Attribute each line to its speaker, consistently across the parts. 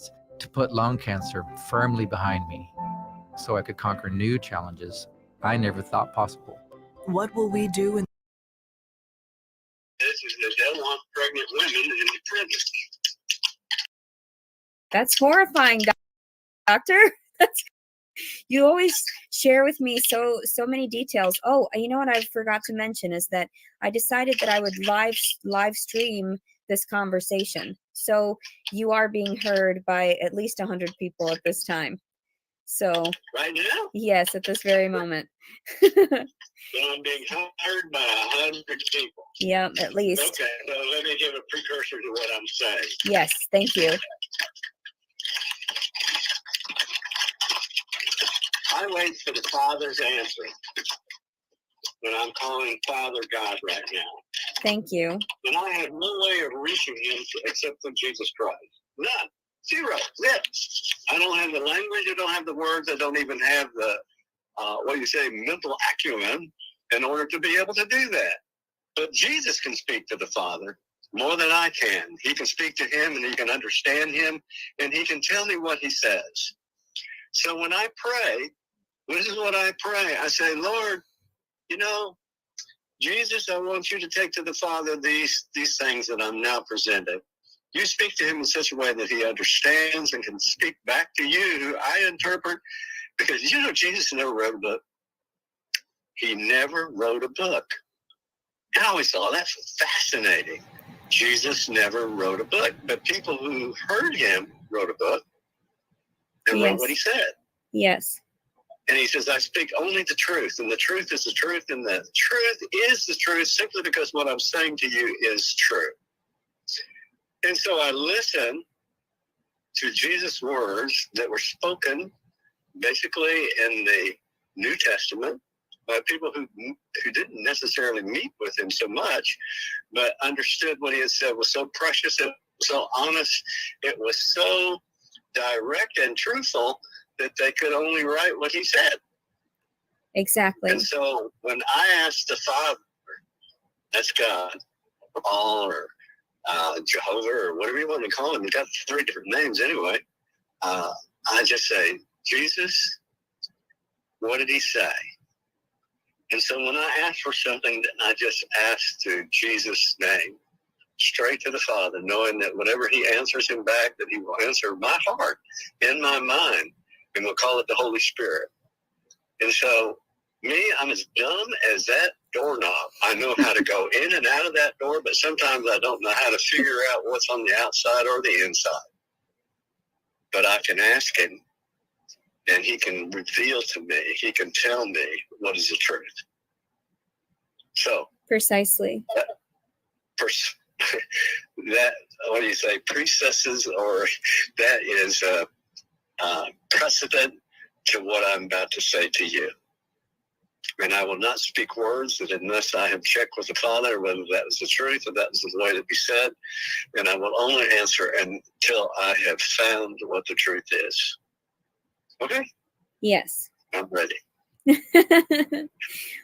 Speaker 1: tests to put lung cancer firmly behind me so I could conquer new challenges I never thought possible.
Speaker 2: What will we do in
Speaker 3: This is that they want pregnant women in the prison.
Speaker 4: That's horrifying, doctor. You always share with me so many details. Oh, you know what I forgot to mention is that I decided that I would live stream this conversation. So you are being heard by at least 100 people at this time. So
Speaker 3: Right now?
Speaker 4: yes, at this very moment.
Speaker 3: So I'm being heard by 100 people.
Speaker 4: Yeah, at least.
Speaker 3: Okay, so let me give a precursor to what I'm saying.
Speaker 4: Yes, thank you.
Speaker 3: I wait for the Father's answer when I'm calling Father God right now.
Speaker 4: Thank you.
Speaker 3: And I have no way of reaching him except through Jesus Christ. None. Zero. Zip. I don't have the language. I don't have the words. I don't even have the, mental acumen in order to be able to do that. But Jesus can speak to the Father more than I can. He can speak to him and he can understand him and he can tell me what he says. So when I pray, this is what I pray. I say, Lord, Jesus, I want you to take to the Father these things that I'm now presenting. You speak to him in such a way that he understands and can speak back to you, who I interpret, because Jesus never wrote a book. He never wrote a book. And I always thought that's fascinating. Jesus never wrote a book, but people who heard him wrote a book and wrote what he said.
Speaker 4: Yes.
Speaker 3: And he says, I speak only the truth, and the truth is the truth, and the truth is the truth simply because what I'm saying to you is true. And so I listen to Jesus' words that were spoken basically in the New Testament by people who didn't necessarily meet with him so much, but understood what he had said was so precious, it was so honest, it was so direct and truthful that they could only write what he said.
Speaker 4: Exactly.
Speaker 3: And so when I asked the Father, that's God, or Jehovah, or whatever you want to call him, he got 3 different names anyway. I just say, Jesus, what did he say? And so when I ask for something, then I just ask to Jesus' name, straight to the Father, knowing that whatever he answers him back, that he will answer my heart, in my mind, and we'll call it the Holy Spirit. And so I'm as dumb as that doorknob. I know how to go in and out of that door, but sometimes I don't know how to figure out what's on the outside or the inside. But I can ask him, and he can reveal to me, he can tell me what is the truth. So
Speaker 4: precisely.
Speaker 3: That, what do you say, precesses, or that is precedent to what I'm about to say to you. And I will not speak words that unless I have checked with the Father whether that was the truth or that was the way to be said. And I will only answer until I have found what the truth is. Okay?
Speaker 4: Yes.
Speaker 3: I'm ready.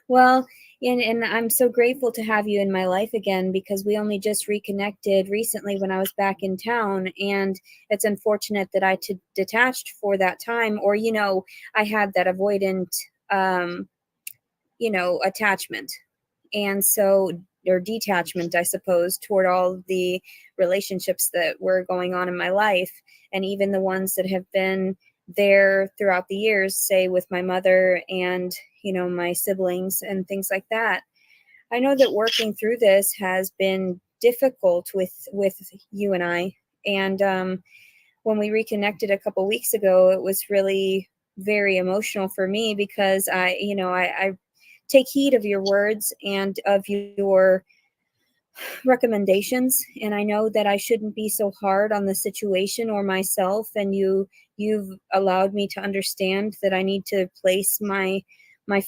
Speaker 4: Well, and I'm so grateful to have you in my life again, because we only just reconnected recently when I was back in town, and it's unfortunate that I detached for that time, or, I had that avoidant, attachment. And so, or detachment, I suppose, toward all the relationships that were going on in my life, and even the ones that have been there throughout the years, say with my mother and, my siblings and things like that. I know that working through this has been difficult with you and I. And when we reconnected a couple weeks ago, it was really very emotional for me, because I take heed of your words and of your recommendations, and I know that I shouldn't be so hard on the situation or myself, and you've allowed me to understand that I need to place my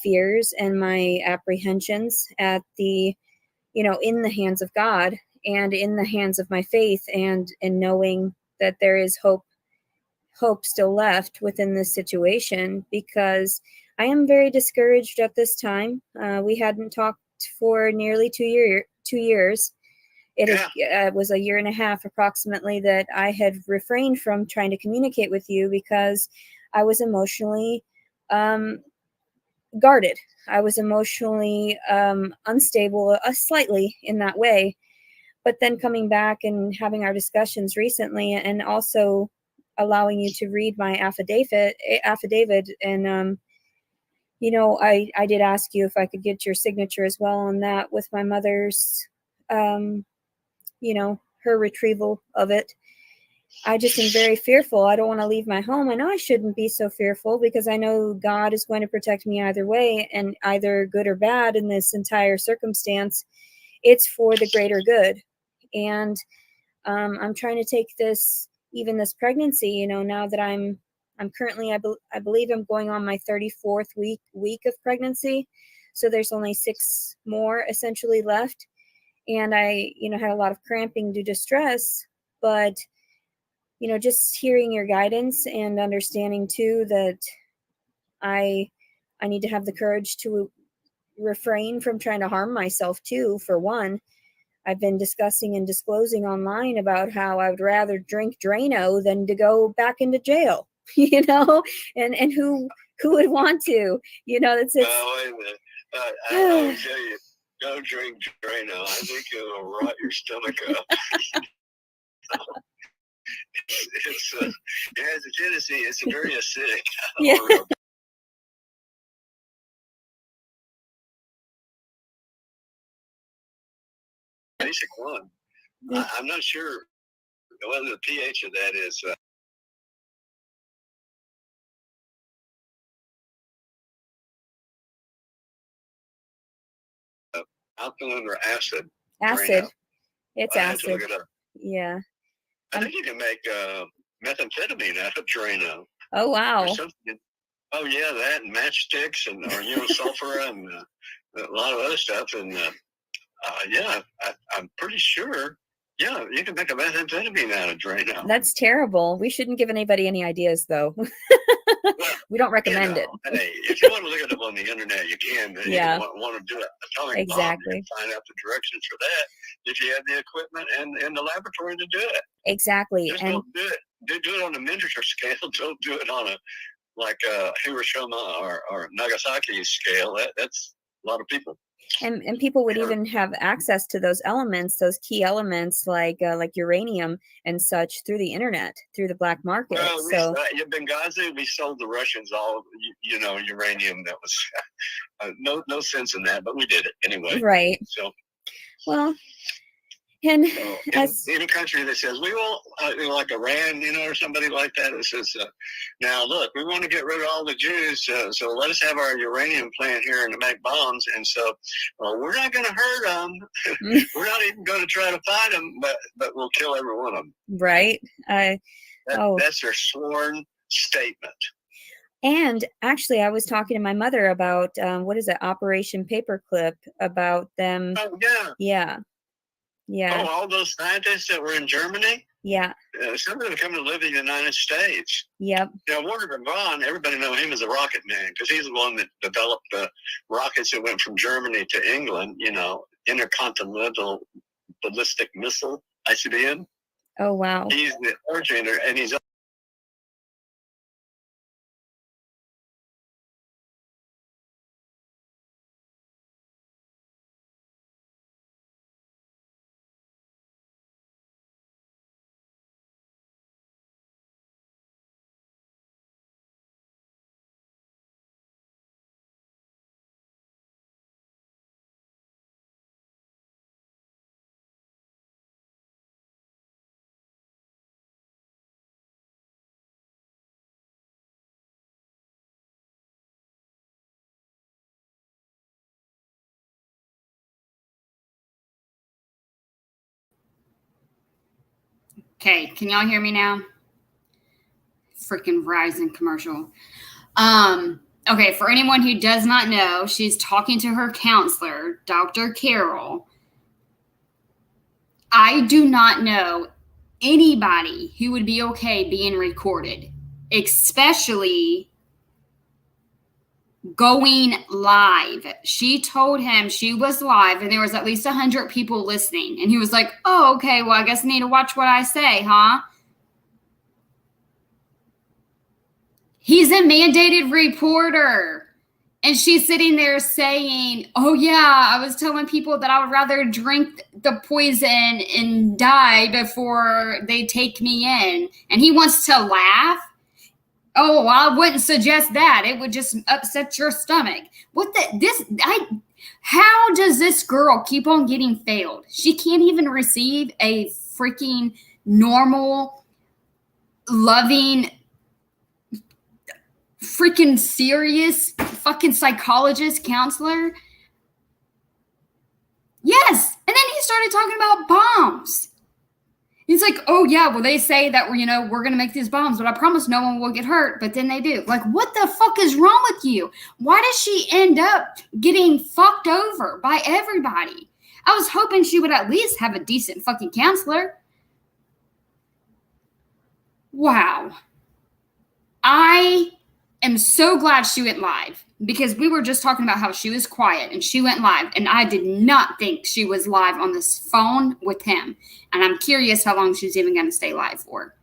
Speaker 4: fears and my apprehensions at the in the hands of God and in the hands of my faith, and knowing that there is hope still left within this situation, because I am very discouraged at this time. We hadn't talked for nearly 2 years, It was a year and a half approximately that I had refrained from trying to communicate with you because I was emotionally guarded. I was emotionally unstable, slightly in that way. But then coming back and having our discussions recently, and also allowing you to read my affidavit, and I did ask you if I could get your signature as well on that with my mother's, her retrieval of it. I just am very fearful. I don't want to leave my home. I know I shouldn't be so fearful because I know God is going to protect me either way, and either good or bad in this entire circumstance, it's for the greater good. And I'm trying to take this pregnancy, now that I'm currently, I believe I'm going on my 34th week of pregnancy. So there's only 6 more essentially left. And I, had a lot of cramping due to stress, but just hearing your guidance and understanding too that I need to have the courage to refrain from trying to harm myself too. For one, I've been discussing and disclosing online about how I would rather drink Drano than to go back into jail, and who would want to, that's it.
Speaker 3: Wait a minute. I will tell you, don't drink Drano. I think it'll rot your stomach up. It has a tendency, it's very acidic.
Speaker 4: Yeah.
Speaker 3: Basic one. I'm not sure whether the pH of that is alkaline or acid.
Speaker 4: Acid. It's acid.
Speaker 3: Look it up.
Speaker 4: Yeah.
Speaker 3: I think you can make methamphetamine out of Drano.
Speaker 4: Oh, wow.
Speaker 3: Oh, yeah, that and matchsticks or sulfur and a lot of other stuff. And I'm pretty sure, you can make a methamphetamine out of Drano.
Speaker 4: That's terrible. We shouldn't give anybody any ideas, though. Well, we don't recommend it.
Speaker 3: Hey, if you want to look it up on the internet, you can. But
Speaker 4: yeah.
Speaker 3: You want to do it atomic
Speaker 4: exactly.
Speaker 3: bomb, you can find out the directions for that if you have the equipment and the laboratory to do it.
Speaker 4: Exactly.
Speaker 3: Just don't do it. Do it on a miniature scale. Don't do it on a Hiroshima or Nagasaki scale. That's a lot of people.
Speaker 4: And people would even have access to those elements, those key elements like uranium and such through the internet, through the black market.
Speaker 3: Well,
Speaker 4: so
Speaker 3: Benghazi, we sold the Russians all uranium. That was no sense in that, but we did it anyway.
Speaker 4: Right.
Speaker 3: So
Speaker 4: well. And
Speaker 3: in a country that says we won't, like Iran, or somebody like that, that says, now look, we want to get rid of all the Jews, so let us have our uranium plant here and to make bombs. And so, we're not going to hurt them. We're not even going to try to fight them, but we'll kill every one of them.
Speaker 4: Right.
Speaker 3: That's their sworn statement.
Speaker 4: And actually, I was talking to my mother about Operation Paperclip, about them.
Speaker 3: Oh yeah.
Speaker 4: Yeah. Yeah.
Speaker 3: Oh, all those scientists that were in Germany?
Speaker 4: Yeah.
Speaker 3: Some of them come to live in the United States.
Speaker 4: Yep.
Speaker 3: Wernher von, everybody know him as a rocket man because he's the one that developed the rockets that went from Germany to England, intercontinental ballistic missile, ICBM.
Speaker 4: Oh, wow.
Speaker 3: He's the originator, and he's
Speaker 5: Okay, can y'all hear me now? Freaking Verizon commercial. Okay, for anyone who does not know, she's talking to her counselor, Dr. Carol. I do not know anybody who would be okay being recorded, especially going live. She told him she was live and there was at least 100 people listening. And he was like, oh, okay, well, I guess I need to watch what I say, huh? He's a mandated reporter. And she's sitting there saying, oh, yeah, I was telling people that I would rather drink the poison and die before they take me in. And he wants to laugh. Oh, I wouldn't suggest that. It would just upset your stomach. How does this girl keep on getting failed? She can't even receive a freaking normal, loving, freaking serious fucking psychologist, counselor. Yes. And then he started talking about bombs. He's like, oh, yeah, well, they say that, we're going to make these bombs, but I promise no one will get hurt. But then they do. Like, what the fuck is wrong with you? Why does she end up getting fucked over by everybody? I was hoping she would at least have a decent fucking counselor. Wow. I am so glad she went live because we were just talking about how she was quiet and she went live, and I did not think she was live on this phone with him. And I'm curious how long she's even going to stay live for.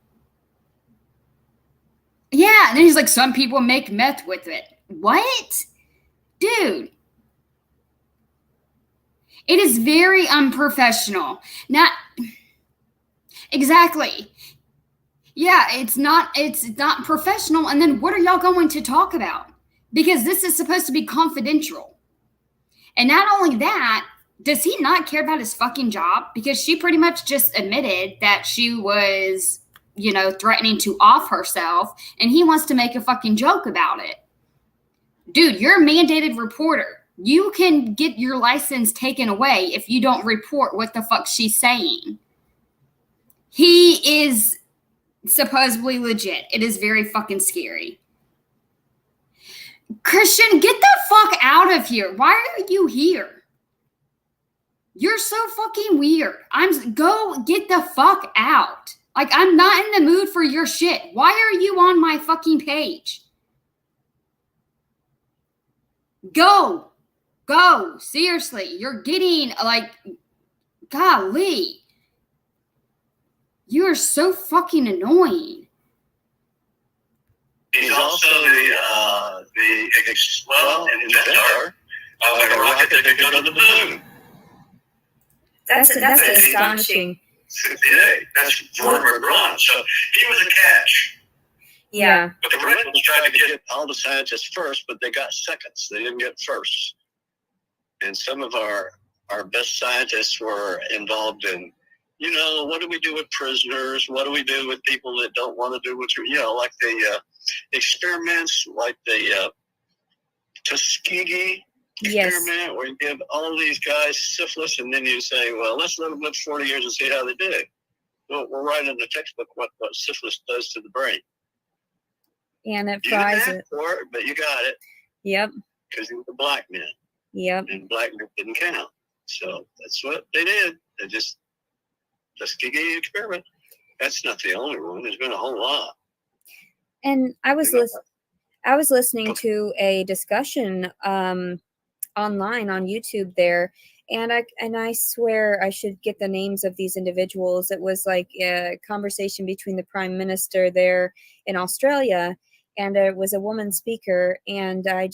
Speaker 5: Yeah, and then he's like, some people make meth with it. What? Dude. It is very unprofessional. Not exactly. Yeah, it's not professional. And then what are y'all going to talk about? Because this is supposed to be confidential. And not only that, does he not care about his fucking job? Because she pretty much just admitted that she was, threatening to off herself, and he wants to make a fucking joke about it. Dude, you're a mandated reporter. You can get your license taken away if you don't report what the fuck she's saying. He is supposedly legit. It is very fucking scary. Christian, get the fuck out of here. Why are you here? You're so fucking weird. Go get the fuck out. Like, I'm not in the mood for your shit. Why are you on my fucking page? Go. Seriously. You're getting, golly. You are so fucking annoying.
Speaker 3: He's also the inventor of a rocket that could go to the moon.
Speaker 4: That's astonishing.
Speaker 3: Today, that's Robert Braun. So he was a catch.
Speaker 4: Yeah.
Speaker 3: But the Russians tried to get all the scientists first, but they got seconds. They didn't get first. And some of our best scientists were involved in, what do we do with prisoners? What do we do with people that don't want to do what like the experiments, like the Tuskegee experiment, where you give all these guys syphilis, and then you say, well, let's let them live 40 years and see how they do. Well, we're writing in the textbook what syphilis does to the brain.
Speaker 4: And it fries it.
Speaker 3: For it, but you got it.
Speaker 4: Yep.
Speaker 3: Because you were a black man.
Speaker 4: Yep.
Speaker 3: And black men didn't count. So that's what they did. They just, Tuskegee experiment. That's not the only one. There's been a whole lot.
Speaker 4: And I was listening to a discussion online on YouTube there, and I swear I should get the names of these individuals. It was like a conversation between the Prime Minister there in Australia, and it was a woman speaker, and I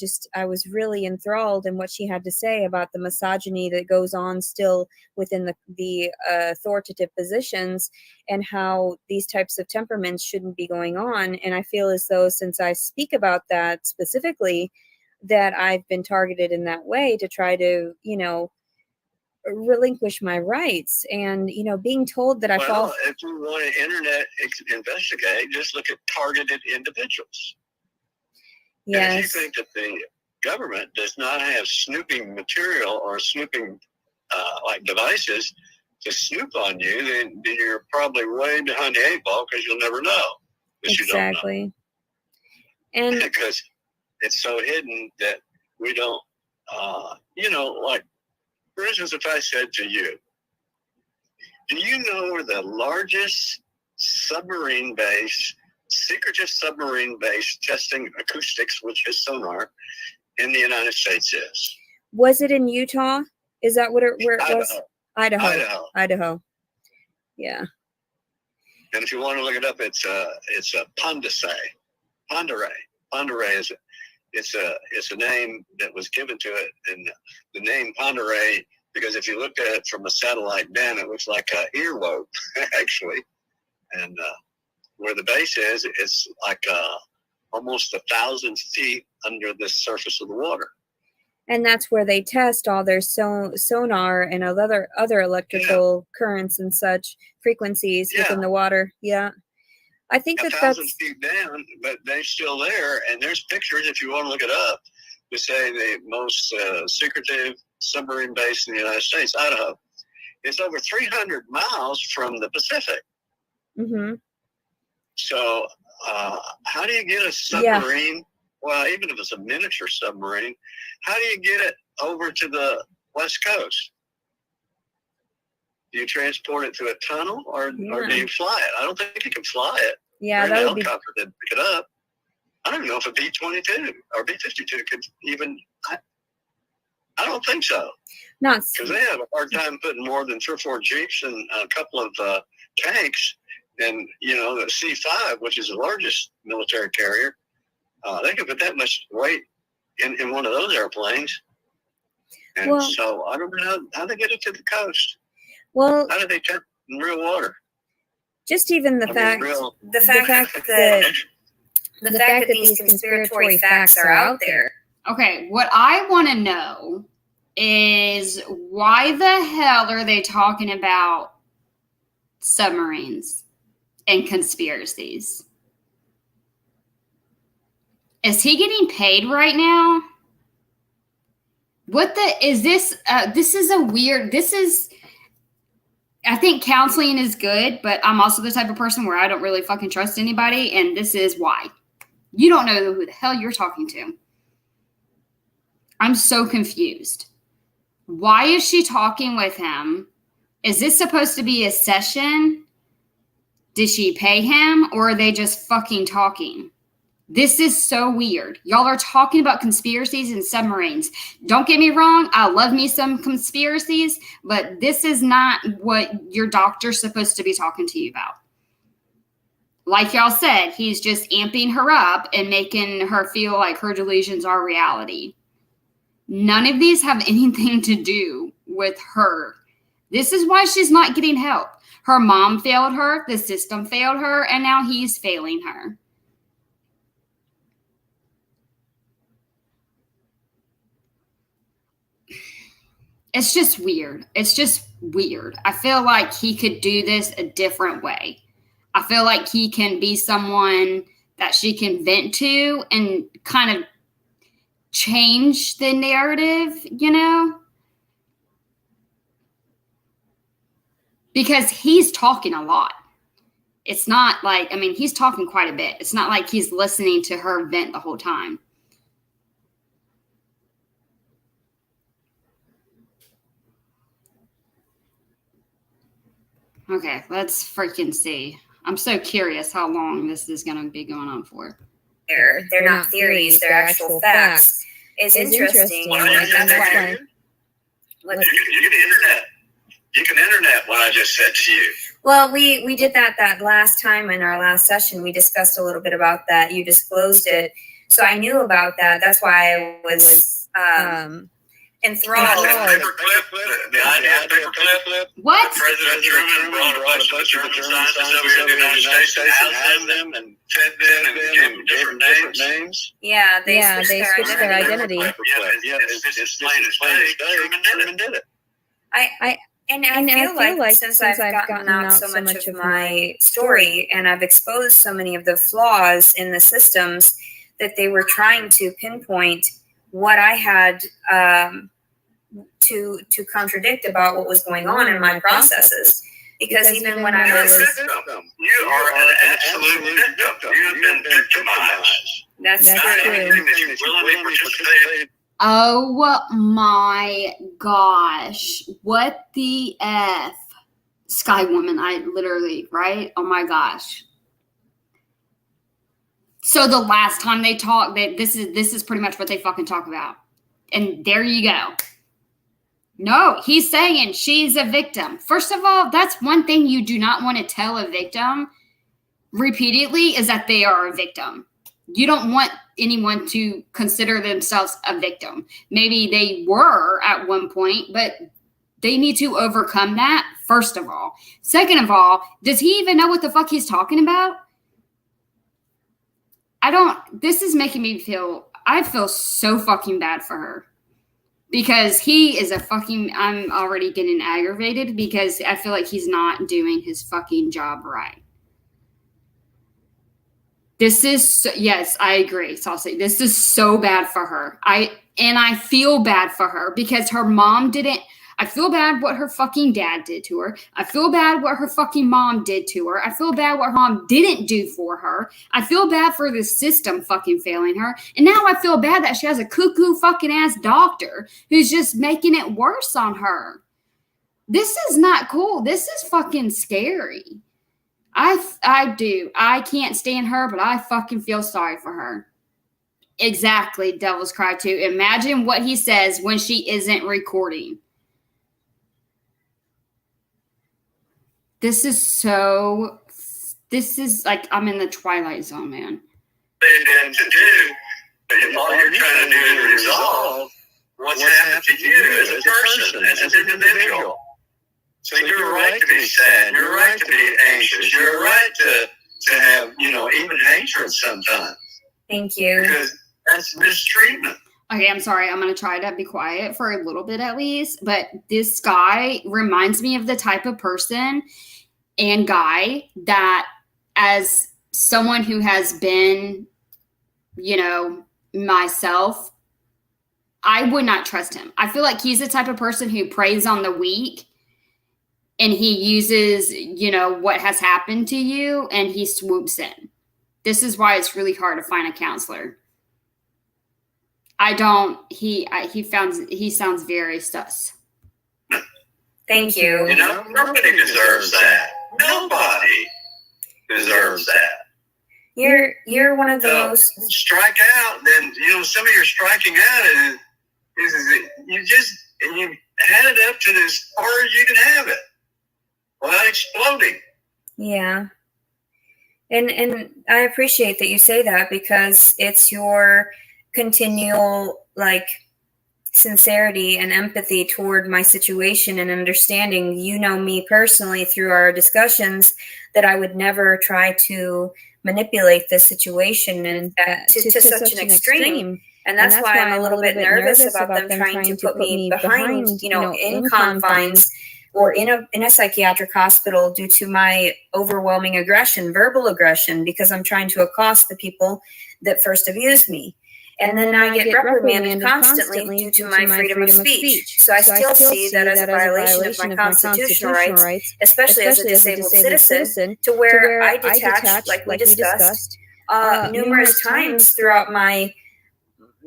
Speaker 4: was really enthralled in what she had to say about the misogyny that goes on still within the authoritative positions, and how these types of temperaments shouldn't be going on. And I feel as though, since I speak about that specifically, that I've been targeted in that way to try to, relinquish my rights, and being told that I fall.
Speaker 3: If you want to internet investigate, just look at targeted individuals.
Speaker 4: Yes.
Speaker 3: And if you think that the government does not have snooping material or snooping devices to snoop on you, then you're probably way behind the eight ball, because you'll never know.
Speaker 4: Exactly.
Speaker 3: You don't know.
Speaker 4: And
Speaker 3: because it's so hidden that we don't, for instance, if I said to you, do you know where the largest secretive submarine base testing acoustics, which is sonar, in the United States is?
Speaker 4: Was it in Utah? Is that where it was?
Speaker 3: Idaho.
Speaker 4: Idaho. Yeah.
Speaker 3: And if you want to look it up, it's a Pondere. Pondere is it's a name that was given to it, and the name Pondere, because if you looked at it from a satellite down, it looks like an earlobe actually, and where the base is, it's like almost 1,000 feet under the surface of the water.
Speaker 4: And that's where they test all their sonar and other electrical currents and such frequencies within the water. Yeah. I think
Speaker 3: 1,000 feet down, but they're still there. And there's pictures, if you want to look it up, to say the most secretive submarine base in the United States, Idaho. It's over 300 miles from the Pacific.
Speaker 4: Mm-hmm.
Speaker 3: So how do you get a submarine? Well, even if it's a miniature submarine, how do you get it over to the West Coast? Do you transport it through a tunnel, or do you fly it? I don't think you can fly it.
Speaker 4: Yeah,
Speaker 3: that would be. Helicopter to pick it up. I don't know if a B-22 or B-52 could even. I don't think so.
Speaker 4: Not
Speaker 3: because they have a hard time putting more than 3 or 4 Jeeps and a couple of tanks, and the C-5, which is the largest military carrier. They could put that much weight in one of those airplanes. And so I don't know how they get it to the coast. Well, how do they test in real water?
Speaker 4: Just even the fact that these conspiratorial facts are out there.
Speaker 5: Okay, what I want to know is why the hell are they talking about submarines and conspiracies? Is he getting paid right now? I think counseling is good, but I'm also the type of person where I don't really fucking trust anybody, and this is why. You don't know who the hell you're talking to. I'm so confused. Why is she talking with him? Is this supposed to be a session? Did she pay him, or are they just fucking talking? This is so weird. Y'all are talking about conspiracies and submarines. Don't get me wrong. I love me some conspiracies, but this is not what your doctor's supposed to be talking to you about. Like y'all said, he's just amping her up and making her feel like her delusions are reality. None of these have anything to do with her. This is why she's not getting help. Her mom failed her, the system failed her, and now he's failing her. It's just weird. I feel like he could do this a different way. I feel like he can be someone that she can vent to and kind of change the narrative, because he's talking a lot. It's not like, he's talking quite a bit. It's not like he's listening to her vent the whole time. Okay, let's freaking see. I'm so curious how long this is going to be going on for.
Speaker 4: They're not theories, they're actual facts. It's interesting.
Speaker 3: You can internet what I just said to you.
Speaker 4: Well, we did that last time in our last session. We discussed a little bit about that. You disclosed it. So I knew about that. That's why I was enthralled.
Speaker 3: The idea of paperclip.
Speaker 5: What?
Speaker 3: President Truman brought a bunch of German scientists over here to the United States and housed them and fed them and gave them different names.
Speaker 4: Yeah, they switched their identity.
Speaker 3: Yeah, it's plain as day. Truman did it.
Speaker 4: I feel like since I've gotten out so much of my story and I've exposed so many of the flaws in the systems, that they were trying to pinpoint what I had to contradict about what was going on in my processes. Because even when I was...
Speaker 3: You are an absolute victim. You have been victimized.
Speaker 4: That's
Speaker 3: true.
Speaker 5: Oh my gosh. What the F? Sky Woman, right? Oh my gosh. So the last time they talked, this is pretty much what they fucking talk about. And there you go. No, he's saying she's a victim. First of all, that's one thing you do not want to tell a victim repeatedly is that they are a victim. You don't want anyone to consider themselves a victim. Maybe they were at one point, but they need to overcome that, first of all. Second of all, does he even know what the fuck he's talking about? This is making me I feel so fucking bad for her. Because he is I'm already getting aggravated because I feel like he's not doing his fucking job right. Yes, I agree, Saucy. This is so bad for her. I feel bad for her because her mom didn't. I feel bad what her fucking dad did to her. I feel bad what her fucking mom did to her. I feel bad what her mom didn't do for her. I feel bad for the system fucking failing her. And now I feel bad that she has a cuckoo fucking ass doctor who's just making it worse on her. This is not cool. This is fucking scary. I do. I can't stand her, but I fucking feel sorry for her. Exactly, Devil's Cry 2. Imagine what he says when she isn't recording. This is like I'm in the Twilight Zone, man.
Speaker 3: And to do, and all you're trying to do is resolve what's happened to you as a person, as an individual. So you're right to be sad. You're right to be anxious. You're right to have, even hatred sometimes.
Speaker 4: Thank you.
Speaker 3: Because that's mistreatment.
Speaker 5: Okay, I'm sorry. I'm going to try to be quiet for a little bit at least. But this guy reminds me of the type of person and guy that, as someone who has been, myself, I would not trust him. I feel like he's the type of person who preys on the weak and he uses, what has happened to you and he swoops in. This is why it's really hard to find a counselor. He sounds very sus.
Speaker 4: Thank you.
Speaker 3: Nobody deserves that. Nobody deserves that.
Speaker 4: You're one of those.
Speaker 3: Strike out, then some of your striking out is you had it up to as far as you can have it without exploding.
Speaker 4: Yeah. And I appreciate that you say that because it's your continual sincerity and empathy toward my situation and understanding. Me personally through our discussions that I would never try to manipulate this situation and to such an extreme. And that's why I'm a little bit nervous about them trying to put me behind, in confines or in a psychiatric hospital due to my overwhelming aggression, verbal aggression, because I'm trying to accost the people that first abused me. And then I get reprimanded constantly due to my freedom of speech. So I still see that as a violation of my constitutional rights, especially as a disabled citizen, to where I detach, like we discussed, numerous times throughout my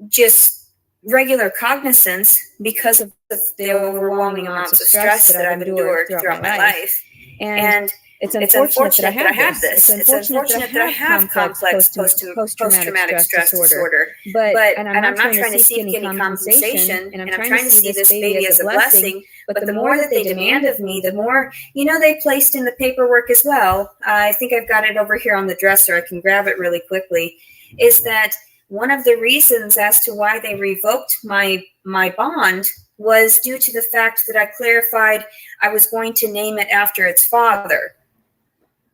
Speaker 4: just regular cognizance because of the overwhelming amounts of stress that I've endured throughout my life. And it's unfortunate that I have this. It's unfortunate that I have complex post-traumatic stress disorder. But I'm not trying to seek any compensation, and I'm trying to see this baby as a blessing. But the more that they demand of me, the more, they placed in the paperwork as well. I think I've got it over here on the dresser. I can grab it really quickly. Is that one of the reasons as to why they revoked my bond was due to the fact that I clarified I was going to name it after its father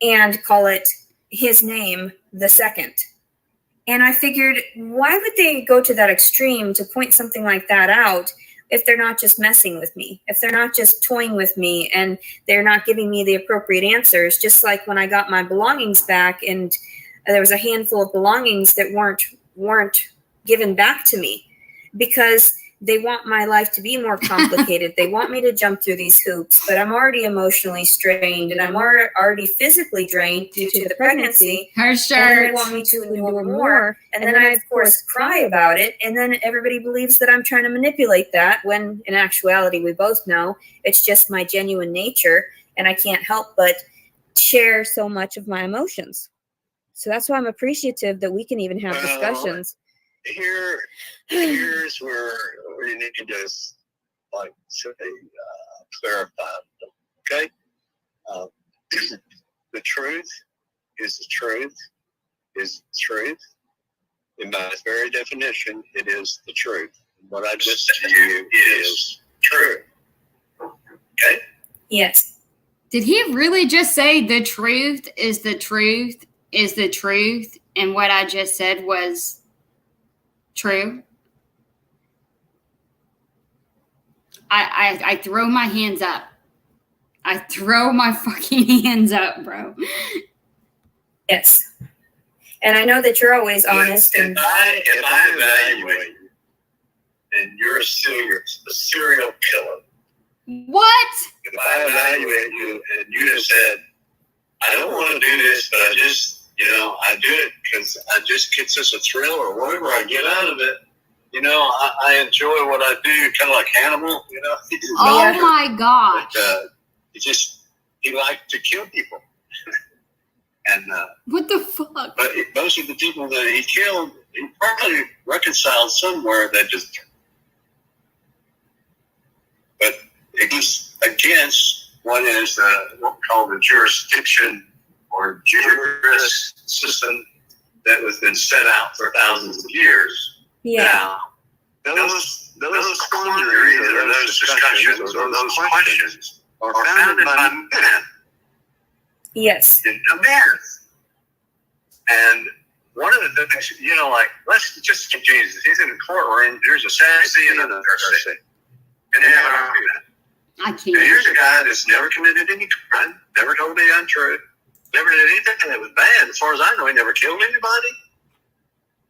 Speaker 4: and call it his name the second. And I figured, why would they go to that extreme to point something like that out if they're not just messing with me, if they're not just toying with me and they're not giving me the appropriate answers? Just like when I got my belongings back and there was a handful of belongings that weren't given back to me because they want my life to be more complicated. They want me to jump through these hoops, but I'm already emotionally strained and I'm already physically drained due to the pregnancy.
Speaker 5: Her shirt.
Speaker 4: And they want me to endure more. And then I, of course, cry about it. And then everybody believes that I'm trying to manipulate that when in actuality, we both know it's just my genuine nature. And I can't help but share so much of my emotions. So that's why I'm appreciative that we can even have discussions.
Speaker 3: Here's where you need to just like say clarify. Okay, the truth is the truth is the truth. And by its very definition, it is the truth. What I just said to you is true. Okay?
Speaker 4: Yes.
Speaker 5: Did he really just say the truth is the truth is the truth? And what I just said was true? I throw my hands up. I throw my fucking hands up, bro.
Speaker 4: Yes. And I know that you're always honest.
Speaker 3: If I evaluate you and you're a serial killer,
Speaker 5: What?
Speaker 3: if I evaluate you and you just said, I don't want to do this, but I do it because I just gets us a thrill or whatever I get out of it. I enjoy what I do, kind of like Hannibal,
Speaker 5: Oh my gosh.
Speaker 3: But, he liked to kill people. And
Speaker 5: what the fuck?
Speaker 3: but most of the people that he killed, he probably reconciled somewhere that just. But it goes against what is what we call the jurisdiction or juris system that has been set out for thousands of years.
Speaker 4: Yeah.
Speaker 3: Now, those quandaries or those discussions or those questions are founded by men.
Speaker 4: Yes.
Speaker 3: In America. And one of the things, let's just get Jesus. He's in the courtroom. There's a Sadducee and another Pharisee. And they have an argument.
Speaker 5: I
Speaker 3: And
Speaker 5: can't.
Speaker 3: here's a guy that's never committed any crime, never told the untruth, never did anything that was bad. As far as I know, he never killed anybody,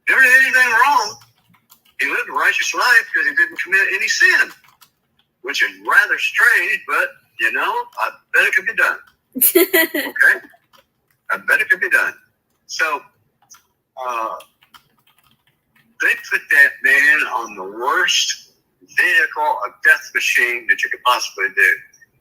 Speaker 3: never did anything wrong. He lived a righteous life because he didn't commit any sin, which is rather strange, but, I bet it could be done. Okay? I bet it could be done. So, they put that man on the worst vehicle, a death machine that you could possibly do.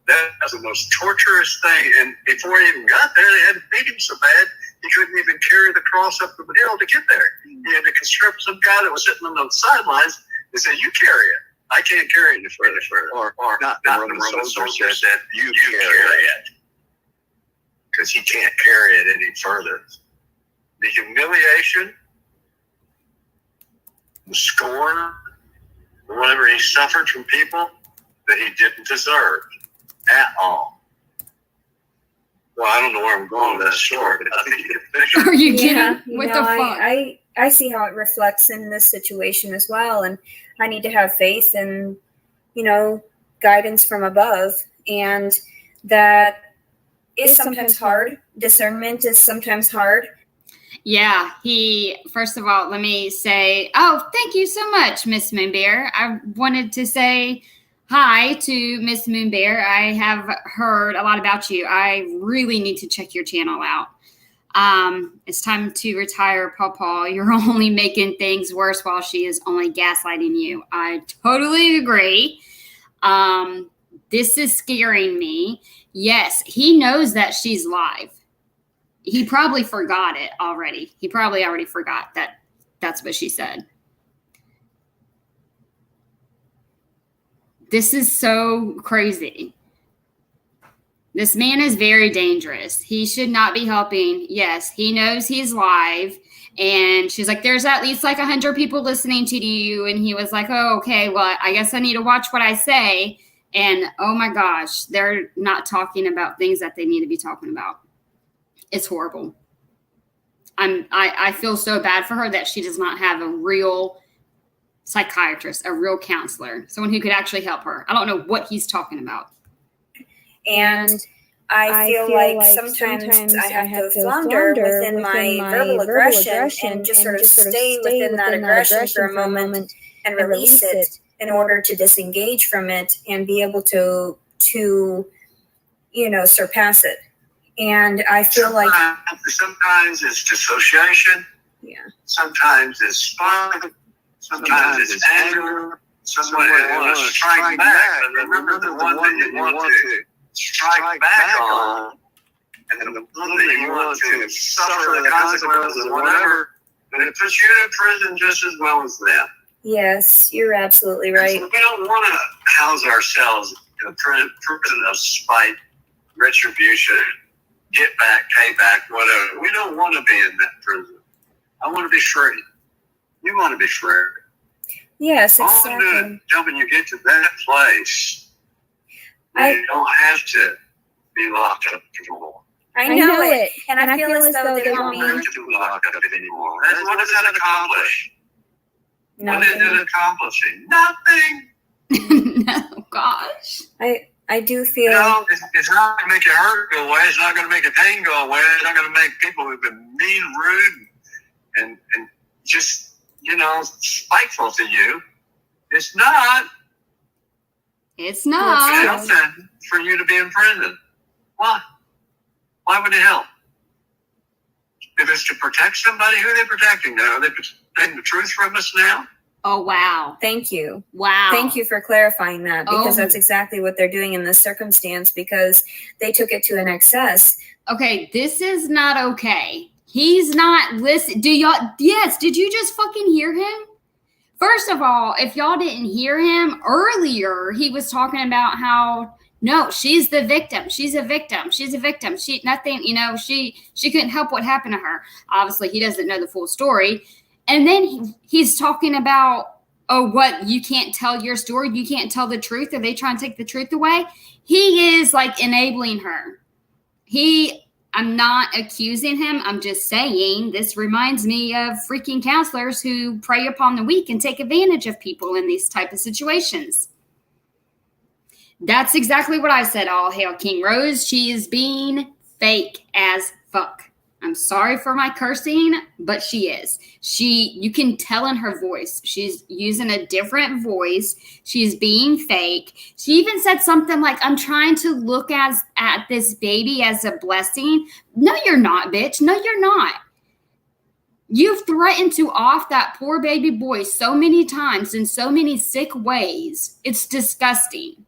Speaker 3: That was the most torturous thing. And before he even got there, they had to beat him so bad, he couldn't even carry the cross up the hill to get there. He had to conscript some guy that was sitting on the sidelines and say, you carry it. I can't carry it any further. Or not the Roman soldier said, you carry it. Because he can't carry it any further. The humiliation, the scorn, whatever he suffered from people that he didn't deserve at all. Well, I don't know where I'm going with that story, but I think you can finish it.
Speaker 5: Are you kidding?
Speaker 4: Yeah,
Speaker 5: What the fuck?
Speaker 4: I see how it reflects in this situation as well. And I need to have faith and, guidance from above. And that is sometimes hard. Discernment is sometimes hard.
Speaker 5: Yeah, first of all, let me say, thank you so much, Miss Moonbear. I wanted to say hi to Miss Moonbear. I have heard a lot about you. I really need to check your channel out. It's time to retire, Pawpaw. You're only making things worse while she is only gaslighting you. I totally agree. This is scaring me. Yes, he knows that she's live. He probably forgot it already. He probably already forgot that that's what she said. This is so crazy. This man is very dangerous. He should not be helping. Yes, he knows he's live. And she's like, there's at least like 100 people listening to you. And he was like, oh, okay, well, I guess I need to watch what I say. And oh my gosh, they're not talking about things that they need to be talking about. It's horrible. I feel so bad for her that she does not have a real psychiatrist, a real counselor, someone who could actually help her. I don't know what he's talking about.
Speaker 4: And I feel like sometimes I have to flounder within my verbal aggression and just sort of stay within that aggression for a moment and release it in order to disengage from it and be able to surpass it. And I feel like
Speaker 3: sometimes it's dissociation.
Speaker 4: Yeah.
Speaker 3: Sometimes it's spite. Sometimes it's anger. Someone wants to strike back. But remember the one that you want to strike back on and the moment that you want to suffer the consequences of whatever, but it puts you in prison just as well as them.
Speaker 4: Yes, you're absolutely right.
Speaker 3: So we don't want to house ourselves in a prison of spite, retribution, get back, pay back, whatever. We don't want to be in that prison. I want to be free. You want to be free.
Speaker 4: Yes,
Speaker 3: All
Speaker 4: exactly.
Speaker 3: when you get to that place, you don't have to be locked up anymore.
Speaker 4: I know it. And I feel as though they
Speaker 3: You
Speaker 4: want
Speaker 3: don't
Speaker 4: me.
Speaker 3: have to be locked up anymore. That's what does that accomplish? What is
Speaker 4: Nothing.
Speaker 3: it accomplishing? Nothing.
Speaker 5: No, gosh.
Speaker 4: I do feel.
Speaker 3: It's not going to make your hurt go away. It's not going to make your pain go away. It's not going to make people who've been mean, rude, and just, spiteful to you. It's not.
Speaker 5: It's not.
Speaker 3: It's helping for you to be in prison. Why? Why would it help? If it's to protect somebody, who are they protecting now? Are they protecting the truth from us now?
Speaker 5: Oh, wow.
Speaker 4: Thank you.
Speaker 5: Wow.
Speaker 4: Thank you for clarifying that, because
Speaker 5: Oh.
Speaker 4: that's exactly what they're doing in this circumstance, because they took it to an excess.
Speaker 5: Okay, this is not okay. He's not listening. Did you just fucking hear him? First of all, if y'all didn't hear him earlier, he was talking about how, no, she's the victim. She's a victim. She's a victim. She couldn't help what happened to her. Obviously, he doesn't know the full story. And then he's talking about, oh, what, you can't tell your story? You can't tell the truth? Are they trying to take the truth away? He is like enabling her. I'm not accusing him. I'm just saying this reminds me of freaking counselors who prey upon the weak and take advantage of people in these type of situations. That's exactly what I said. All hail King Rose. She is being fake as fuck. I'm sorry for my cursing, but she is. You can tell in her voice. She's using a different voice. She's being fake. She even said something like, I'm trying to look at this baby as a blessing. No, you're not, bitch. No, you're not. You've threatened to off that poor baby boy so many times in so many sick ways. It's disgusting.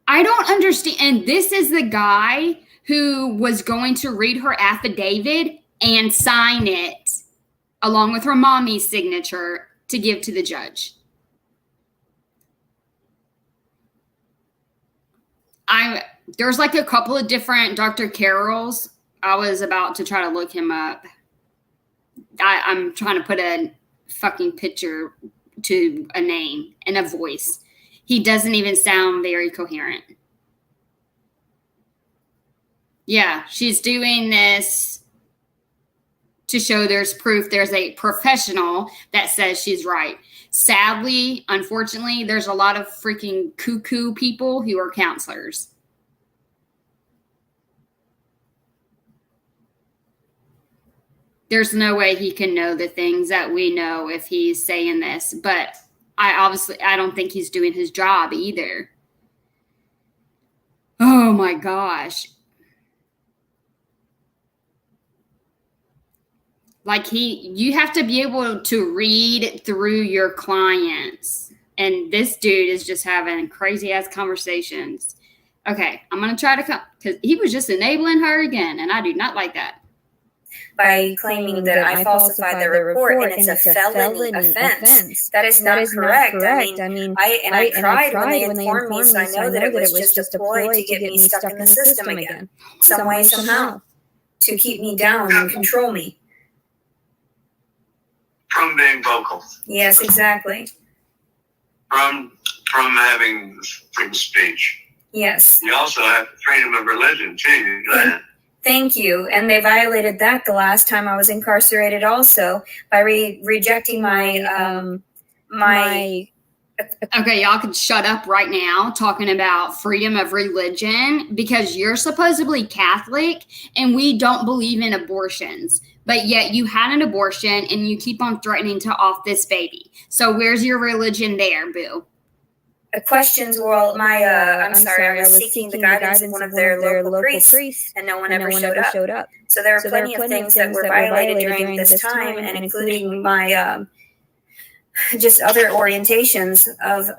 Speaker 5: I don't understand. And this is the guy who was going to read her affidavit and sign it along with her mommy's signature to give to the judge. There's like a couple of different Dr. Carrolls. I was about to try to look him up. I'm trying to put a fucking picture to a name and a voice. He doesn't even sound very coherent. Yeah, she's doing this to show there's proof. There's a professional that says she's right. Sadly, unfortunately, there's a lot of freaking cuckoo people who are counselors. There's no way he can know the things that we know if he's saying this, but I don't think he's doing his job either. Oh my gosh. Like you have to be able to read through your clients. And this dude is just having crazy ass conversations. Okay, I'm going to try to come, because he was just enabling her again. And I do not like that.
Speaker 4: By claiming that I falsified the report and it's a felony offense. That is not correct. I mean, I cried when they informed me, so I know that it was just a ploy to get me stuck in the system again. Some way, somehow. To keep me down and control me.
Speaker 3: From being vocal.
Speaker 4: Yes, exactly.
Speaker 3: From having freedom of speech.
Speaker 4: Yes.
Speaker 3: You also have freedom of religion, too. Go ahead.
Speaker 4: Thank you. And they violated that the last time I was incarcerated also by rejecting my
Speaker 5: Okay, y'all can shut up right now talking about freedom of religion, because you're supposedly Catholic and we don't believe in abortions. But yet you had an abortion and you keep on threatening to off this baby. So where's your religion there, boo?
Speaker 4: questions. Well, I'm sorry, I was seeking the guidance of one of their local priests, and no one ever showed up. So there are plenty of things that were violated during this time, and including my just other orientations of,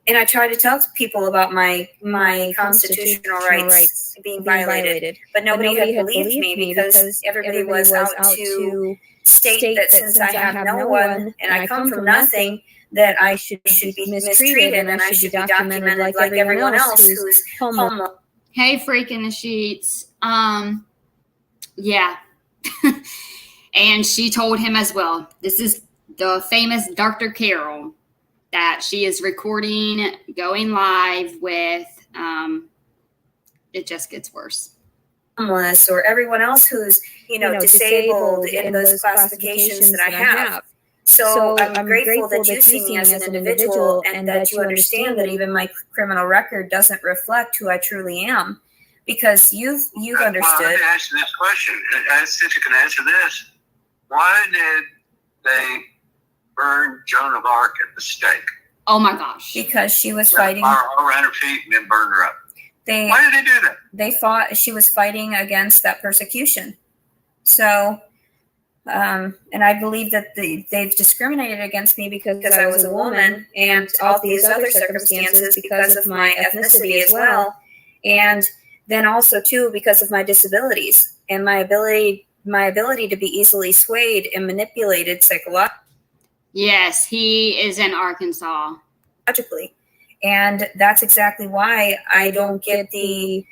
Speaker 4: And I try to tell people about my constitutional rights being violated, but nobody had believed me because everybody was out to state that since I have no one and I come from nothing, that I should be mistreated and I should be documented like everyone else who's homeless.
Speaker 5: Hey, freak in the sheets. Yeah. And she told him as well. This is the famous Dr. Carol that she is recording, going live with. It just gets worse.
Speaker 4: Homeless or everyone else who's, disabled in those classifications that I have. So I'm grateful that you see me as an individual and that you understand that even my criminal record doesn't reflect who I truly am. Because you've understood.
Speaker 3: Well, let me ask you this question. I think you can answer this. Why did they burn Joan of Arc at the stake?
Speaker 5: Oh my gosh!
Speaker 4: Because she was fighting.
Speaker 3: Around her feet and then burned her up. Why did they do that?
Speaker 4: They thought she was fighting against that persecution. So, and I believe that they've discriminated against me because I was a woman, and all these other circumstances because of my ethnicity as well, and then also too because of my disabilities and my ability to be easily swayed and manipulated psychologically.
Speaker 5: Yes, he is in Arkansas.
Speaker 4: And that's exactly why I don't get the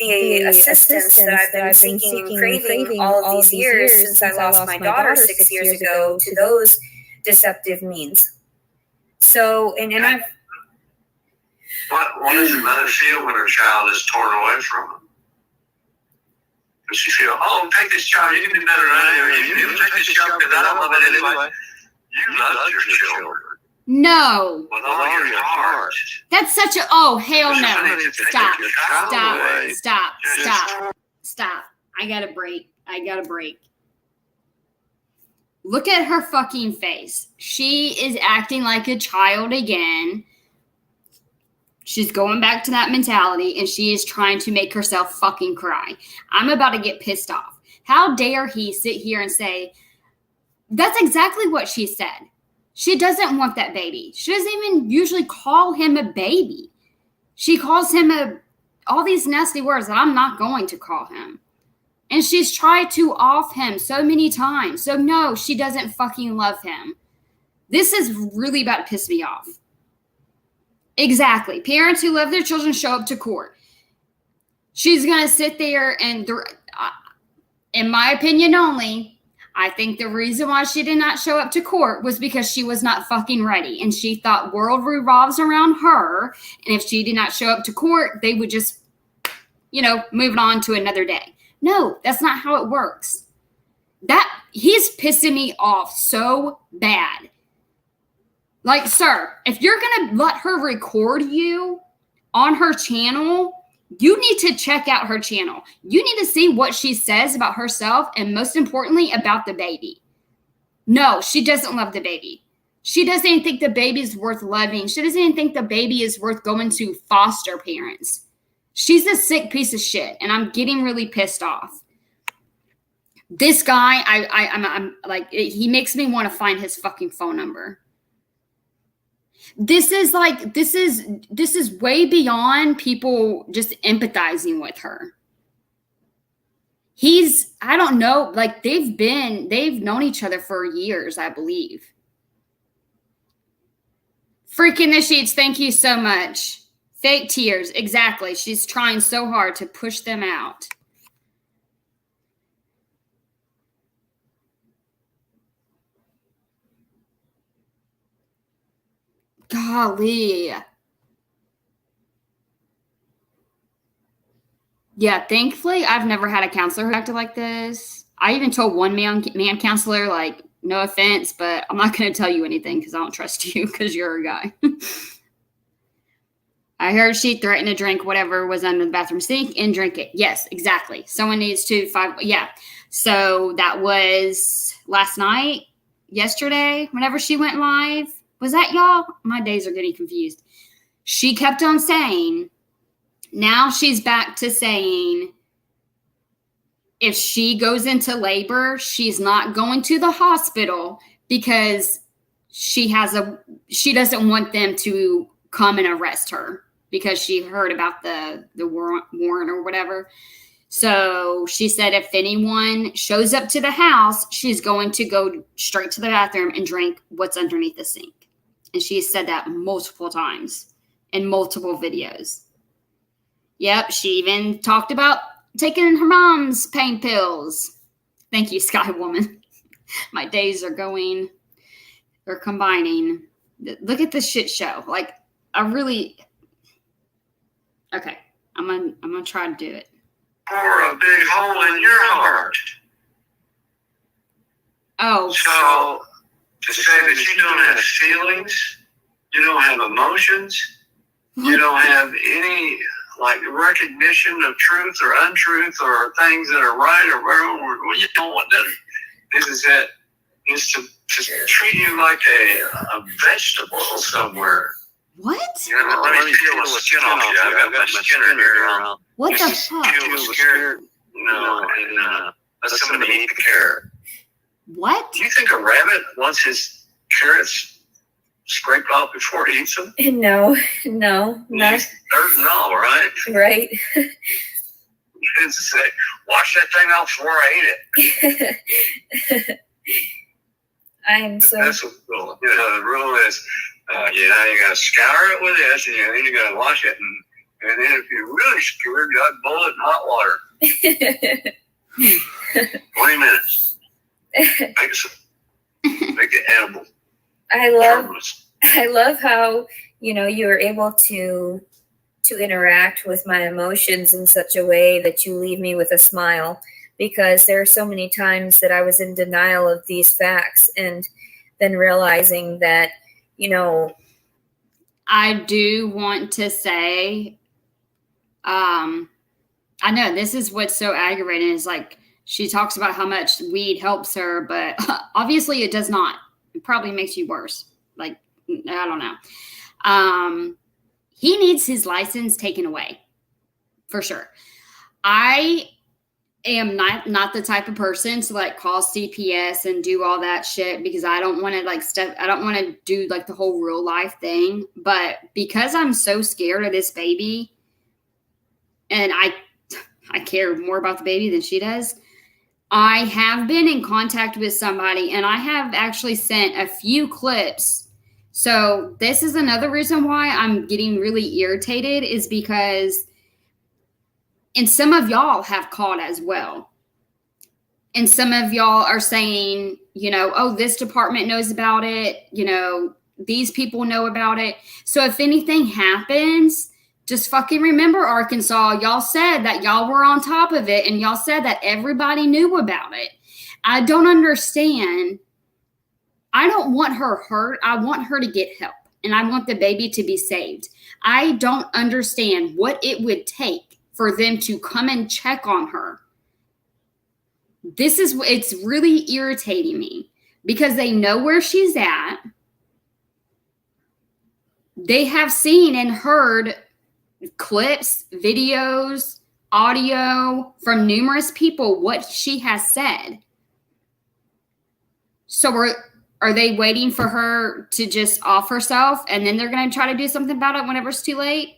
Speaker 4: assistance that I've been seeking and craving all of these years since I lost my daughter 6 years ago to those deceptive means. So, and I've...
Speaker 3: What does a mother feel when her child is torn away from them? Does she feel, take this child, you can do better than I do. You take this child because I don't love it anyway. You love your children.
Speaker 5: No.
Speaker 3: With all your heart.
Speaker 5: That's such a, hell no. Stop. I gotta break. Look at her fucking face. She is acting like a child again. She's going back to that mentality, and she is trying to make herself fucking cry. I'm about to get pissed off. How dare he sit here and say, that's exactly what she said. She doesn't want that baby. She doesn't even usually call him a baby. She calls him all these nasty words that I'm not going to call him. And she's tried to off him so many times. So no, she doesn't fucking love him. This is really about to piss me off. Exactly. Parents who love their children show up to court. She's going to sit there and, in my opinion only, I think the reason why she did not show up to court was because she was not fucking ready. And she thought world revolves around her. And if she did not show up to court, they would just, move on to another day. No, that's not how it works. He's pissing me off so bad. Like, sir, if you're going to let her record you on her channel, you need to check out her channel. You need to see what she says about herself and, most importantly, about the baby. No, she doesn't love the baby. She doesn't even think the baby is worth loving. She doesn't even think the baby is worth going to foster parents. She's a sick piece of shit, and I'm getting really pissed off. This guy, I'm like, he makes me want to find his fucking phone number. This is way beyond people just empathizing with her. I don't know, like they've known each other for years, I believe. Freaking the sheets, thank you so much. Fake tears, exactly. She's trying so hard to push them out. Golly. Yeah, thankfully, I've never had a counselor who acted like this. I even told one man counselor, like, no offense, but I'm not going to tell you anything because I don't trust you because you're a guy. I heard she threatened to drink whatever was under the bathroom sink and drink it. Yes, exactly. Someone needs to yeah. So that was last night, yesterday, whenever she went live. Was that y'all? My days are getting confused. She kept on saying, now she's back to saying, if she goes into labor, she's not going to the hospital because she doesn't want them to come and arrest her because she heard about the warrant or whatever. So she said if anyone shows up to the house, she's going to go straight to the bathroom and drink what's underneath the sink. And she said that multiple times in multiple videos. Yep, she even talked about taking her mom's pain pills. Thank you, Sky Woman. My days are combining. Look at this shit show. Like, okay, I'm gonna try to do it.
Speaker 3: Pour a big hole in your heart.
Speaker 5: Oh.
Speaker 3: So, to say that you don't have feelings, you don't have emotions, you don't have any like recognition of truth or untruth or things that are right or wrong, or you know what that is to treat you like a vegetable somewhere.
Speaker 5: What?
Speaker 3: You know, let me peel the skin off you. I've got my skin in here.
Speaker 5: What the fuck?
Speaker 3: Peel the skin, and let somebody eat the carrot.
Speaker 5: What?
Speaker 3: Do you think a rabbit wants his carrots scraped off before he eats them?
Speaker 4: No, not
Speaker 3: Dirt and all, right?
Speaker 4: right.
Speaker 3: It's say, wash that thing off before I eat it.
Speaker 4: I'm so.
Speaker 3: That's what the rule. The rule is, you got to scour it with this, and then you got to wash it, and then if you're really scared, you got to boil it in hot water. 20 minutes. Make it edible.
Speaker 4: I love how, you were able to interact with my emotions in such a way that you leave me with a smile, because there are so many times that I was in denial of these facts, and then realizing that,
Speaker 5: I do want to say, I know this is what's so aggravating is like, she talks about how much weed helps her, but obviously it does not. It probably makes you worse. Like, I don't know. He needs his license taken away for sure. I am not the type of person to like call CPS and do all that shit, because I don't want to I don't want to do like the whole real life thing. But because I'm so scared of this baby, and I care more about the baby than she does, I have been in contact with somebody, and I have actually sent a few clips. So this is another reason why I'm getting really irritated, is because, and some of y'all have called as well. And some of y'all are saying, oh, this department knows about it. These people know about it. So if anything happens, just fucking remember, Arkansas, y'all said that y'all were on top of it, and y'all said that everybody knew about it. I don't understand. I don't want her hurt. I want her to get help, and I want the baby to be saved. I don't understand what it would take for them to come and check on her. It's really irritating me, because they know where she's at. They have seen and heard clips, videos, audio from numerous people what she has said. So are they waiting for her to just off herself, and then they're going to try to do something about it whenever it's too late?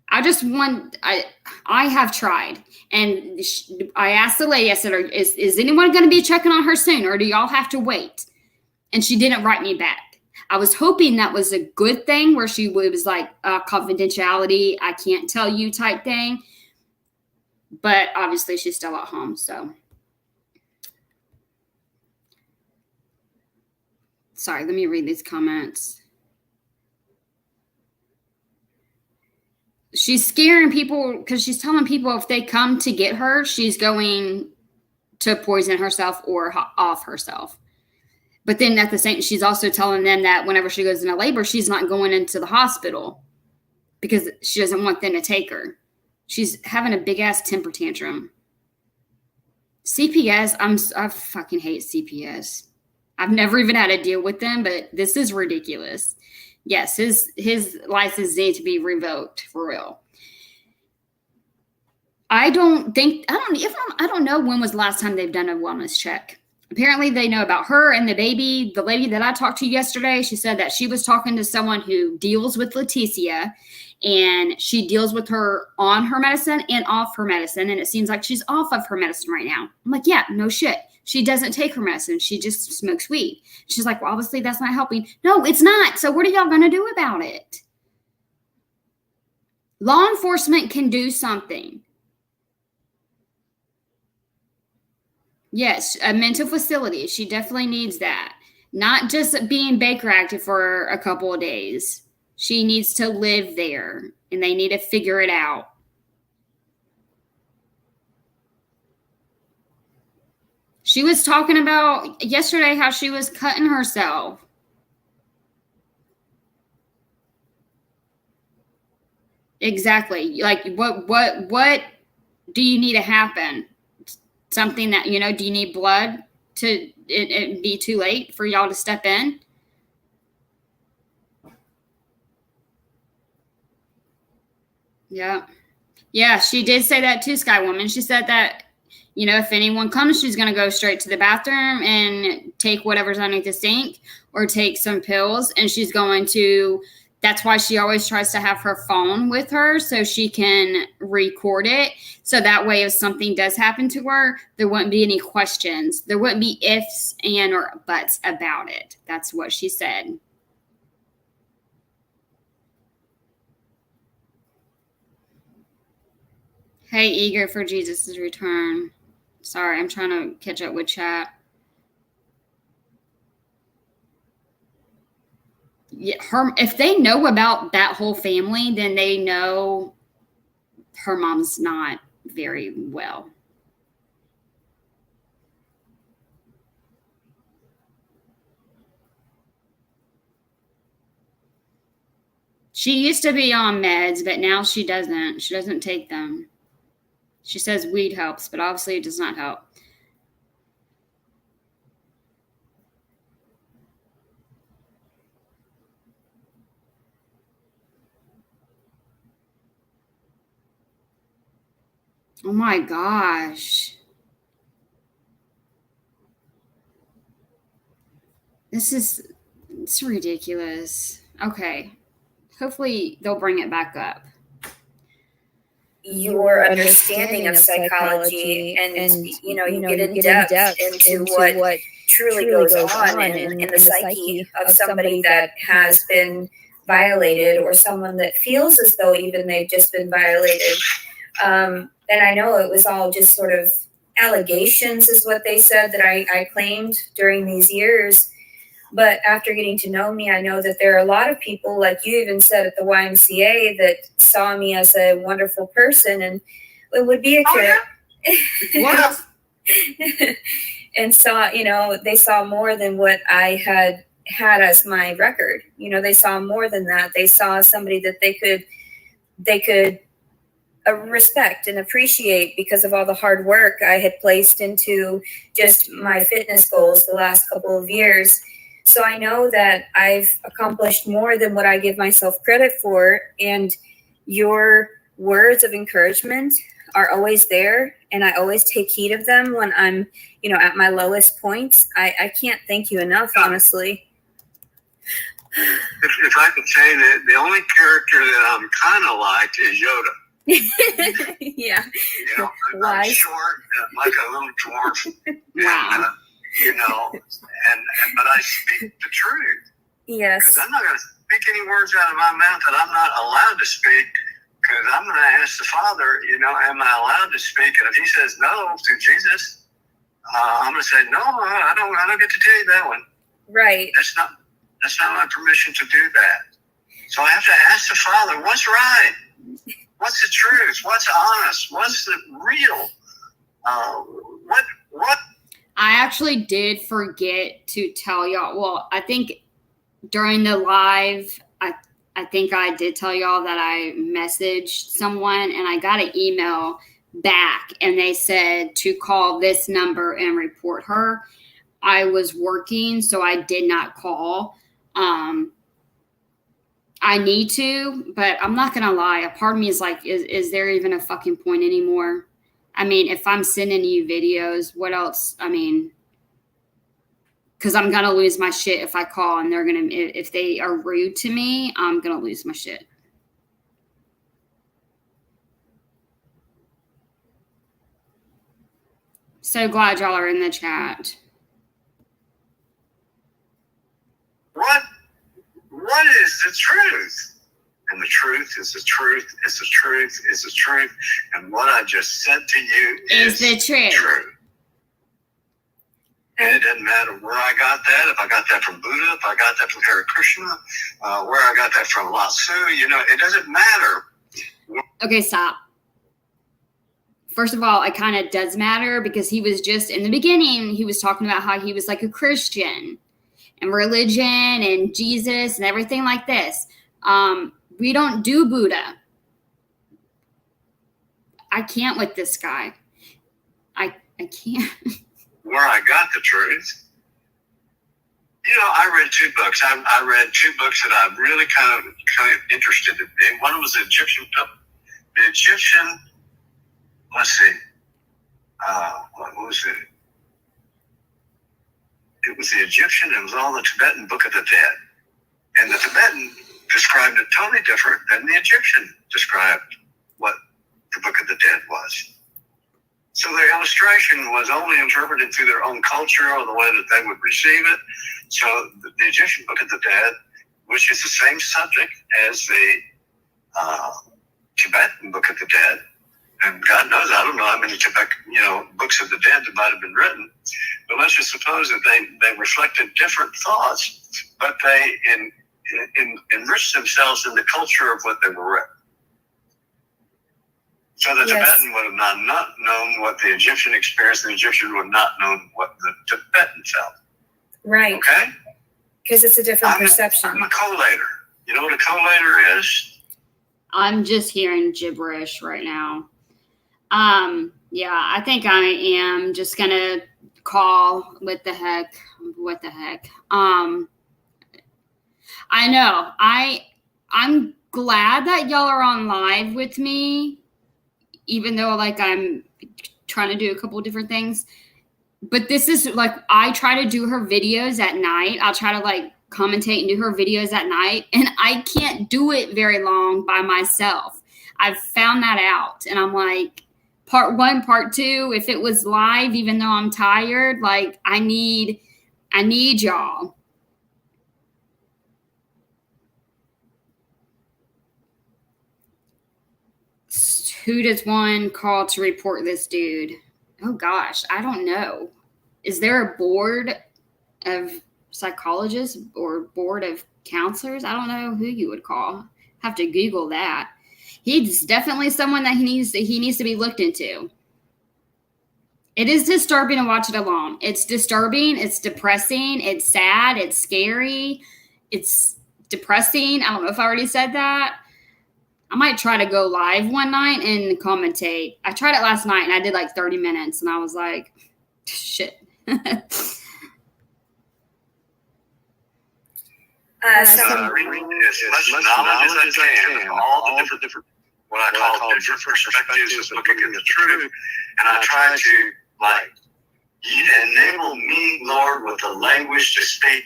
Speaker 5: I have tried, and I asked the lady, I said, is anyone going to be checking on her soon, or do y'all have to wait? And she didn't write me back. I was hoping that was a good thing, where she was like, confidentiality, I can't tell you type thing. But obviously she's still at home. So sorry, let me read these comments. She's scaring people because she's telling people if they come to get her, she's going to poison herself or off herself. But then at the same, she's also telling them that whenever she goes into labor, she's not going into the hospital because she doesn't want them to take her. She's having a big ass temper tantrum. CPS, I fucking hate CPS. I've never even had to deal with them, but this is ridiculous. Yes, his license needs to be revoked for real. I don't know when was the last time they've done a wellness check. apparently they know about her and the baby. The lady that I talked to yesterday, she said that she was talking to someone who deals with Leticia, and she deals with her on her medicine and off her medicine. And it seems like she's off of her medicine right now. I'm like, yeah, no shit. She doesn't take her medicine. She just smokes weed. She's like, well, obviously that's not helping. No, it's not. So what are y'all going to do about it? Law enforcement can do something. Yes, a mental facility. She definitely needs that. Not just being Baker active for a couple of days. She needs to live there, and they need to figure it out. She was talking about yesterday how she was cutting herself. Exactly. Like, what do you need to happen? Something that, you know, do you need blood to it be too late for y'all to step in? Yeah. Yeah, she did say that too, Sky Woman. She said that, you know, if anyone comes, she's going to go straight to the bathroom and take whatever's underneath the sink or take some pills. And she's going to, that's why she always tries to have her phone with her so she can record it. So that way, if something does happen to her, there wouldn't be any questions. There wouldn't be ifs and or buts about it. That's what she said. Hey, eager for Jesus' return. Sorry, I'm trying to catch up with chat. Yeah, if they know about that whole family, then they know her mom's not very well. She used to be on meds, but now she doesn't. She doesn't take them. She says weed helps, but obviously it does not help. Oh my gosh. It's ridiculous. Okay. Hopefully they'll bring it back up.
Speaker 4: Your understanding of psychology and you know, you get in depth into what truly goes on in the psyche of somebody that has been violated or someone that feels as though even they've just been violated. And I know it was all just sort of allegations is what they said that I claimed during these years. But after getting to know me, I know that there are a lot of people, like you even said at the YMCA, that saw me as a wonderful person and it would be a kid.
Speaker 3: What?
Speaker 4: And saw, you know, they saw more than what I had as my record. You know, they saw more than that. They saw somebody that they could respect and appreciate because of all the hard work I had placed into just my fitness goals the last couple of years. So I know that I've accomplished more than what I give myself credit for. And your words of encouragement are always there. And I always take heed of them when I'm, you know, at my lowest points. I can't thank you enough, honestly.
Speaker 3: If I could say that the only character that I'm kind of like is Yoda.
Speaker 4: Yeah.
Speaker 3: You know, I'm short, like a little dwarf.
Speaker 5: Wow.
Speaker 3: You know, but I speak the truth.
Speaker 4: Yes.
Speaker 3: Because I'm not going to speak any words out of my mouth that I'm not allowed to speak. Because I'm going to ask the Father, you know, am I allowed to speak? And if He says no to Jesus, I'm going to say no. I don't get to tell you that one.
Speaker 4: Right.
Speaker 3: That's not my permission to do that. So I have to ask the Father, what's right? What's the truth? What's honest? What's the real? What?
Speaker 5: I actually did forget to tell y'all. Well, I think during the live, I think I did tell y'all that I messaged someone and I got an email back and they said to call this number and report her. I was working, so I did not call. I need to, but I'm not going to lie. A part of me is like, is there even a fucking point anymore? I mean, if I'm sending you videos, what else? I mean, because I'm gonna lose my shit if I call and if they are rude to me, I'm gonna lose my shit. So glad y'all are in the chat.
Speaker 3: What is the truth? And the truth is the truth is the truth is the truth. And what I just said to you is
Speaker 5: the truth.
Speaker 3: True. And it doesn't matter where I got that, if I got that from Buddha, if I got that from Hare Krishna, where I got that from Lao Tzu, it doesn't matter.
Speaker 5: Okay, stop. First of all, it kind of does matter because he was just, in the beginning, he was talking about how he was like a Christian and religion and Jesus and everything like this. We don't do Buddha. I can't with this guy. I can't.
Speaker 3: Where I got the truth. I read 2 books. I read 2 books that I'm really kind of interested in. One was the Egyptian, let's see, what was it? It was the Egyptian, it was all the Tibetan Book of the Dead. And the Tibetan described it totally different than the Egyptian described what the Book of the Dead was. So their illustration was only interpreted through their own culture or the way that they would receive it. So the Egyptian Book of the Dead, which is the same subject as the Tibetan Book of the Dead, and God knows, I don't know how many Tibetan, books of the dead that might have been written, but let's just suppose that they reflected different thoughts, but they enriched themselves in the culture of what they were written. So the Tibetan would have not known what the Egyptian experienced, and the Egyptian would not know what the Tibetan felt.
Speaker 4: Right.
Speaker 3: Okay?
Speaker 4: Because it's a different perception.
Speaker 3: I'm a collator. You know what a collator is?
Speaker 5: I'm just hearing gibberish right now. Yeah, I think I am just going to call what the heck. I know. I'm glad that y'all are on live with me, even though I'm trying to do a couple of different things. But this is I try to do her videos at night. I'll try to commentate and do her videos at night. And I can't do it very long by myself. I've found that out. And I'm like, part 1, part 2, if it was live, even though I'm tired, I need y'all. Who does one call to report this dude? Oh gosh, I don't know. Is there a board of psychologists or board of counselors? I don't know who you would call. Have to Google that. He's definitely someone that he needs to be looked into. It is disturbing to watch it alone. It's disturbing. It's depressing. It's sad. It's scary. It's depressing. I don't know if I already said that. I might try to go live one night and commentate. I tried it last night and I did 30 minutes and I was like, shit.
Speaker 3: Read as much knowledge as I can, all the different what I call different perspectives of looking at the truth, and I try to enable me, Lord, with the language to speak,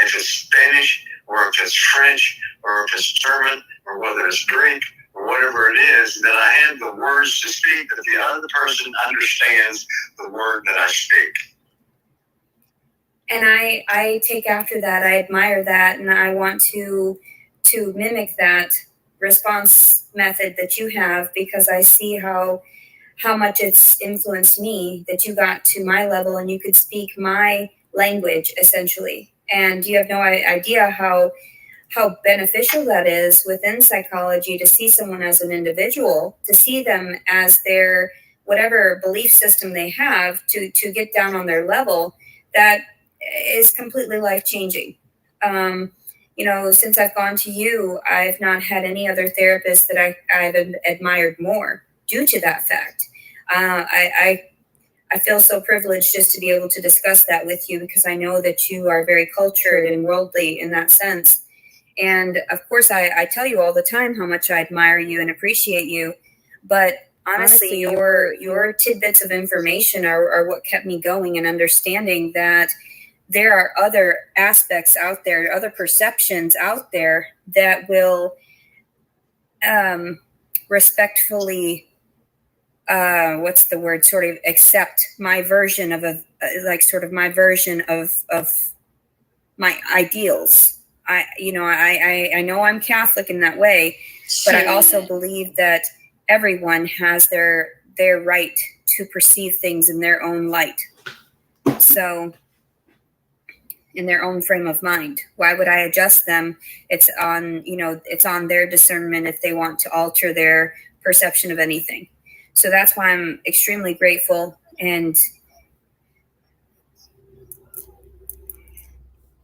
Speaker 3: if it's Spanish or if it's French or if it's German or whether it's Greek or whatever it is, that I have the words to speak that the other person understands the word that I speak.
Speaker 4: And I take after that. I admire that, and I want to mimic that response method that you have, because I see how much it's influenced me, that you got to my level and you could speak my language essentially. And you have no idea how beneficial that is within psychology, to see someone as an individual, to see them as their whatever belief system they have, to get down on their level. That is completely life-changing. Since I've gone to you, I've not had any other therapist that I've admired more due to that fact. I feel so privileged just to be able to discuss that with you, because I know that you are very cultured and worldly in that sense. And of course, I tell you all the time how much I admire you and appreciate you. But honestly, your tidbits of information are what kept me going, and understanding that there are other aspects out there, other perceptions out there that will respectfully, what's the word, sort of accept my version of my version of my ideals. I know I'm Catholic in that way, but I also believe that everyone has their right to perceive things in their own light. So, in their own frame of mind. Why would I adjust them? It's on their discernment if they want to alter their perception of anything. So that's why I'm extremely grateful. And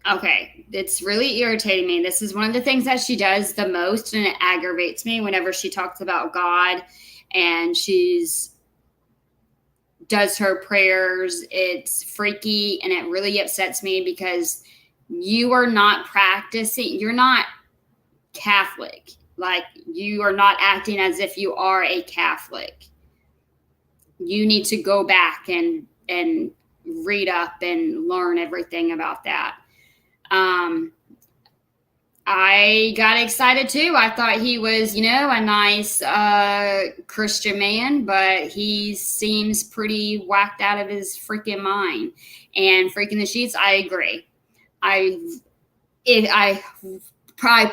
Speaker 5: okay, it's really irritating me. This is one of the things that she does the most, and it aggravates me whenever she talks about God and does her prayers. It's freaky, and it really upsets me because you are not practicing. You're not Catholic. Like, you are not acting as if you are a Catholic. You need to go back and read up and learn everything about that. I got excited too. I thought he was, a nice Christian man, but he seems pretty whacked out of his freaking mind. And freaking the sheets, I agree. I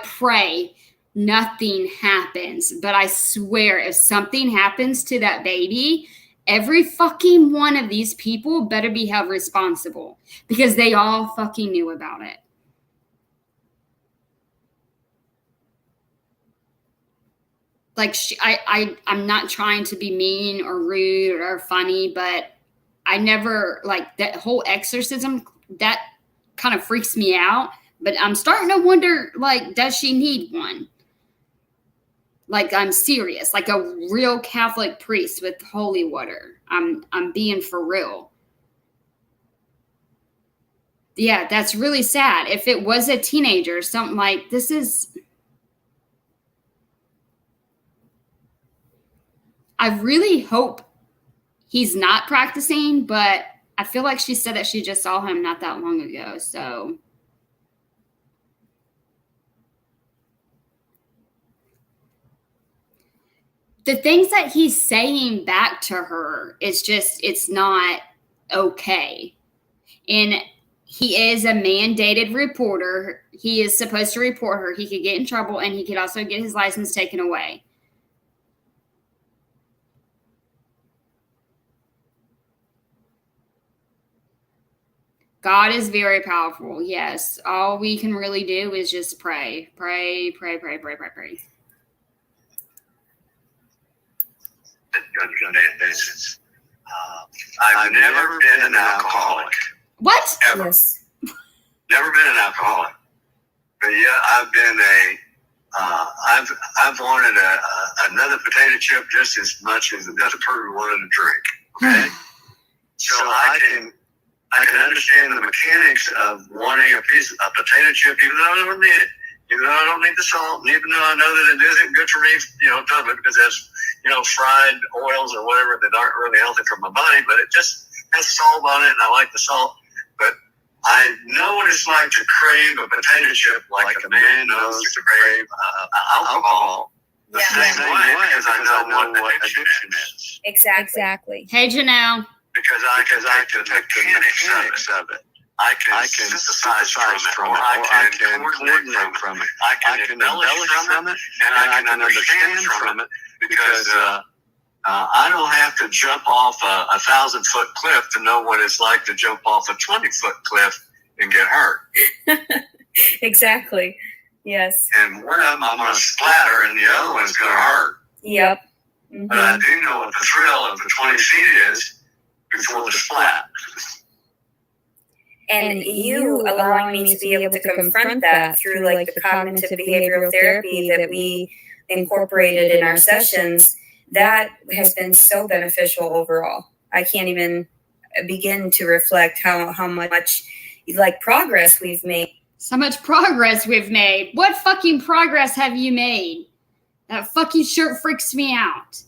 Speaker 5: pray nothing happens, but I swear if something happens to that baby, every fucking one of these people better be held responsible because they all fucking knew about it. Like, I'm not trying to be mean or rude or funny, but I never, like, that whole exorcism, that kind of freaks me out. But I'm starting to wonder, like, does she need one? Like, I'm serious, like a real Catholic priest with holy water. I'm being for real. Yeah, that's really sad. If it was a teenager, something like this is. I really hope he's not practicing, but I feel like she said that she just saw him not that long ago. So the things that he's saying back to her is just, it's not okay. And he is a mandated reporter. He is supposed to report her. He could get in trouble, and he could also get his license taken away. God is very powerful. Yes. All we can really do is just pray. Pray, pray, pray, pray, pray, pray.
Speaker 3: I've never been an alcoholic.
Speaker 5: What?
Speaker 3: Ever.
Speaker 4: yes,
Speaker 3: Never been an alcoholic. But yeah, I've been I've wanted another potato chip just as much as another person wanted a drink. Okay? So I can understand the mechanics of wanting a potato chip, even though I don't need it, even though I don't need the salt, and even though I know that it isn't good for me, a ton of it, because that's, fried oils or whatever that aren't really healthy for my body, but it just has salt on it, and I like the salt. But I know what it's like to crave a potato chip like a man knows to crave alcohol. The same way, because I know what addiction is.
Speaker 4: exactly.
Speaker 5: Hey, Janelle.
Speaker 3: Because I can the mechanics of it. I can synthesize from it, or I can coordinate from it. I can embellish from it, and I can understand from it, because I don't have to jump off a 1,000-foot cliff to know what it's like to jump off a 20-foot cliff and get hurt.
Speaker 4: Exactly. Yes.
Speaker 3: And one of them I'm going to splatter, and the other one's going to hurt.
Speaker 4: Yep. Mm-hmm.
Speaker 3: But I do know what the thrill of the 20 feet is before the splat.
Speaker 4: And you allowing me to be able to confront that through like the cognitive behavioral therapy that we incorporated in our sessions, that has been so beneficial overall. I can't even begin to reflect how much like progress we've made.
Speaker 5: So much progress we've made. What fucking progress have you made? That fucking shirt freaks me out.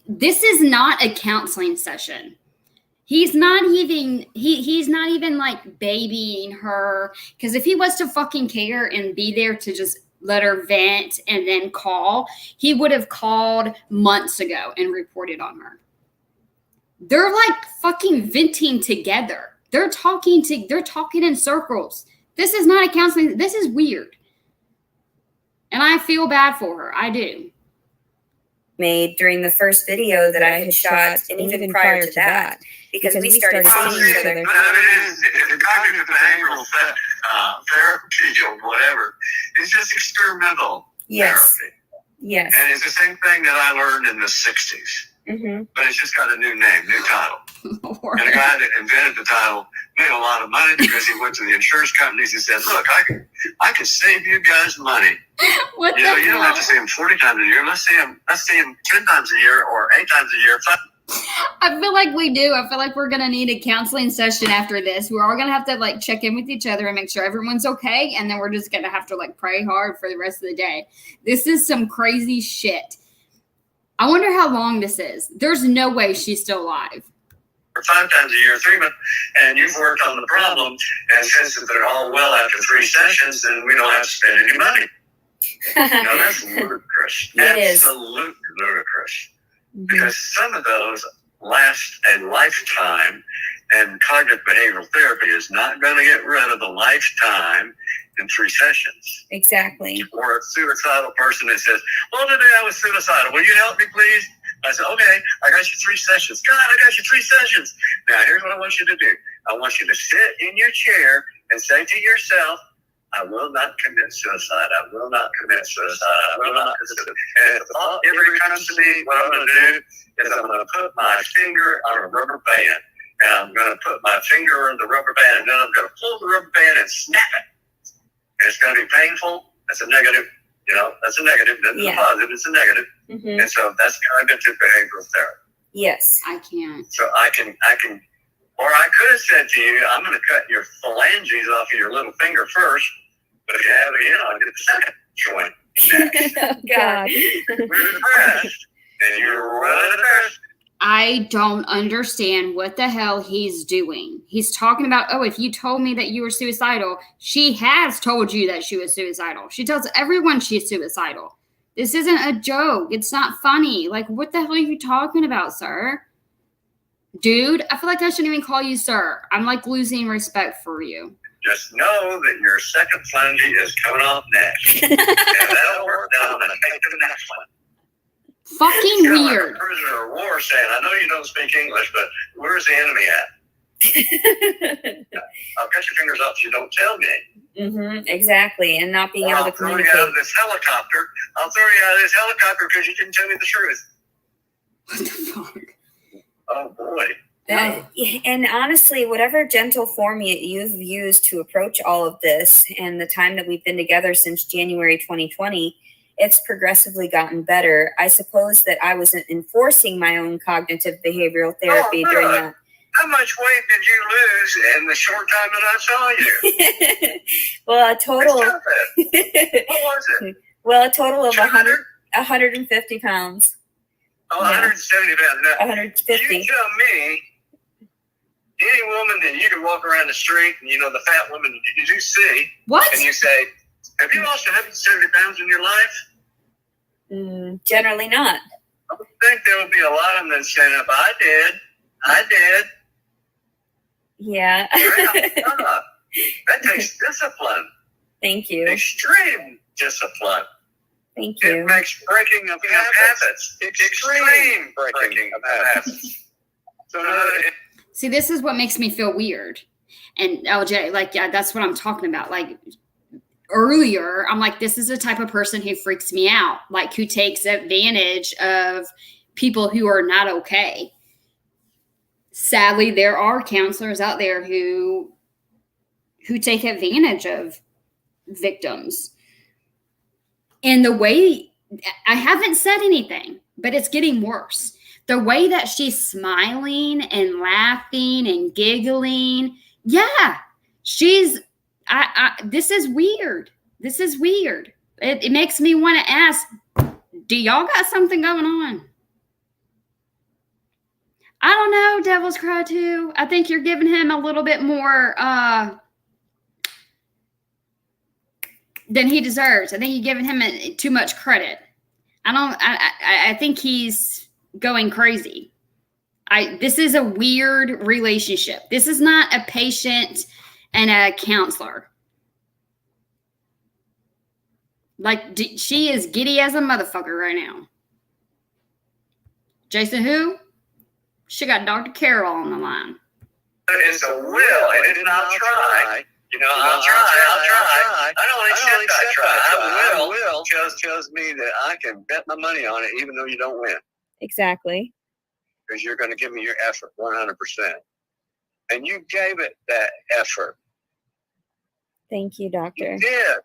Speaker 5: this is not a counseling session. He's not even like babying her, because if he was to fucking care and be there to just let her vent and then call, he would have called months ago and reported on her. They're like fucking venting together. They're talking in circles. This is not a counseling. This is weird. And I feel bad for her. I do.
Speaker 4: Made during the first video that I had shot, and even prior to that, because we started seeing each other.
Speaker 3: The cognitive behavioral therapy or whatever is just experimental therapy.
Speaker 4: Yes.
Speaker 3: And it's the same thing that I learned in the 60s.
Speaker 4: Mm-hmm.
Speaker 3: But it's just got a new name, new title.
Speaker 5: Lord.
Speaker 3: And the guy that invented the title made a lot of money because he went to the insurance companies and said, look, I can save you guys money.
Speaker 5: What
Speaker 3: You
Speaker 5: the
Speaker 3: know, you don't have
Speaker 5: hell?
Speaker 3: to see him 40 times a year. Let's see him 10 times a year or 8 times a year.
Speaker 5: I feel like we do. I feel like we're gonna need a counseling session after this. We're all gonna have to like check in with each other and make sure everyone's okay, and then we're just gonna have to like pray hard for the rest of the day. This is some crazy shit. I wonder how long this is. There's no way she's still alive.
Speaker 3: Or 5 times a year, 3 months, and you've worked on the problem. And since they're all well after 3 sessions, then we don't have to spend any money. No, that's ludicrous.
Speaker 4: It is.
Speaker 3: Absolutely ludicrous.
Speaker 4: Mm-hmm.
Speaker 3: Because some of those last a lifetime, and cognitive behavioral therapy is not going to get rid of the lifetime in 3 sessions.
Speaker 4: Exactly.
Speaker 3: Or a suicidal person that says, well, today I was suicidal. Will you help me, please? I said, okay, I got you 3 sessions. God, I got you 3 sessions. Now, here's what I want you to do. I want you to sit in your chair and say to yourself, I will not commit suicide. I will not commit suicide. I will not commit suicide. And if the thought ever comes to me, what I'm going to do is I'm going to put my finger on a rubber band. And I'm going to put my finger on the rubber band. And then I'm going to pull the rubber band and snap it. And it's going to be painful. That's a negative. You know, that's a negative. That's a positive. It's a negative.
Speaker 4: Mm-hmm.
Speaker 3: And so that's cognitive behavioral therapy.
Speaker 4: Yes.
Speaker 5: I can't.
Speaker 3: So I can, or I could have said to you, I'm going to cut your phalanges off of your little finger first. But if you have it, I'll get the second joint next.
Speaker 4: Oh, God.
Speaker 3: We're depressed. And you're really depressed.
Speaker 5: I don't understand what the hell he's doing. He's talking about, oh, if you told me that you were suicidal, she has told you that she was suicidal. She tells everyone she's suicidal. This isn't a joke. It's not funny. Like, what the hell are you talking about, sir? Dude, I feel like I shouldn't even call you sir. I'm like losing respect for you.
Speaker 3: Just know that your second flange is coming off next. And that'll work down and take to the next one.
Speaker 5: Fucking
Speaker 3: You know,
Speaker 5: weird.
Speaker 3: like a prisoner of war saying, I know you don't speak English, but where's the enemy at? I'll cut your fingers off if you don't tell me.
Speaker 4: Mm-hmm. Exactly. And not being
Speaker 3: Or
Speaker 4: able
Speaker 3: I'll
Speaker 4: to
Speaker 3: throw you
Speaker 4: communicate.
Speaker 3: out of this helicopter. I'll throw you out of this helicopter because you didn't tell me the truth.
Speaker 5: What the fuck?
Speaker 3: Oh, boy.
Speaker 4: And honestly, whatever gentle form you've used to approach all of this and the time that we've been together since January 2020, it's progressively gotten better. I suppose that I wasn't enforcing my own cognitive behavioral therapy during that.
Speaker 3: How much weight did you lose in the short time that I saw you?
Speaker 4: Well, a total.
Speaker 3: What was it?
Speaker 4: Well, a total of
Speaker 3: 200?
Speaker 4: 150 pounds.
Speaker 3: Oh,
Speaker 4: Yeah.
Speaker 3: 170 pounds. Now,
Speaker 4: 150.
Speaker 3: you tell me, any woman that you can walk around the street and, the fat woman you do see,
Speaker 5: What?
Speaker 3: and you say, have you lost 170 pounds in your life?
Speaker 4: Generally not.
Speaker 3: I would think there would be a lot of them that stand up. I did.
Speaker 4: Yeah.
Speaker 3: That takes discipline.
Speaker 4: Thank you.
Speaker 3: Extreme discipline.
Speaker 4: Thank
Speaker 3: It
Speaker 4: you.
Speaker 3: makes breaking of habits. Extreme breaking of habits. So,
Speaker 5: See, this is what makes me feel weird. And LJ, like, yeah, that's what I'm talking about. Like, earlier, I'm like, this is the type of person who freaks me out, like, who takes advantage of people who are not okay. Sadly, there are counselors out there who take advantage of victims. And the way, I haven't said anything, but it's getting worse. The way that she's smiling and laughing and giggling. Yeah, this is weird. This is weird. It makes me want to ask, do y'all got something going on? I don't know, Devil's Cry 2. I think you're giving him a little bit more than he deserves. I think you're giving him too much credit. I think he's going crazy. This is a weird relationship. This is not a patient and a counselor. Like, she is giddy as a motherfucker right now. Jason, who? She got Dr. Carol on the line.
Speaker 3: It's a will, and it's not try. I'll try. I don't accept I try. I will. Tells me that I can bet my money on it, even though you don't win.
Speaker 4: Exactly.
Speaker 3: Because you're going to give me your effort 100%. And you gave it that effort.
Speaker 4: Thank you, Doctor.
Speaker 3: You did.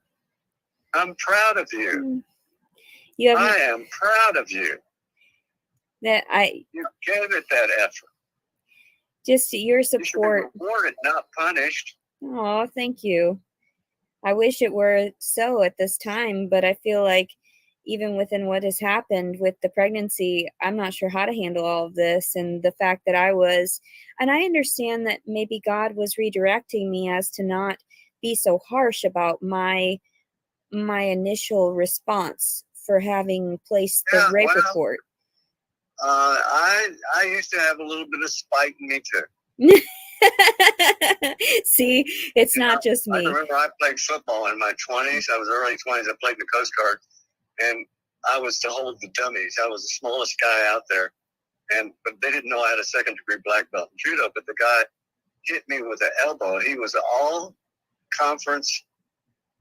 Speaker 3: I'm proud of you.
Speaker 4: I
Speaker 3: am proud of you.
Speaker 4: You
Speaker 3: gave it that effort.
Speaker 4: Just your support.
Speaker 3: You should be rewarded, not punished.
Speaker 4: Oh, thank you. I wish it were so at this time, but I feel like even within what has happened with the pregnancy, I'm not sure how to handle all of this. And the fact that and I understand that maybe God was redirecting me as to not be so harsh about my initial response for having placed the rape report.
Speaker 3: I used to have a little bit of spite in me too.
Speaker 4: See, it's not just me.
Speaker 3: I remember I played football in my 20s. I was early 20s. I played in the Coast Guard, and I was to hold the dummies. I was the smallest guy out there, but they didn't know I had a second-degree black belt in judo. But the guy hit me with an elbow. He was an all-conference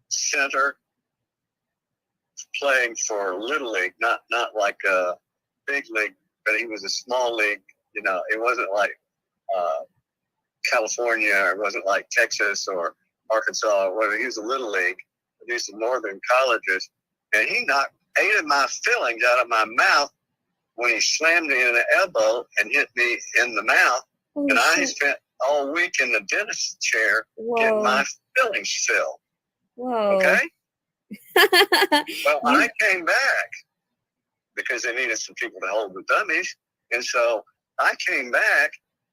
Speaker 3: center playing for Little League, not like a big league, but he was a small league. It wasn't like California, or it wasn't like Texas or Arkansas or whatever. He was a Little League, these northern colleges, and he knocked 8 of my fillings out of my mouth when he slammed me in the elbow and hit me in the mouth.
Speaker 4: Oh,
Speaker 3: and I spent all week in the dentist chair getting my fillings filled.
Speaker 4: Whoa.
Speaker 3: Okay? Well, I came back because they needed some people to hold the dummies. And so I came back,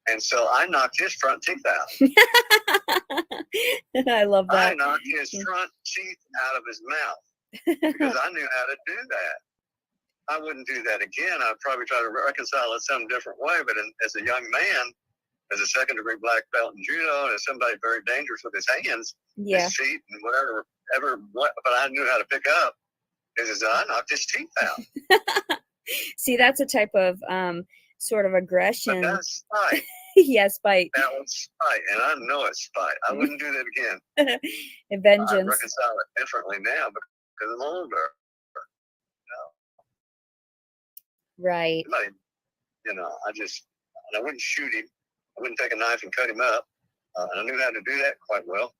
Speaker 3: and so I knocked his front teeth out.
Speaker 4: I love that.
Speaker 3: I knocked his front teeth out of his mouth because I knew how to do that. I wouldn't do that again. I'd probably try to reconcile it some different way. But as a young man, as a second-degree black belt in judo, and as somebody very dangerous with his hands, his feet, and whatever, but I knew how to pick up. Is I knocked his teeth out.
Speaker 4: See, that's a type of sort of aggression.
Speaker 3: But that's spite.
Speaker 4: Yes, spite.
Speaker 3: That was spite, and I know it's spite. I wouldn't do that again.
Speaker 4: Vengeance.
Speaker 3: I reconcile it differently now because I'm older.
Speaker 4: Right.
Speaker 3: I wouldn't shoot him. I wouldn't take a knife and cut him up. And I knew how to do that quite well.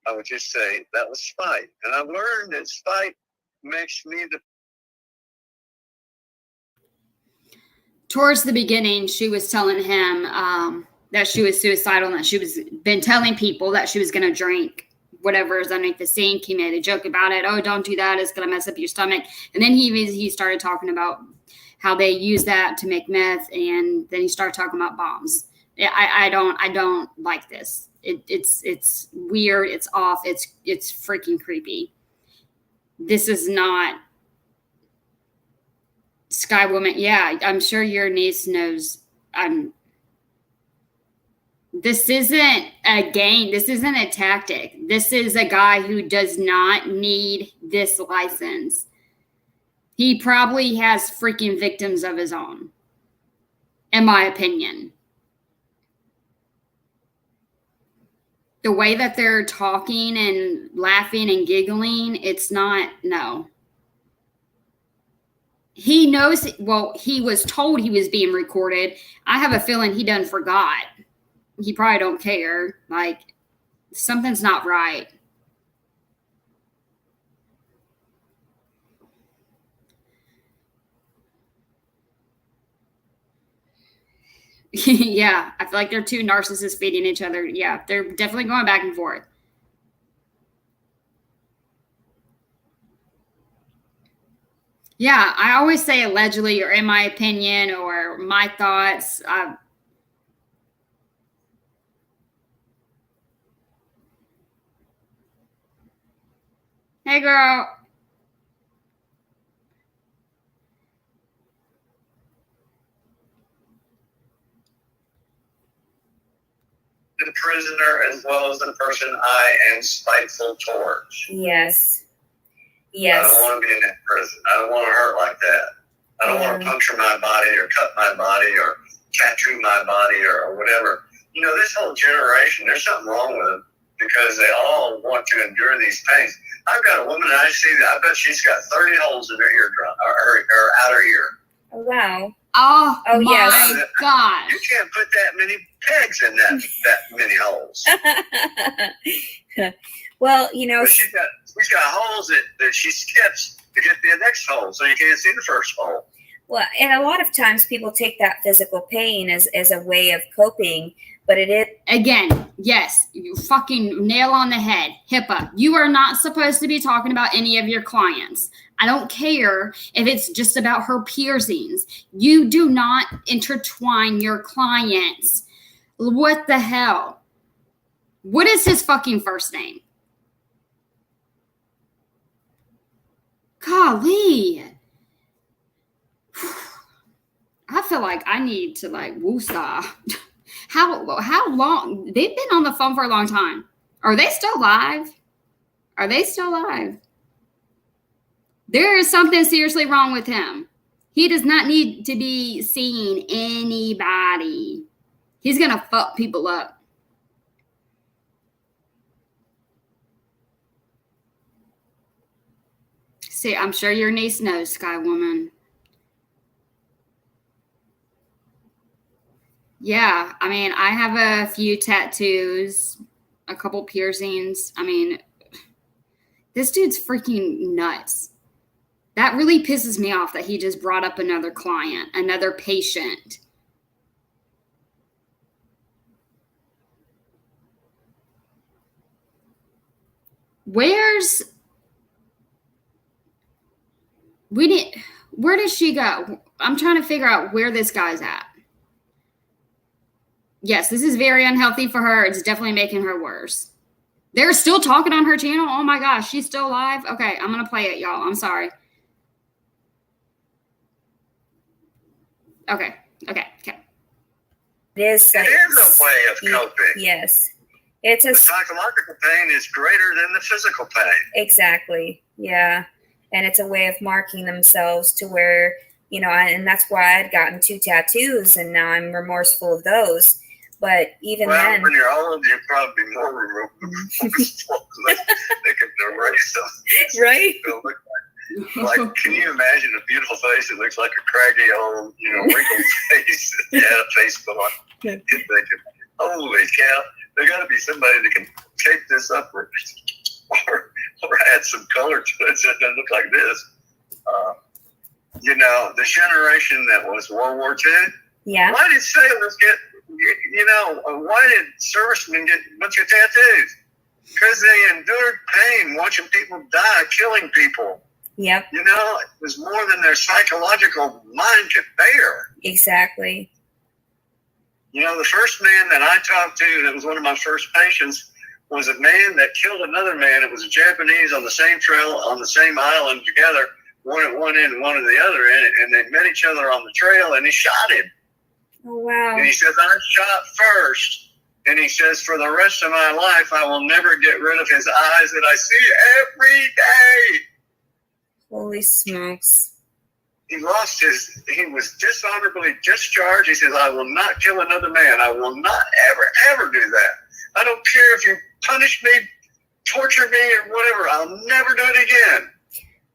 Speaker 3: I would just say that was spite. And I've learned that spite makes me the.
Speaker 5: Towards the beginning, she was telling him that she was suicidal and that she was been telling people that she was going to drink whatever is underneath the sink. He made a joke about it. Oh, don't do that. It's going to mess up your stomach. And then he started talking about how they use that to make meth. And then he started talking about bombs. I don't like this. It's weird. It's off. It's freaking creepy. This is not Sky Woman. Yeah, I'm sure your niece knows. This isn't a game. This isn't a tactic. This is a guy who does not need this license. He probably has freaking victims of his own, in my opinion. The way that they're talking and laughing and giggling, it's not, no. He knows, well, he was told he was being recorded. I have a feeling he done forgot. He probably don't care. Like, something's not right. Yeah, I feel like they're two narcissists feeding each other. Yeah, they're definitely going back and forth. Yeah, I always say allegedly or in my opinion or my thoughts. Hey, girl.
Speaker 3: The prisoner as well as the person I am spiteful towards.
Speaker 4: Yes.
Speaker 3: I
Speaker 4: Yes.
Speaker 3: don't want to be in that prison. I don't want to hurt like that. I don't want to puncture my body or cut my body or tattoo my body or whatever. You know, this whole generation, there's something wrong with them because they all want to endure these pains. I've got a woman that I see that I bet she's got 30 holes in her eardrum or outer ear.
Speaker 4: Oh, wow.
Speaker 5: Oh my
Speaker 4: yes.
Speaker 5: gosh.
Speaker 3: You can't put that many pegs in that many holes.
Speaker 4: Well, you know,
Speaker 3: But she's got holes that she skips to get to the next hole, so you can't see the first hole.
Speaker 4: well, and a lot of times people take that physical pain as a way of coping, but it is.
Speaker 5: Again, yes, you fucking nail on the head. HIPAA. You are not supposed to be talking about any of your clients. I don't care if it's just about her piercings. You do not intertwine your clients. What the hell? What is his fucking first name? Golly. I feel like I need to woosah. How long? They've been on the phone for a long time. Are they still live? Are they still live? There is something seriously wrong with him. He does not need to be seeing anybody. He's going to fuck people up. See, I'm sure your niece knows, Sky Woman. Yeah, I mean, I have a few tattoos, a couple piercings. I mean, this dude's freaking nuts. That really pisses me off that he just brought up another client, another patient. Where does she go? I'm trying to figure out where this guy's at. Yes, this is very unhealthy for her. It's definitely making her worse. They're still talking on her channel. Oh my gosh, she's still live. Okay, I'm going to play it, y'all. I'm sorry. Okay.
Speaker 4: It is
Speaker 3: It is a way of coping.
Speaker 4: Yes. It's
Speaker 3: The psychological pain is greater than the physical pain.
Speaker 4: Exactly. Yeah. And it's a way of marking themselves to where, you know, and that's why I'd gotten 2 tattoos and now I'm remorseful of those. But even then.
Speaker 3: When you're old, you'll probably be more remorseful. They can erase them.
Speaker 4: Right?
Speaker 3: Like, can you imagine a beautiful face that looks like a craggy old, wrinkled face? If you had a face put on. You're thinking, holy cow, there got to be somebody that can tape this up or add some color to it so it doesn't look like this. The generation that was World War II.
Speaker 4: Yeah.
Speaker 3: Why did sailors get, why did servicemen get a bunch of tattoos? Because they endured pain watching people die, killing people.
Speaker 4: Yep.
Speaker 3: It was more than their psychological mind could bear.
Speaker 4: Exactly.
Speaker 3: The first man that I talked to that was one of my first patients was a man that killed another man. It was a Japanese on the same trail, on the same island together, one at one end and one at the other end, and they met each other on the trail, and he shot him.
Speaker 4: Oh, wow.
Speaker 3: And he says, I shot first. And he says, for the rest of my life, I will never get rid of his eyes that I see every day.
Speaker 4: Holy smokes.
Speaker 3: He was dishonorably discharged. He says, I will not kill another man. I will not ever do that. I don't care if you punish me, torture me, or whatever. I'll never do it again.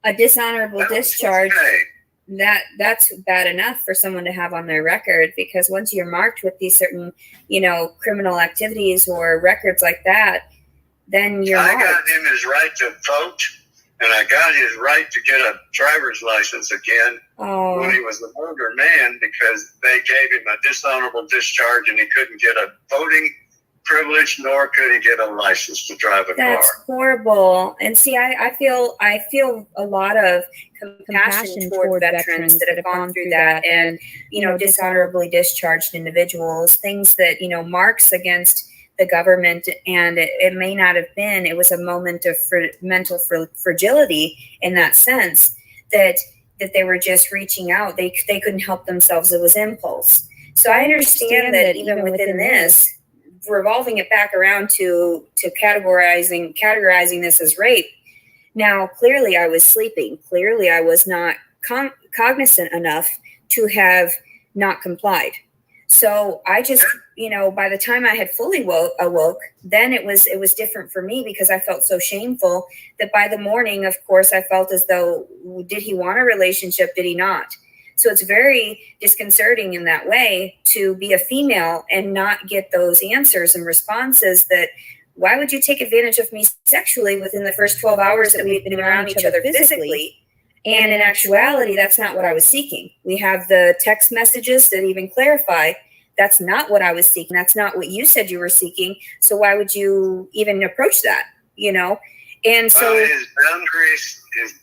Speaker 4: A dishonorable discharge. That's bad enough for someone to have on their record, because once you're marked with these certain, criminal activities or records like that, then you're marked.
Speaker 3: I got him his right to vote, and I got his right to get a driver's license again when he was an older man, because they gave him a dishonorable discharge and he couldn't get a voting privileged, nor could he get a license to drive a
Speaker 4: That's
Speaker 3: car.
Speaker 4: horrible. And see, I feel a lot of compassion toward veterans that have gone through that, and dishonorably discharged individuals, things that marks against the government. And it may not have been. It was a moment of mental fragility in that sense, that they were just reaching out. They couldn't help themselves. It was impulse. So I understand that even within this, revolving it back around to categorizing this as rape. Now, clearly I was sleeping. Clearly I was not cognizant enough to have not complied. So I just, by the time I had fully awoke, then it was different for me, because I felt so shameful that by the morning, of course, I felt as though, did he want a relationship? Did he not? So it's very disconcerting in that way to be a female and not get those answers and responses that, why would you take advantage of me sexually within the first 12 hours that we've been around each other physically? And in actuality, that's not what I was seeking. We have the text messages that even clarify that's not what I was seeking. That's not what you said you were seeking. So why would you even approach that? And so
Speaker 3: his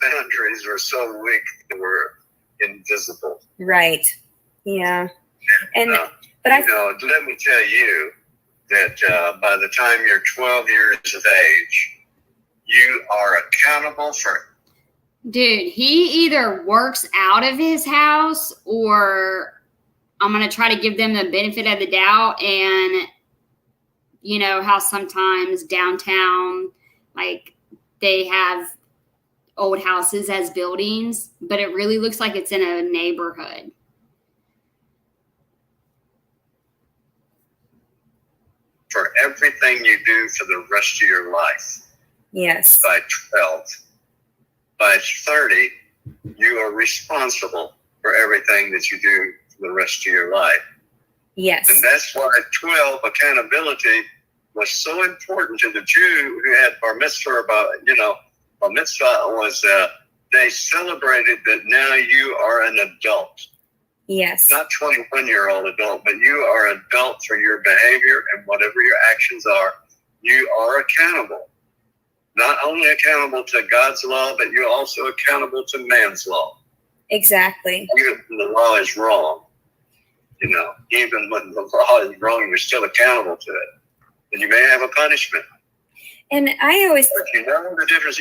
Speaker 3: boundaries were so weak they were invisible.
Speaker 4: Right. Yeah. And but
Speaker 3: let me tell you that by the time you're 12 years of age, you are accountable for.
Speaker 5: Dude, he either works out of his house, or I'm going to try to give them the benefit of the doubt. And how sometimes downtown, like, they have old houses as buildings, but it really looks like it's in a neighborhood.
Speaker 3: For everything you do for the rest of your life.
Speaker 4: Yes.
Speaker 3: By 12. By 30, you are responsible for everything that you do for the rest of your life.
Speaker 4: Yes.
Speaker 3: And that's why 12, accountability, was so important to the Jew who had bar mitzvah. Bar mitzvah was, they celebrated that now you are an adult.
Speaker 4: Yes.
Speaker 3: Not 21-year-old adult, but you are adult for your behavior, and whatever your actions are, you are accountable. Not only accountable to God's law, but you're also accountable to man's law.
Speaker 4: Exactly.
Speaker 3: Even when the law is wrong, even when the law is wrong, you're still accountable to it. And you may have a punishment.
Speaker 4: And I always...
Speaker 3: But the difference.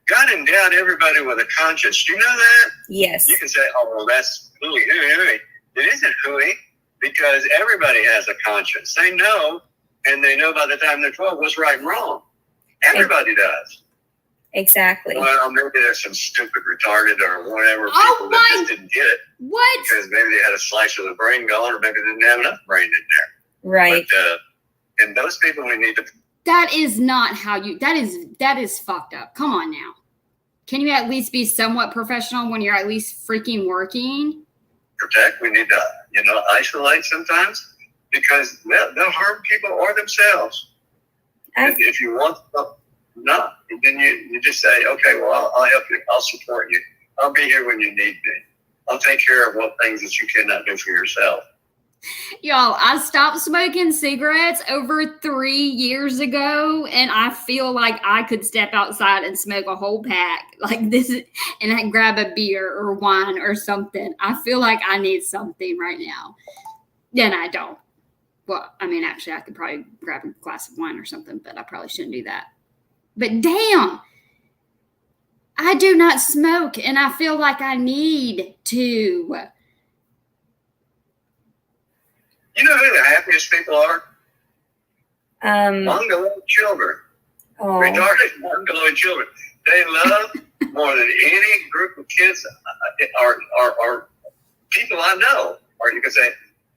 Speaker 3: God endowed everybody with a conscience. Do you know that?
Speaker 4: Yes.
Speaker 3: You can say, oh, well, that's hooey. It isn't hooey, because everybody has a conscience. They know, and they know by the time they're 12 what's right and wrong. Everybody does.
Speaker 4: Exactly.
Speaker 3: Well, maybe there's some stupid, retarded, or whatever people that just didn't get it.
Speaker 5: What?
Speaker 3: Because maybe they had a slice of the brain gone, or maybe they didn't have enough brain in there.
Speaker 4: Right.
Speaker 3: But, and those people we need to...
Speaker 5: That is not how you... That is fucked up. Come on now. Can you at least be somewhat professional when you're at least freaking working?
Speaker 3: Protect. We need to, isolate sometimes, because they'll harm people or themselves. And if you want not, then you just say, okay, well, I'll help you. I'll support you. I'll be here when you need me. I'll take care of what things that you cannot do for yourself.
Speaker 5: Y'all, I stopped smoking cigarettes over 3 years ago, and I feel like I could step outside and smoke a whole pack like this, and I grab a beer or wine or something. I feel like I need something right now. Then I don't. Well, I mean, actually, I could probably grab a glass of wine or something, but I probably shouldn't do that. But damn, I do not smoke, and I feel like I need to.
Speaker 3: You know who the happiest people are? Mongoloid children.
Speaker 4: Oh.
Speaker 3: Retarded Mongoloid children. They love more than any group of kids are people I know. Or you could say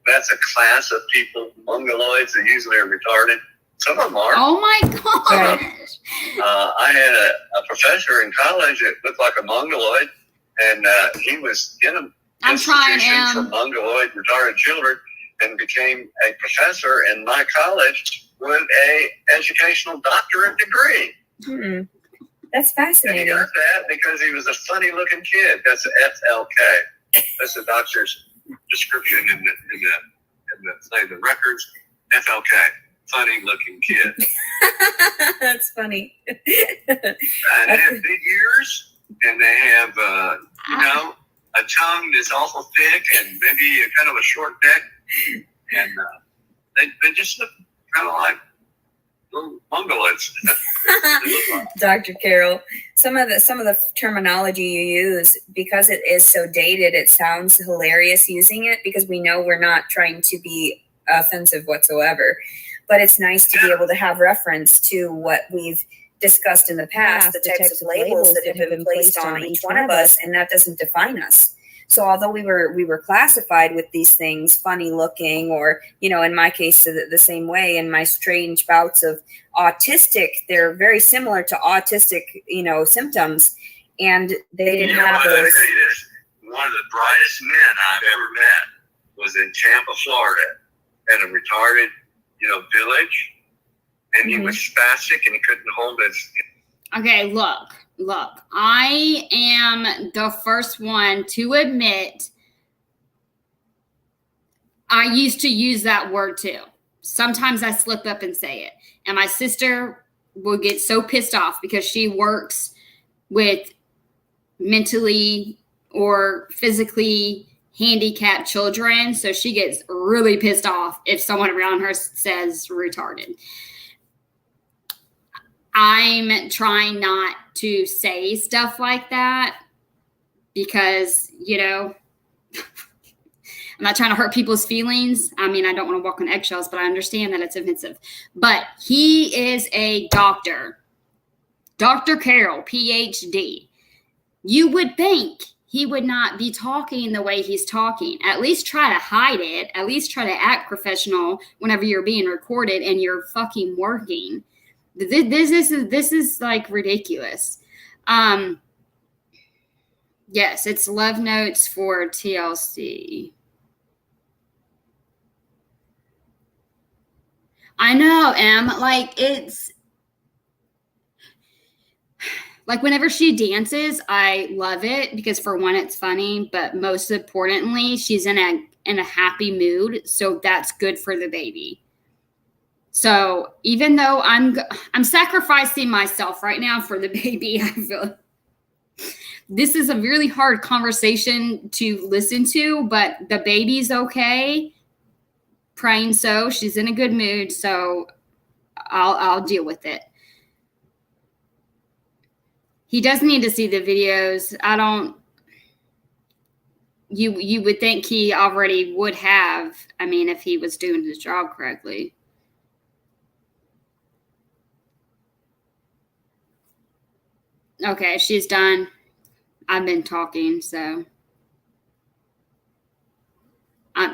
Speaker 3: that's a class of people, Mongoloids, that usually are retarded. Some of them are.
Speaker 5: Oh my gosh.
Speaker 3: I had a professor in college that looked like a Mongoloid, and he was in an institution for Mongoloid retarded children, and became a professor in my college with a educational doctorate degree.
Speaker 4: Hmm. That's fascinating.
Speaker 3: And he got that because he was a funny looking kid. That's FLK. That's the doctor's description in the records. FLK. funny-looking kid.
Speaker 4: That's funny.
Speaker 3: And they have big ears, and they have, a tongue that's awful thick, and maybe a kind of a short neck, and they just look kind of like little mongoloids.
Speaker 4: Dr. Carroll, some of the terminology you use, because it is so dated, it sounds hilarious using it because we know we're not trying to be offensive whatsoever. But it's nice to be able to have reference to what we've discussed in the past, the types of labels that have been placed on each one of us, and that doesn't define us. So although we were classified with these things, funny looking, or, in my case, the same way, in my strange bouts of autistic, they're very similar to autistic, symptoms. And they didn't have those.
Speaker 3: Let me tell you this. One of the brightest men I've ever met was in Tampa, Florida, at a retarded, village. And he was spastic and he couldn't hold his.
Speaker 5: Okay, look. I am the first one to admit I used to use that word too. Sometimes I slip up and say it. And my sister will get so pissed off because she works with mentally or physically handicapped children. So she gets really pissed off if someone around her says retarded. I'm trying not to say stuff like that because, I'm not trying to hurt people's feelings. I mean, I don't want to walk on eggshells, but I understand that it's offensive. But he is a doctor. Dr. Carroll, PhD. You would think he would not be talking the way he's talking. At least try to hide it. At least try to act professional whenever you're being recorded and you're fucking working. This is like ridiculous. Yes, it's love notes for TLC. I know, Em. It's like whenever she dances, I love it because for one, it's funny, but most importantly, she's in a happy mood, so that's good for the baby. So even though I'm sacrificing myself right now for the baby, I feel this is a really hard conversation to listen to, but the baby's okay. Praying so. She's in a good mood, so I'll deal with it. He does need to see the videos. You would think he already would have, if he was doing his job correctly. Okay, she's done. I've been talking, so.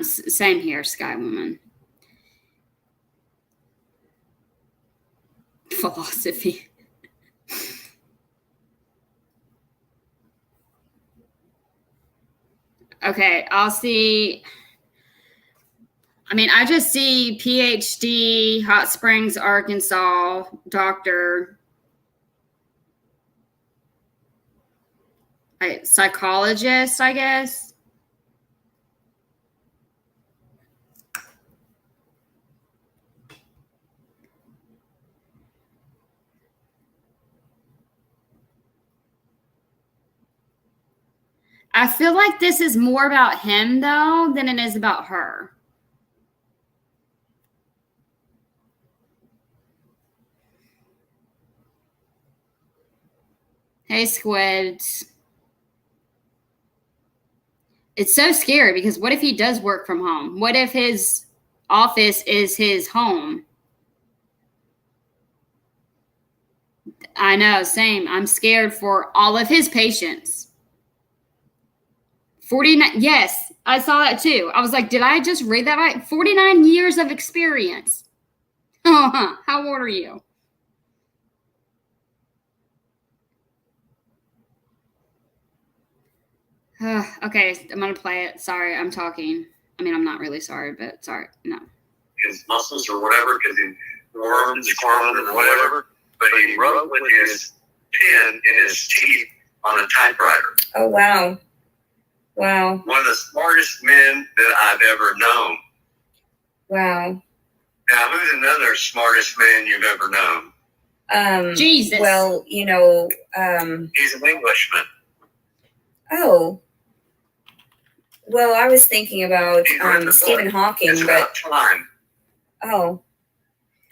Speaker 5: Same here, Sky Woman. Philosophy. Okay, I'll see. I just see PhD, Hot Springs, Arkansas, doctor. Psychologist, I guess. I feel like this is more about him, though, than it is about her. Hey, squids. It's so scary because what if he does work from home? What if his office is his home? I know, same. I'm scared for all of his patients. 49. Yes, I saw that too. I was like, did I just read that right? 49 years of experience. How old are you? Okay, I'm going to play it. Sorry, I'm talking. I'm not really sorry, but sorry. No.
Speaker 3: His muscles or whatever, because he worms, or whatever. But he wrote with his pen in his teeth on a typewriter.
Speaker 4: Oh, wow. Wow.
Speaker 3: One of the smartest men that I've ever known.
Speaker 4: Wow.
Speaker 3: Now, who's another smartest man you've ever known?
Speaker 5: Jesus.
Speaker 4: Well,
Speaker 3: He's an Englishman.
Speaker 4: oh, well, I was thinking about
Speaker 3: He wrote the
Speaker 4: Stephen
Speaker 3: book.
Speaker 4: Hawking,
Speaker 3: It's
Speaker 4: but
Speaker 3: about time.
Speaker 4: oh,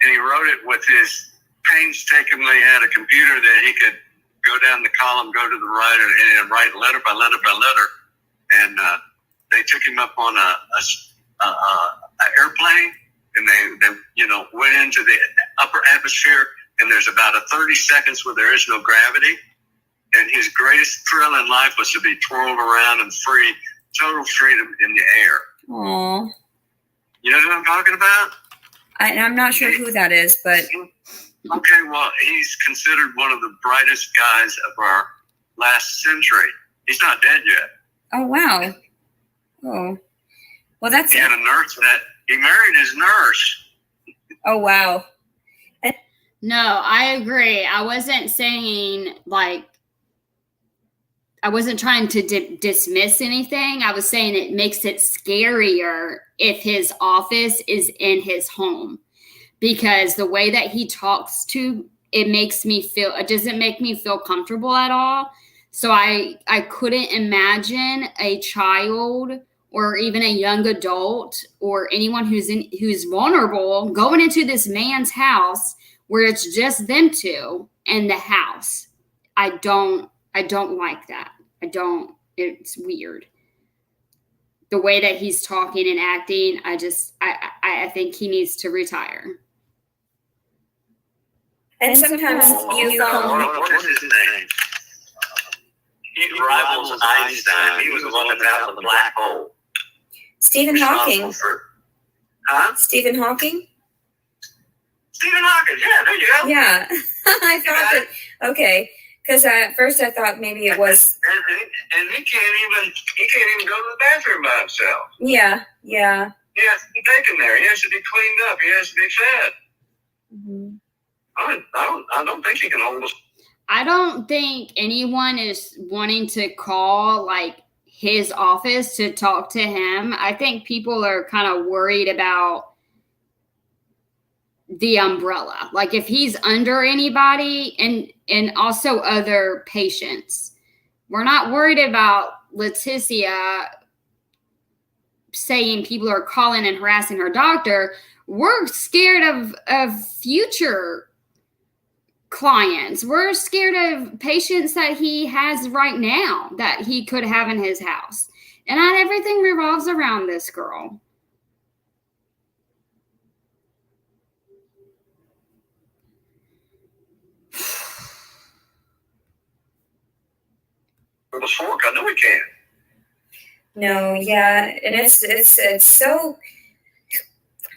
Speaker 3: And he wrote it with his painstakingly had a computer that he could go down the column, go to the right, and write letter by letter by letter. And they took him up on a airplane, and they went into the upper atmosphere. And there's about 30 seconds where there is no gravity. And his greatest thrill in life was to be twirled around and free, total freedom in the air.
Speaker 4: aw.
Speaker 3: You know who I'm talking about?
Speaker 4: I'm not sure who that is, but
Speaker 3: Okay, well, he's considered one of the brightest guys of our last century. He's not dead yet.
Speaker 4: oh wow. Oh, well, that's
Speaker 3: He had a nurse that he married his nurse.
Speaker 4: oh wow.
Speaker 5: No, I agree. I wasn't saying I wasn't trying to dismiss anything. I was saying it makes it scarier if his office is in his home, because the way that he talks to it doesn't make me feel comfortable at all. So I couldn't imagine a child or even a young adult or anyone who's vulnerable going into this man's house where it's just them two in the house. I don't like that. It's weird. The way that he's talking and acting, I think he needs to retire.
Speaker 4: And sometimes you
Speaker 3: What is his name? He rivals Einstein. He was the one that found the black hole.
Speaker 4: Stephen Hawking.
Speaker 3: Huh?
Speaker 4: Stephen Hawking?
Speaker 3: Stephen Hawking. Yeah, there you go.
Speaker 4: Yeah. I thought that, okay. Because at first I thought maybe it was,
Speaker 3: And he can't even go to the bathroom by himself.
Speaker 4: yeah.
Speaker 3: He has to be taken there. He has to be cleaned up. He has to be fed.
Speaker 4: Mhm.
Speaker 3: I don't think he can hold us.
Speaker 5: I don't think anyone is wanting to call his office to talk to him. I think people are kind of worried about the umbrella. Like if he's under anybody and also other patients. We're not worried about Leticia saying people are calling and harassing her doctor. We're scared of future clients. We're scared of patients that he has right now that he could have in his house. And not everything revolves around this girl.
Speaker 3: With a fork, I know he can.
Speaker 4: No, yeah. And it's so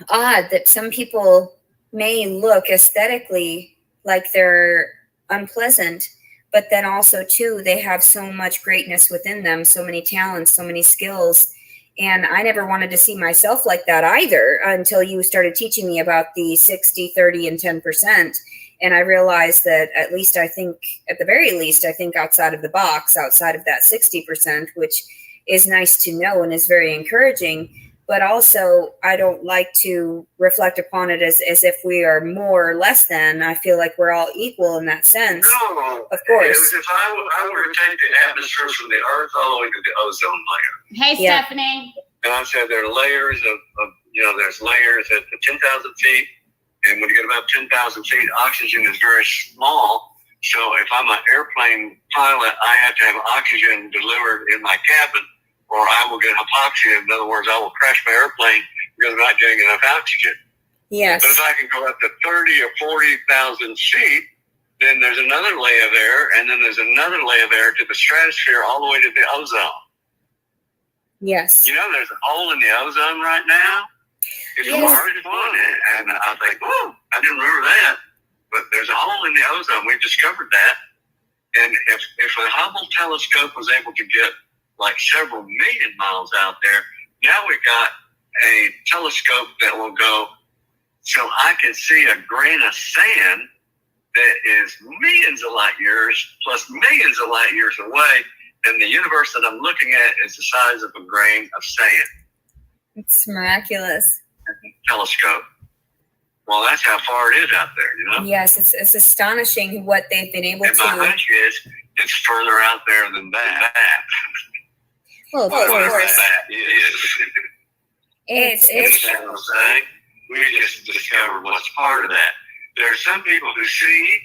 Speaker 4: odd that some people may look aesthetically like they're unpleasant, but then also too they have so much greatness within them, so many talents, so many skills. And I never wanted to see myself like that either until you started teaching me about the 60, 30, and 10%. And I realized that at the very least, I think outside of the box, outside of that 60%, which is nice to know and is very encouraging. But also, I don't like to reflect upon it as if we are more or less than. I feel like we're all equal in that sense.
Speaker 3: No,
Speaker 4: Of course.
Speaker 3: It was if I were to take the atmosphere from the Earth all the way to the ozone layer.
Speaker 5: Hey,
Speaker 4: Yeah.
Speaker 5: Stephanie.
Speaker 3: And I said there are layers of there's layers at 10,000 feet. And when you get about 10,000 feet, oxygen is very small. So if I'm an airplane pilot, I have to have oxygen delivered in my cabin, or I will get hypoxia. In other words, I will crash my airplane because I'm not getting enough oxygen.
Speaker 4: Yes.
Speaker 3: But if I can go up to 30 or 40,000 feet, then there's another layer of air, and then there's another layer of air to the stratosphere all the way to the ozone.
Speaker 4: Yes.
Speaker 3: You know, there's a hole in the ozone right now. It's the
Speaker 4: Yes.
Speaker 3: largest one, and I think, whoa, I didn't remember that. But there's a hole in the ozone. We've discovered that. And if a Hubble telescope was able to get like several million miles out there, now we've got a telescope that will go so I can see a grain of sand that is millions of light years plus millions of light years away. And the universe that I'm looking at is the size of a grain of sand.
Speaker 4: It's miraculous.
Speaker 3: Telescope. Well, that's how far it is out there, you know?
Speaker 4: Yes, it's astonishing what they've been able
Speaker 3: And my
Speaker 4: to.
Speaker 3: hunch is it's further out there than that.
Speaker 4: Well, of
Speaker 3: Whatever
Speaker 4: course,
Speaker 3: that is.
Speaker 4: it's
Speaker 3: You know what I'm saying? We just discovered what's part of that. There are some people who see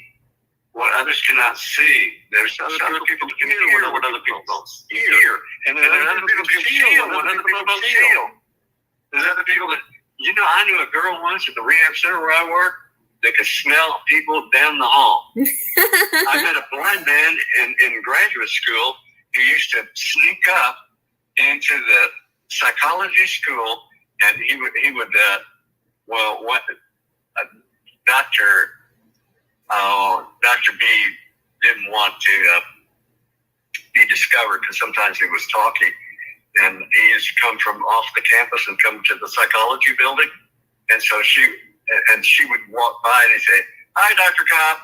Speaker 3: what others cannot see. There's some people who can hear what other people don't hear. And then there are other people who can feel what other people don't feel. There's other people that, you know, I knew a girl once at the rehab center where I worked that could smell people down the hall. I met a blind man in graduate school who used to sneak up into the psychology school, and he would Dr. B didn't want to be discovered because sometimes he was talking, and he used to come from off the campus and come to the psychology building, and so she would walk by and he'd say, "Hi, Dr. Cobb."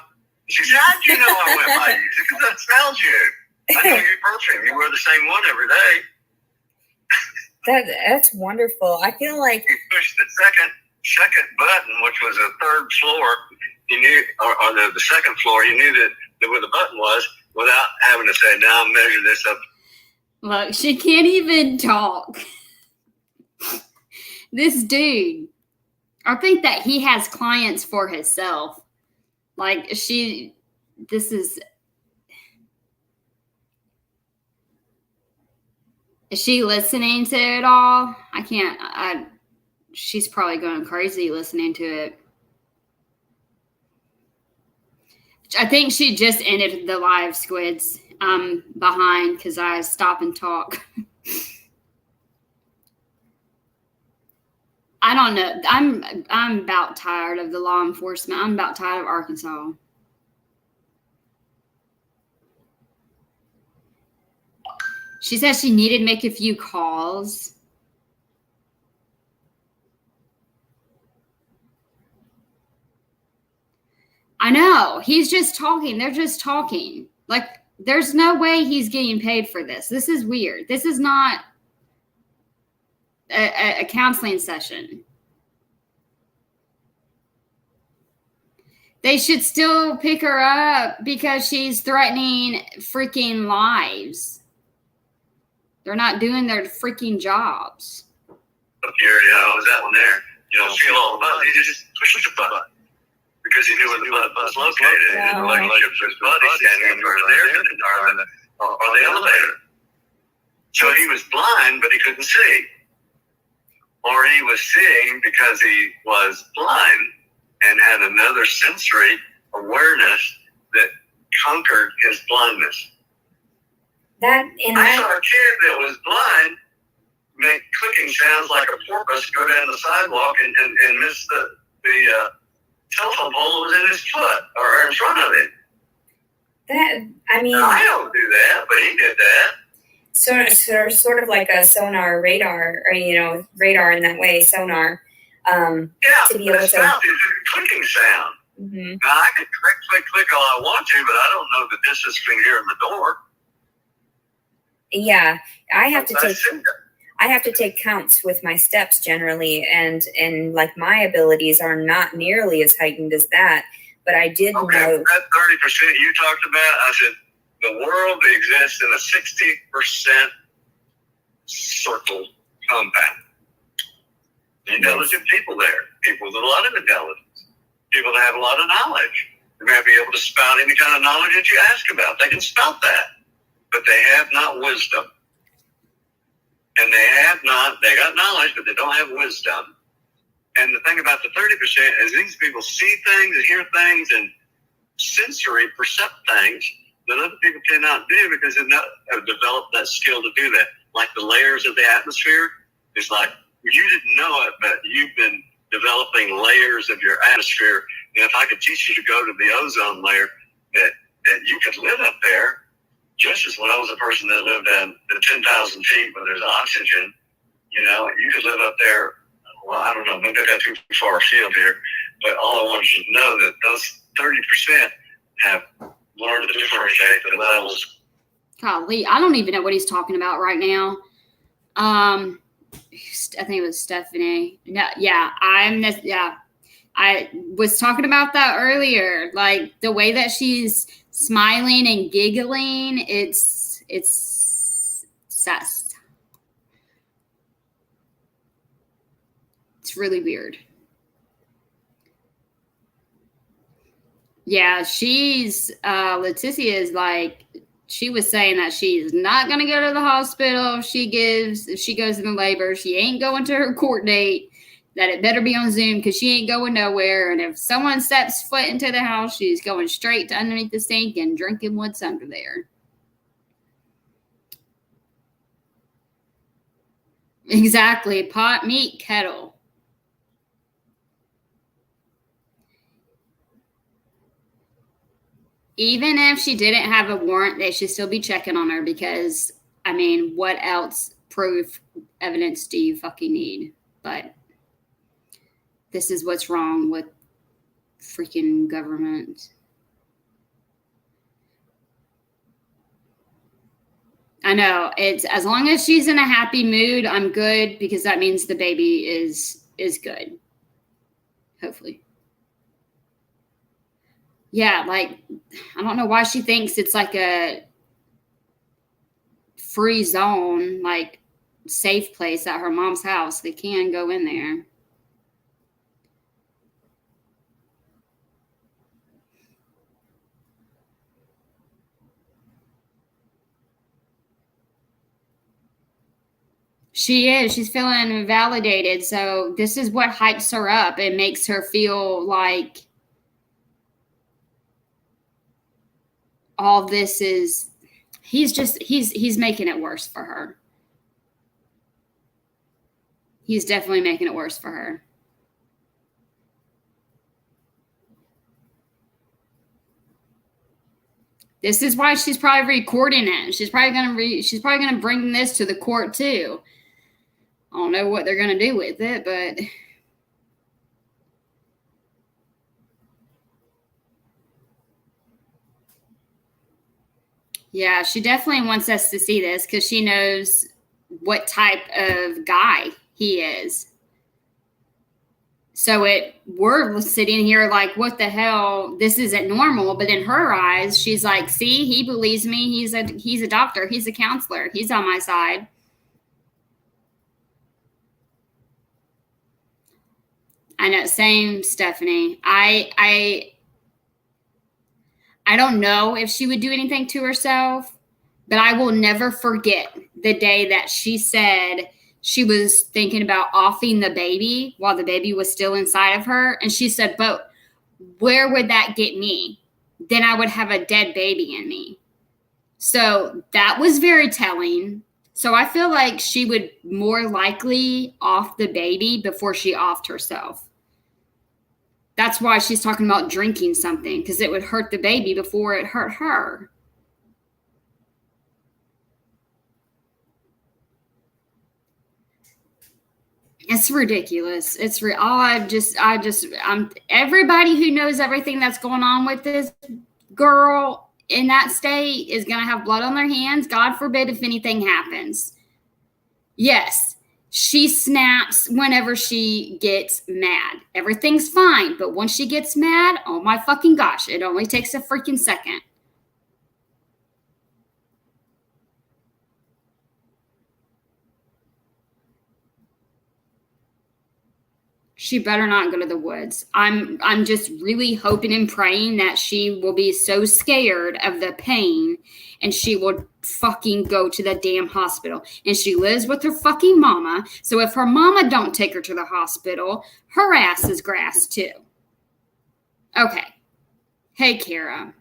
Speaker 3: She said, "How'd you know I went by you?" She said, "Because that smells you. I know your perfume. You wear the same one every day."
Speaker 4: that's wonderful. I feel like
Speaker 3: You pushed the second button, which was a third floor. You knew, or the second floor. You knew that where the button was without having to say, "Now measure this up."
Speaker 5: Look, she can't even talk. This dude, I think that he has clients for himself. Like is she listening to it all? She's probably going crazy listening to it. I think she just ended the live, Squids. I'm behind because I stop and talk. I don't know. I'm about tired of the law enforcement. I'm about tired of Arkansas. She said she needed to make a few calls. I know. He's just talking. They're just talking. Like, there's no way he's getting paid for this. This is weird. This is not a counseling session. They should still pick her up because she's threatening freaking lives. They're not doing their freaking jobs.
Speaker 3: Up here, you know, is that one there? You don't feel all the buttons. He just pushed the button because he knew where the button was located. And the relationship with his buddy standing in front of there or the elevator. So he was blind, but he couldn't see. Or he was seeing because he was blind and had another sensory awareness that conquered his blindness. I saw a kid that was blind make clicking sounds like a porpoise go down the sidewalk and miss the telephone pole that was in his foot or in front of him. I don't do that, but he did that.
Speaker 4: Sort of like a sonar radar, or radar in that way, sonar.
Speaker 3: Yeah,
Speaker 4: to be able to.
Speaker 3: It's a clicking sound.
Speaker 4: Mm-hmm.
Speaker 3: Now I can click all I want to, but I don't know the distance between here and the door.
Speaker 4: Yeah, I have to take counts with my steps generally, and like my abilities are not nearly as heightened as that. But I did know
Speaker 3: that 30% you talked about. I said the world exists in a 60% circle compound. Intelligent people there, people with a lot of intelligence, people that have a lot of knowledge. They're going to be able to spout any kind of knowledge that you ask about. They can spout that, but they have not wisdom. And they got knowledge, but they don't have wisdom. And the thing about the 30% is these people see things and hear things and sensory percept things that other people cannot do because they've not have developed that skill to do that. Like the layers of the atmosphere, it's like you didn't know it, but you've been developing layers of your atmosphere. And if I could teach you to go to the ozone layer, that you could live up there, just as when I was a person that lived at the 10,000 feet where there's oxygen, you could live up there. Well, I don't know, maybe I got too far afield here, but all I want you to know that those 30% have learned to differentiate the levels.
Speaker 5: Golly, I don't even know what he's talking about right now. I think it was Stephanie. No, yeah, I was talking about that earlier. Like the way that she's smiling and giggling, it's sus. It's really weird. Yeah, she's Leticia is like, she was saying that she's not gonna go to the hospital if she goes into labor. She ain't going to her court date. That it better be on Zoom because she ain't going nowhere. And if someone steps foot into the house, she's going straight to underneath the sink and drinking what's under there. Exactly. Pot, meat, kettle. Even if she didn't have a warrant, they should still be checking on her because, I mean, what else proof, evidence do you fucking need? But this is what's wrong with freaking government. I know. It's as long as she's in a happy mood, I'm good because that means the baby is good. Hopefully. Yeah, like I don't know why she thinks it's like a free zone, like safe place at her mom's house. They can go in there. She is. She's feeling validated. So this is what hypes her up. It makes her feel like all this is, he's making it worse for her. He's definitely making it worse for her. This is why she's probably recording it. She's probably gonna bring this to the court too. I don't know what they're gonna do with it, but yeah, she definitely wants us to see this because she knows what type of guy he is. So we're sitting here like, what the hell? This isn't normal. But in her eyes, she's like, see, he believes me. He's a doctor. He's a counselor. He's on my side. I know. Same, Stephanie. I don't know if she would do anything to herself, but I will never forget the day that she said she was thinking about offing the baby while the baby was still inside of her. And she said, but where would that get me? Then I would have a dead baby in me. So that was very telling. So I feel like she would more likely off the baby before she offed herself. That's why she's talking about drinking something, because it would hurt the baby before it hurt her. It's ridiculous. I'm everybody who knows everything that's going on with this girl in that state is going to have blood on their hands. God forbid if anything happens. Yes, she snaps whenever she gets mad. Everything's fine. But once she gets mad, oh my fucking gosh, it only takes a freaking second. She better not go to the woods. I'm just really hoping and praying that she will be so scared of the pain and she will fucking go to the damn hospital. And she lives with her fucking mama. So if her mama don't take her to the hospital, her ass is grass too. Okay. Hey, Kara.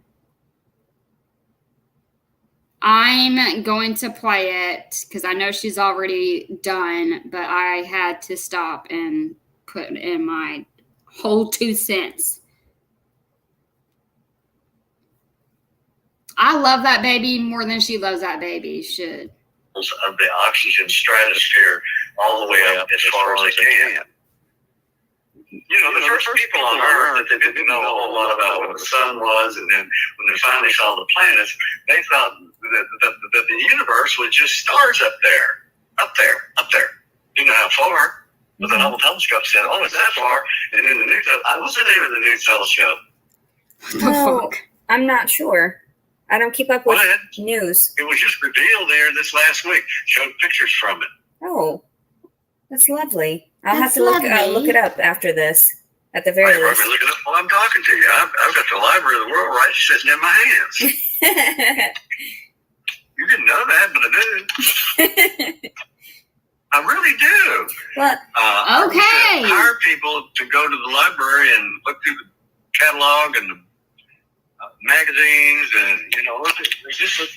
Speaker 5: I'm going to play it because I know she's already done, but I had to stop and put in my whole 2 cents. I love that baby more than she loves that baby. Should.
Speaker 3: Of the oxygen stratosphere all the way up as far as they can. You know, the first people on Earth that didn't know a whole lot about what the sun was, and then when they finally saw the planets, they thought that the universe was just stars up there. You know how far? But the Hubble telescope said, "Oh, it's that far." And then the new, what's the name of the new telescope?
Speaker 4: No, I'm not sure. I don't keep up with
Speaker 3: Well,
Speaker 4: news.
Speaker 3: it was just revealed there this last week. Showed pictures from it.
Speaker 4: Oh, that's lovely. I'll
Speaker 5: That's
Speaker 4: have to look
Speaker 5: lovely.
Speaker 4: it up after this, at the very
Speaker 3: I've
Speaker 4: least.
Speaker 3: been looking up while I'm talking to you. I've got the library of the world right sitting in my hands. You didn't know that, but I do. I really do.
Speaker 4: Well,
Speaker 3: I used
Speaker 5: Okay.
Speaker 3: to hire people to go to the library and look through the catalog and the magazines, and they just look.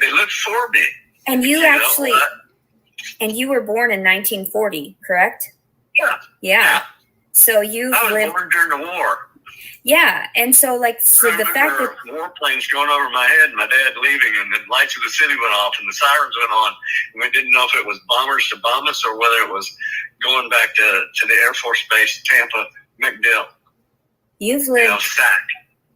Speaker 3: They look for me.
Speaker 4: and you
Speaker 3: know,
Speaker 4: actually, and you were born in 1940, correct?
Speaker 3: Yeah.
Speaker 4: Yeah. So you've
Speaker 3: I was
Speaker 4: lived.
Speaker 3: born during the war.
Speaker 4: Yeah, and so the fact that
Speaker 3: warplanes going over my head, my dad leaving, and the lights of the city went off, and the sirens went on, and we didn't know if it was bombers to bomb us or whether it was going back to the Air Force Base, Tampa, MacDill.
Speaker 4: you've lived,
Speaker 3: SAC.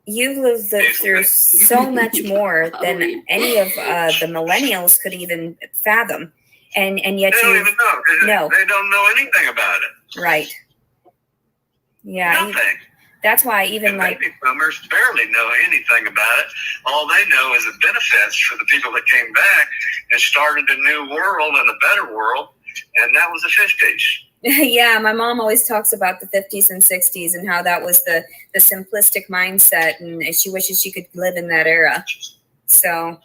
Speaker 4: you've lived through so much more than any of the millennials could even fathom, and yet
Speaker 3: They don't
Speaker 4: you
Speaker 3: even know.
Speaker 4: No.
Speaker 3: They don't know anything about it.
Speaker 4: right. Yeah,
Speaker 3: Nothing.
Speaker 4: that's why even
Speaker 3: And
Speaker 4: like
Speaker 3: baby boomers barely know anything about it. All they know is the benefits for the people that came back and started a new world and a better world, and that was the 50s.
Speaker 4: yeah, my mom always talks about the 50s and 60s and how that was the simplistic mindset, and she wishes she could live in that era. So,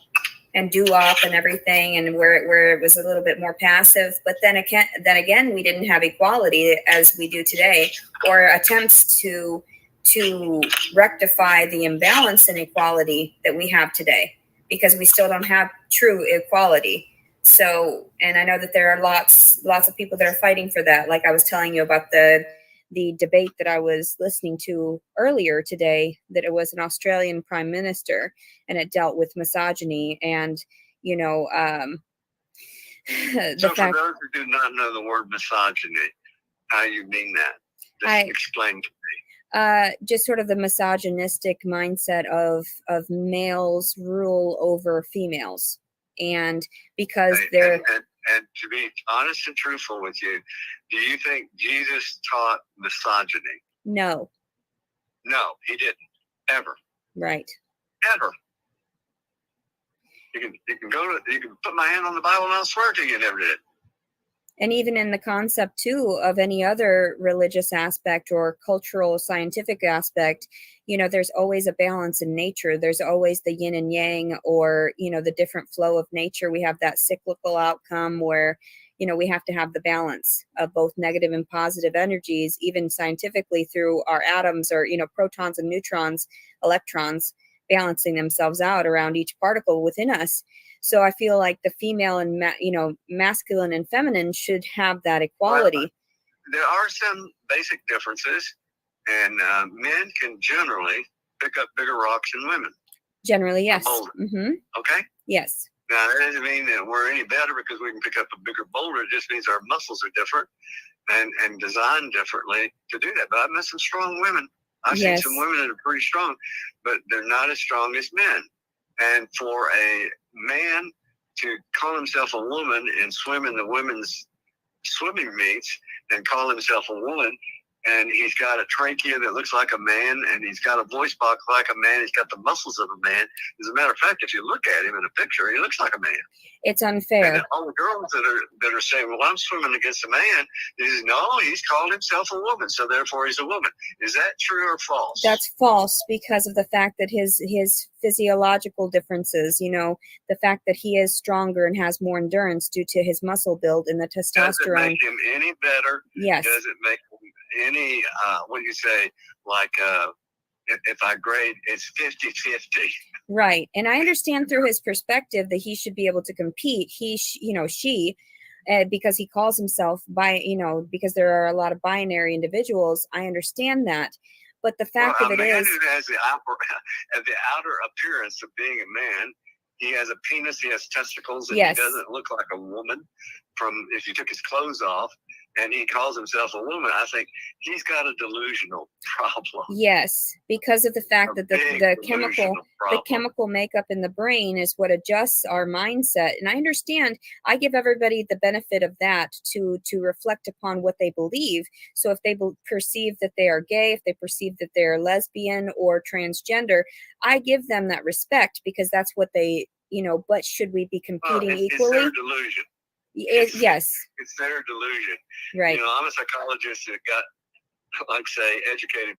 Speaker 4: and doo-wop and everything, and where it was a little bit more passive. But then again, we didn't have equality as we do today, or attempts to rectify the imbalance in equality that we have today, because we still don't have true equality. So, and I know that there are lots of people that are fighting for that. Like I was telling you about the debate that I was listening to earlier today, that it was an Australian prime minister, and it dealt with misogyny and, the
Speaker 3: So for
Speaker 4: fact.
Speaker 3: those who do not know the word misogyny, how you mean that? Just explain to me.
Speaker 4: Just sort of the misogynistic mindset of males rule over females, and because they're
Speaker 3: and to be honest and truthful with you, do you think Jesus taught misogyny?
Speaker 4: no,
Speaker 3: He didn't. Ever.
Speaker 4: right.
Speaker 3: Ever. You can put my hand on the Bible and I'll swear to you never did.
Speaker 4: And even in the concept too of any other religious aspect or cultural scientific aspect, there's always a balance in nature. There's always the yin and yang, or the different flow of nature. We have that cyclical outcome where we have to have the balance of both negative and positive energies, even scientifically through our atoms, or protons and neutrons, electrons, balancing themselves out around each particle within us. So I feel like the female and masculine and feminine should have that equality.
Speaker 3: Well, there are some basic differences, and men can generally pick up bigger rocks than women.
Speaker 4: Generally, yes.
Speaker 3: Mm-hmm. Okay.
Speaker 4: Yes.
Speaker 3: Now that doesn't mean that we're any better because we can pick up a bigger boulder. It just means our muscles are different and designed differently to do that. But I've met some strong women. I've seen some women that are pretty strong, but they're not as strong as men. And for a man to call himself a woman and swim in the women's swimming meets and call himself a woman, and he's got a trachea that looks like a man, and he's got a voice box like a man, he's got the muscles of a man. As a matter of fact, if you look at him in a picture, he looks like a man.
Speaker 4: It's unfair.
Speaker 3: And all the girls that are saying, well, I'm swimming against a man, no, he's called himself a woman, so therefore he's a woman. Is that true or false?
Speaker 4: That's false, because of the fact that his physiological differences, the fact that he is stronger and has more endurance due to his muscle build and the testosterone.
Speaker 3: Does it make him any better?
Speaker 4: Yes.
Speaker 3: Does it make him any, what do you say, like if I grade, it's 50-50.
Speaker 4: Right. And I understand through his perspective that he should be able to compete. She, because he calls himself because there are a lot of binary individuals. I understand that. But the fact of it is,
Speaker 3: who has the outer appearance of being a man, he has a penis, he has testicles, and
Speaker 4: yes,
Speaker 3: he doesn't look like a woman if you took his clothes off. and he calls himself a woman, I think he's got a delusional problem.
Speaker 4: Yes, because of the fact that the chemical makeup in the brain is what adjusts our mindset. And I understand, I give everybody the benefit of that to reflect upon what they believe. So if they perceive that they are gay, if they perceive that they're lesbian or transgender, I give them that respect because that's what they, but should we be competing equally?
Speaker 3: It's their delusion.
Speaker 4: Yes.
Speaker 3: It's their delusion.
Speaker 4: Right.
Speaker 3: I'm a psychologist that got, like say, educated.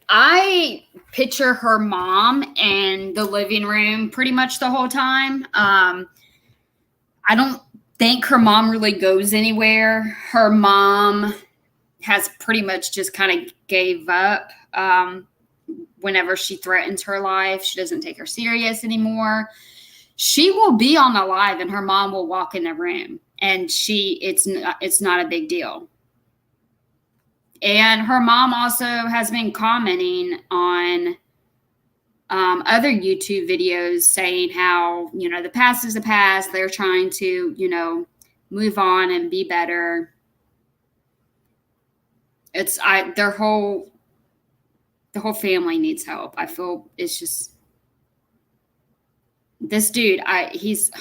Speaker 5: I picture her mom in the living room pretty much the whole time. I don't think her mom really goes anywhere. Her mom has pretty much just kind of gave up. Whenever she threatens her life, she doesn't take her serious anymore. She will be on the live and her mom will walk in the room and it's not a big deal. And her mom also has been commenting on other YouTube videos saying how, the past is the past. They're trying to, move on and be better. The whole family needs help. I feel it's just this dude. He's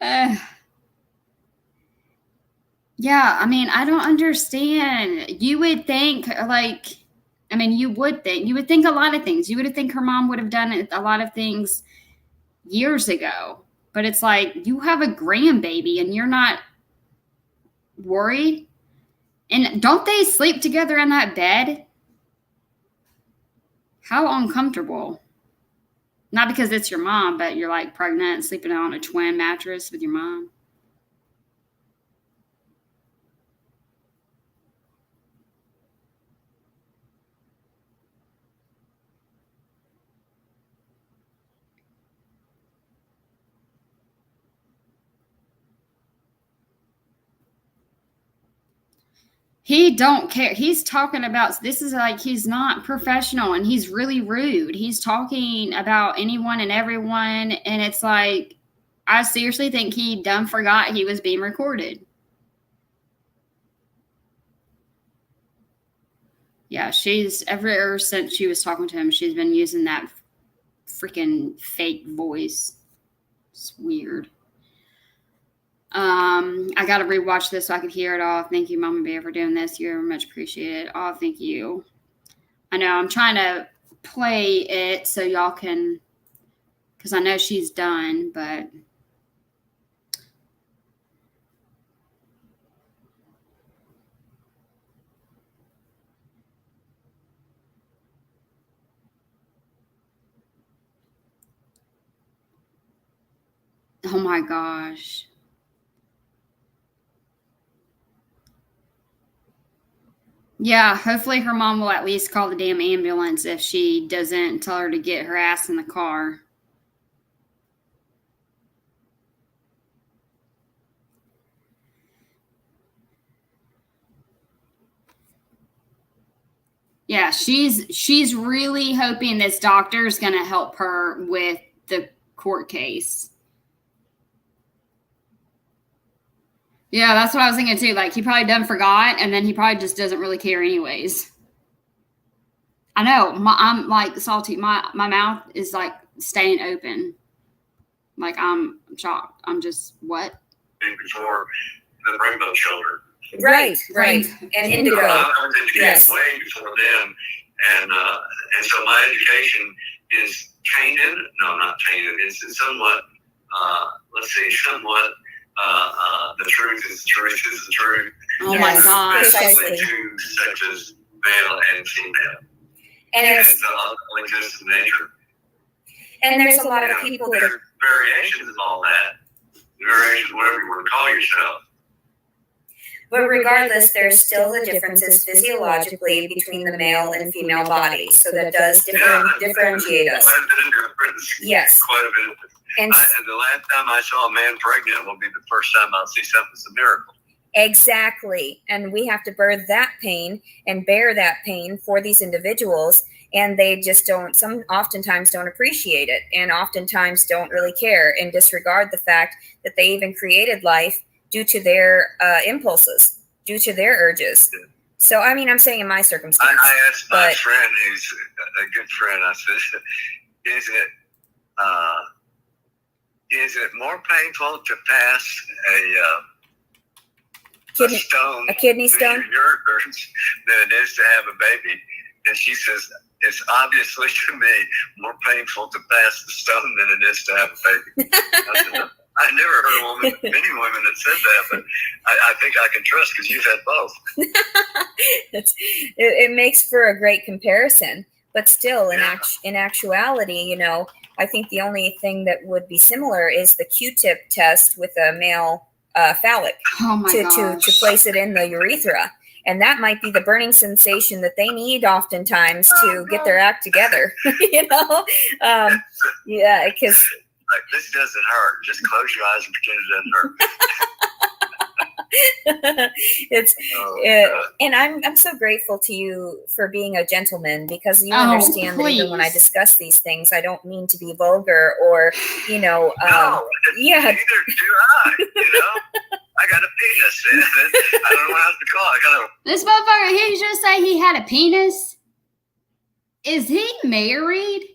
Speaker 5: yeah. I mean, I don't understand. You would think you would think a lot of things. You would think her mom would have done a lot of things years ago, but it's like you have a grandbaby and you're not worried. And don't they sleep together in that bed? How uncomfortable. Not because it's your mom, but you're like pregnant and sleeping on a twin mattress with your mom. He don't care. He's talking about, this is like, he's not professional and he's really rude. He's talking about anyone and everyone. And it's like, I seriously think he done forgot he was being recorded. Yeah, ever since she was talking to him, she's been using that freaking fake voice. It's weird. I got to rewatch this so I could hear it all. Thank you, Mama Bear, for doing this. You're much appreciated. Oh, thank you. I know I'm trying to play it so y'all can, because I know she's done, but. Oh my gosh. Yeah, hopefully her mom will at least call the damn ambulance if she doesn't tell her to get her ass in the car. Yeah, she's really hoping this doctor is going to help her with the court case. Yeah, that's what I was thinking too. Like, he probably done forgot, and then he probably just doesn't really care anyways. I know. I'm like salty. My mouth is like staying open. Like, I'm shocked. I'm just, what?
Speaker 3: Before the Rainbow Shoulder.
Speaker 4: Right. And Indigo.
Speaker 3: I was in
Speaker 4: Yes.
Speaker 3: way before then. And so my education is tainted. No, not tainted. It's somewhat, somewhat, the truth is the truth is the truth.
Speaker 5: Oh my God.
Speaker 4: Precisely.
Speaker 3: Two sexes, male and female.
Speaker 4: And
Speaker 3: it's all exists in nature.
Speaker 4: And there's a lot of people that
Speaker 3: are variations of all that. Variations, whatever you want to call yourself.
Speaker 4: But regardless, there's still the differences physiologically between the male and female bodies. So that does differentiate us. Yes.
Speaker 3: Quite a bit. And the last time I saw a man pregnant will be the first time I'll see something that's a miracle.
Speaker 4: Exactly. And we have to bear that pain and bear that pain for these individuals. And they just oftentimes don't appreciate it, and oftentimes don't really care and disregard the fact that they even created life due to their impulses, due to their urges. So, I mean, I'm saying in my circumstance.
Speaker 3: I asked my friend, who's a good friend, I said, is it more painful to pass a kidney stone through your uterus than it is to have a baby? And she says, it's obviously to me more painful to pass the stone than it is to have a baby. I never heard many women that said that, but I think I can trust because you've had both.
Speaker 4: It makes for a great comparison, but still, in actuality, you know, I think the only thing that would be similar is the Q-tip test with a male phallic to place it in the urethra. And that might be the burning sensation that they need oftentimes to get their act together, you know? Yeah, because...
Speaker 3: Like, this doesn't hurt. Just close your eyes and pretend it doesn't hurt.
Speaker 4: And I'm so grateful to you for being a gentleman, because you understand that even when I discuss these things, I don't mean to be vulgar or, you know,
Speaker 3: no, neither do I, you know? I got a penis. I don't know what else to call it.
Speaker 5: This motherfucker, he just say he had a penis? Is he married?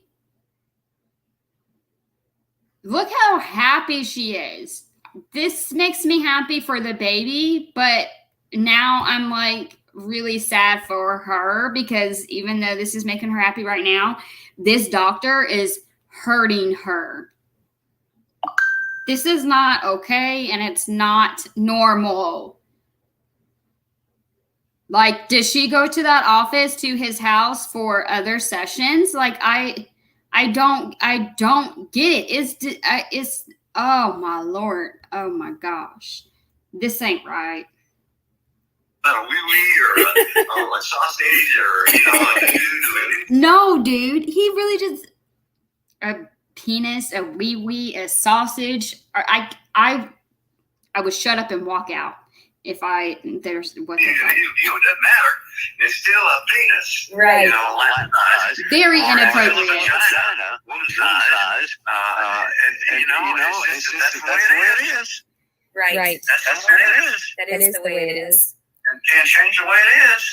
Speaker 5: Look how happy she is. This makes me happy for the baby, but now I'm like really sad for her, because even though this is making her happy right now, this doctor is hurting her. This is not okay, and it's not normal. Like, does she go to that office, to his house for other sessions? Like, I don't get it. It's oh my Lord. Oh my gosh. This ain't right.
Speaker 3: A wee-wee or a sausage or, you know,
Speaker 5: no, dude. He really just a penis, a wee-wee, a sausage. Or I would shut up and walk out if there's what the fuck.
Speaker 3: It doesn't matter. It's still a penis.
Speaker 4: Right.
Speaker 3: You know,
Speaker 5: very inappropriate.
Speaker 3: Woman's size. And you know, it's just that's the way it is.
Speaker 4: Right.
Speaker 3: That's the way it is.
Speaker 4: That is the way it is.
Speaker 3: And can't change the way it is.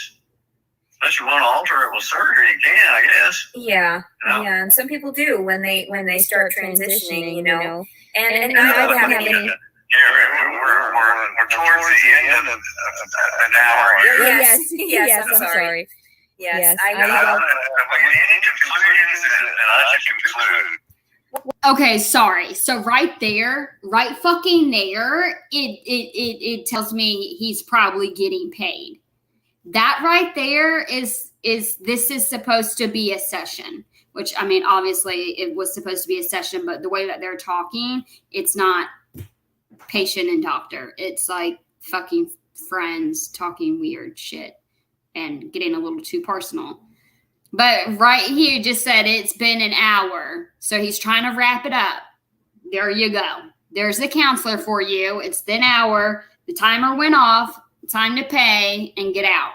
Speaker 3: Unless you want to alter it with surgery, you can, I guess.
Speaker 4: Yeah.
Speaker 3: You know?
Speaker 4: Yeah. And some people do when they start transitioning, you know. And
Speaker 3: I
Speaker 4: I don't have any.
Speaker 3: We're towards the end of an hour here.
Speaker 4: Yes, I'm sorry. Yes, I
Speaker 3: know.
Speaker 5: Okay, sorry. So right fucking there, it tells me he's probably getting paid. That right there is this is supposed to be a session, which, I mean, obviously it was supposed to be a session, but the way that they're talking, it's not patient and doctor. It's like fucking friends talking weird shit and getting a little too personal. But right here just said it's been an hour. So he's trying to wrap it up. There you go. There's the counselor for you. It's been an hour. The timer went off. Time to pay and get out.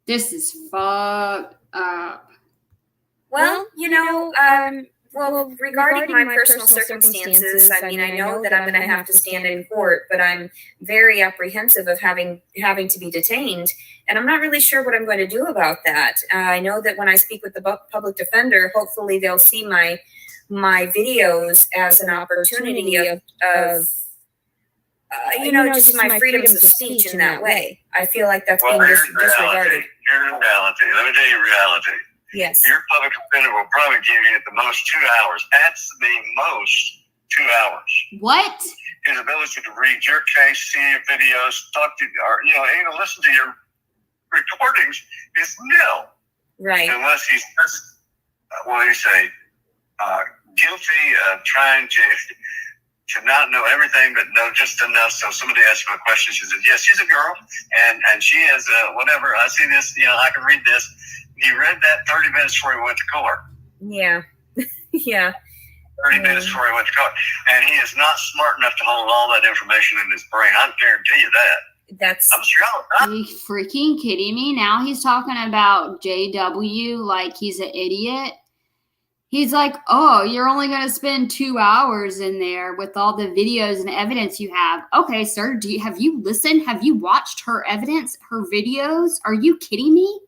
Speaker 5: This is fucked up.
Speaker 4: Well, you know, regarding my personal circumstances, I mean, I know that I'm going to have to stand in court, but I'm very apprehensive of having to be detained, and I'm not really sure what I'm going to do about that. I know that when I speak with the public defender, hopefully they'll see my videos as an opportunity of just my freedoms of speech in that way. I feel like that's being disregarded.
Speaker 3: Here's reality. Let me tell you reality.
Speaker 4: Yes.
Speaker 3: Your public defender will probably give you at the most 2 hours. That's the most 2 hours.
Speaker 5: What?
Speaker 3: His ability to read your case, see your videos, talk to you, or, even listen to your recordings is nil.
Speaker 4: Right.
Speaker 3: Unless he's just, guilty of trying to not know everything, but know just enough. So somebody asked him a question. She said, yes, she's a girl, and she has whatever. I see this, I can read this. He read that 30 minutes before he went to court.
Speaker 4: Yeah. Yeah.
Speaker 3: 30 minutes before he went to college. And he is not smart enough to hold all that information in his brain. I guarantee you that.
Speaker 4: That's
Speaker 3: I'm sure.
Speaker 5: Are you freaking kidding me? Now he's talking about JW like he's an idiot. He's like, oh, you're only going to spend 2 hours in there with all the videos and evidence you have. Okay, sir, have you listened? Have you watched her evidence, her videos? Are you kidding me?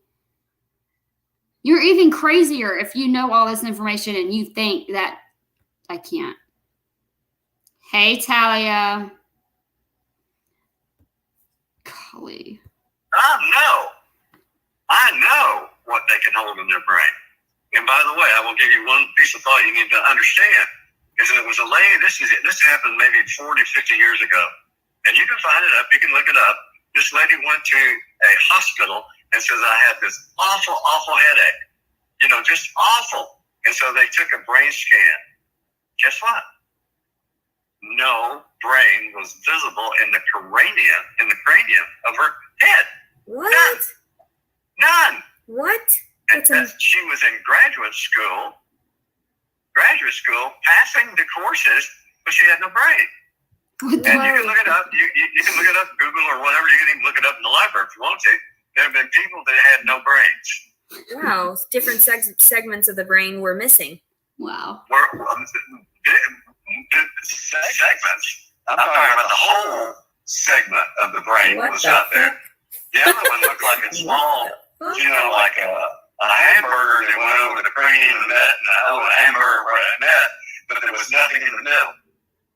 Speaker 5: You're even crazier if you know all this information and you think that I can't. Hey, Talia. Golly.
Speaker 3: I know what they can hold in their brain. And by the way, I will give you one piece of thought you need to understand is that it was a lady, this happened maybe 40, 50 years ago. And you can find it up, you can look it up. This lady went to a hospital and says, I had this awful, awful headache. Just awful. And so they took a brain scan. Guess what? No brain was visible in the cranium of her head.
Speaker 4: what?
Speaker 3: None.
Speaker 4: What?
Speaker 3: And she was in graduate school, passing the courses, but she had no brain.
Speaker 5: What the
Speaker 3: And you can look it up. You can look it up, Google or whatever. You can even look it up in the library if you want to. There have been people that had no brains.
Speaker 4: Wow, different segments of the brain were missing.
Speaker 5: Wow.
Speaker 3: Segments. I'm talking about the whole segment of the brain
Speaker 4: What
Speaker 3: was
Speaker 4: the
Speaker 3: out there. The other one looked like a small, like a hamburger that went over the cranium and that, and a whole hamburger right in that, but there was nothing in the middle.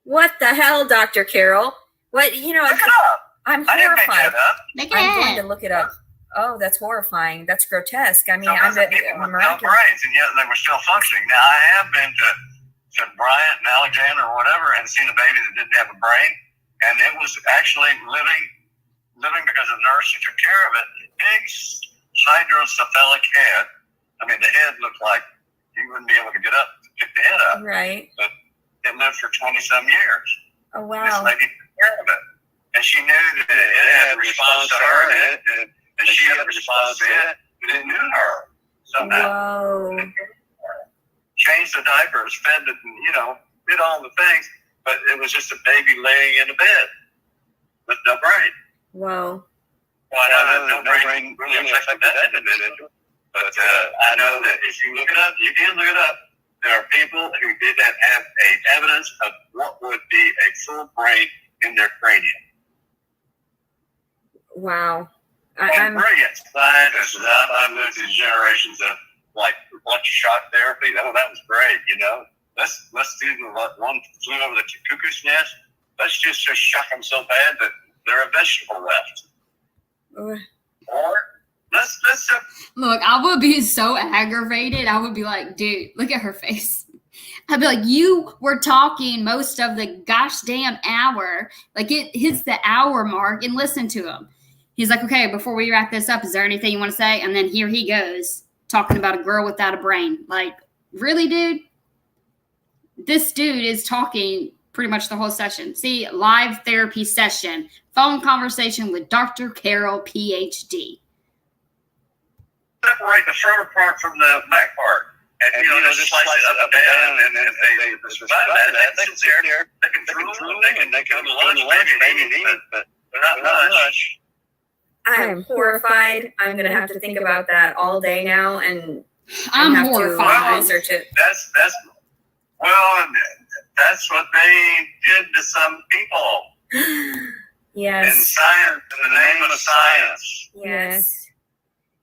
Speaker 4: What the hell, Dr. Carroll? What,
Speaker 3: Look it up.
Speaker 4: I'm
Speaker 3: I didn't make
Speaker 4: horrified.
Speaker 3: that up.
Speaker 5: Make it
Speaker 4: I'm going
Speaker 5: in.
Speaker 4: to look it up. Oh, that's horrifying. That's grotesque. I mean,
Speaker 3: So those are people with no brains, and yet they were still functioning. Now, I have been to Bryant and Alexander or whatever and seen a baby that didn't have a brain, and it was actually living because the nurse who took care of it. Big hydrocephalic head. I mean, the head looked like you wouldn't be able to get up to pick the head up.
Speaker 4: Right.
Speaker 3: But it lived for 20-some years.
Speaker 4: Oh,
Speaker 3: This
Speaker 4: wow.
Speaker 3: lady took care of it. And she knew that it had a response to her, and she had a response to it, but it knew her somehow.
Speaker 4: Whoa.
Speaker 3: Changed the diapers, fed it, did all the things, but it was just a baby laying in a bed with no brain.
Speaker 4: Whoa.
Speaker 3: Well, I know that no brain really affected that individual, but I know that if you look it up, you can look it up. There are people who did that have evidence of what would be a full brain in their cranium.
Speaker 4: Wow.
Speaker 3: I'm brilliant scientists. I've lived through generations of electroshock therapy. That was great. Let's do the one flew over the cuckoo's nest. Let's just shock them so bad that they're a vegetable left. Or let's
Speaker 5: Look, I would be so aggravated. I would be like, dude, look at her face. I'd be like, you were talking most of the gosh damn hour. Like it hits the hour mark and listen to him. He's like, okay, before we wrap this up, is there anything you want to say? And then here he goes talking about a girl without a brain. Like, really, dude? This dude is talking pretty much the whole session. See, live therapy session, phone conversation with Dr. Carroll, PhD.
Speaker 3: separate the front part from the back part. And just slice it up and down, and then they survive that. They can sit there, they can drool, they can go to lunch, maybe eat, but not much.
Speaker 4: I am horrified. I'm going to have to think about that all day now, and
Speaker 5: I'm
Speaker 4: have
Speaker 5: horrified.
Speaker 4: to research it.
Speaker 3: That's what they did to some people in
Speaker 4: Yes.
Speaker 3: science, in the name of science.
Speaker 4: Yes.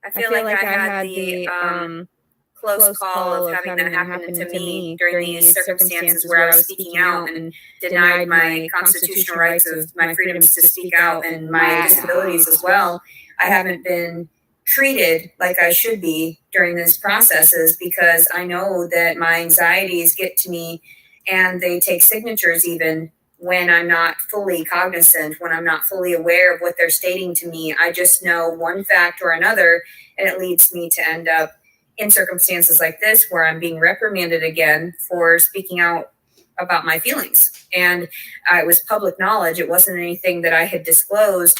Speaker 4: I feel like I had the close call of having that happen to me during these circumstances where I was speaking out and denied my constitutional rights of my freedoms to speak out and my disabilities as well. I haven't been treated like I should be during these processes because I know that my anxieties get to me and they take signatures even when I'm not fully cognizant, when I'm not fully aware of what they're stating to me. I just know one fact or another, and it leads me to end up in circumstances like this where I'm being reprimanded again for speaking out about my feelings. And it was public knowledge. It wasn't anything that I had disclosed.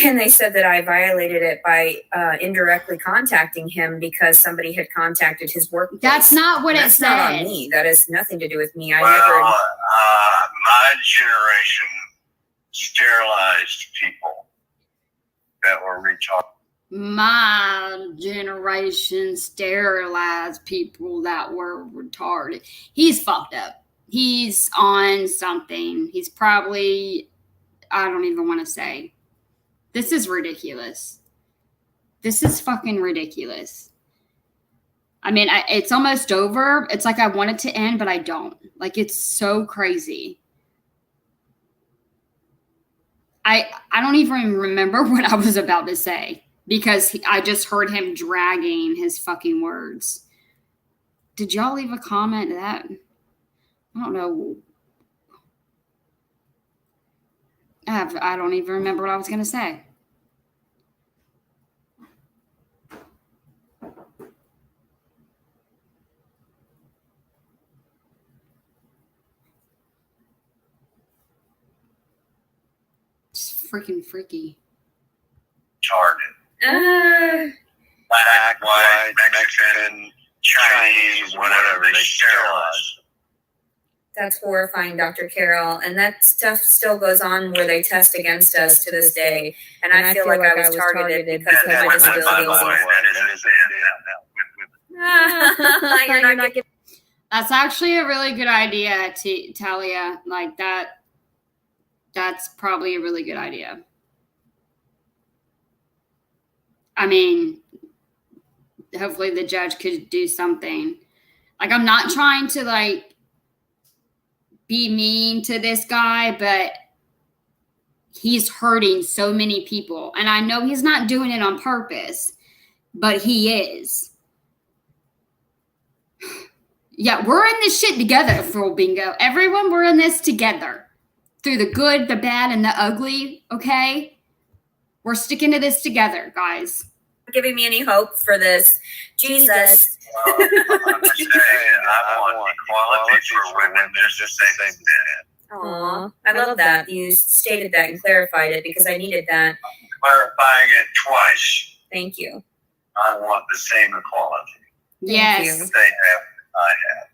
Speaker 4: And they said that I violated it by indirectly contacting him because somebody had contacted his workplace.
Speaker 5: That's not what it
Speaker 4: That's
Speaker 5: said.
Speaker 4: not on me. That has nothing to do with me.
Speaker 3: Well, my generation sterilized people that were retarded.
Speaker 5: My generation sterilized people that were retarded. He's fucked up. He's on something. He's probably, I don't even want to say. This is ridiculous. This is fucking ridiculous. I mean, it's almost over. It's like I want it to end, but I don't. Like, it's so crazy. I don't even remember what I was about to say because I just heard him dragging his fucking words. Did y'all leave a comment to that? I don't know. I don't even remember what I was going to say. It's freaking freaky.
Speaker 3: Retarded. Black, white, Mexican, Chinese, whatever, they sterilize.
Speaker 4: That's horrifying, Dr. Carroll. And that stuff still goes on where they test against us to this day. And I feel like I was targeted because of my disability. You're not giving.
Speaker 5: That's actually a really good idea, Talia. Like that. That's probably a really good idea. I mean, hopefully the judge could do something. Like, I'm not trying to like be mean to this guy, but he's hurting so many people. And I know he's not doing it on purpose, but he is. Yeah, we're in this shit together, full bingo. Everyone, we're in this together. Through the good, the bad, and the ugly, okay? We're sticking to this together, guys.
Speaker 4: Giving me any hope for this. Jesus.
Speaker 3: Well, I'm just saying, I want equality for women just the same as men.
Speaker 4: Aw, I love that. You stated that and clarified it because I needed that.
Speaker 3: Clarifying it twice.
Speaker 4: Thank you.
Speaker 3: I want the same equality.
Speaker 5: Yes.
Speaker 4: you.
Speaker 3: They have, I have.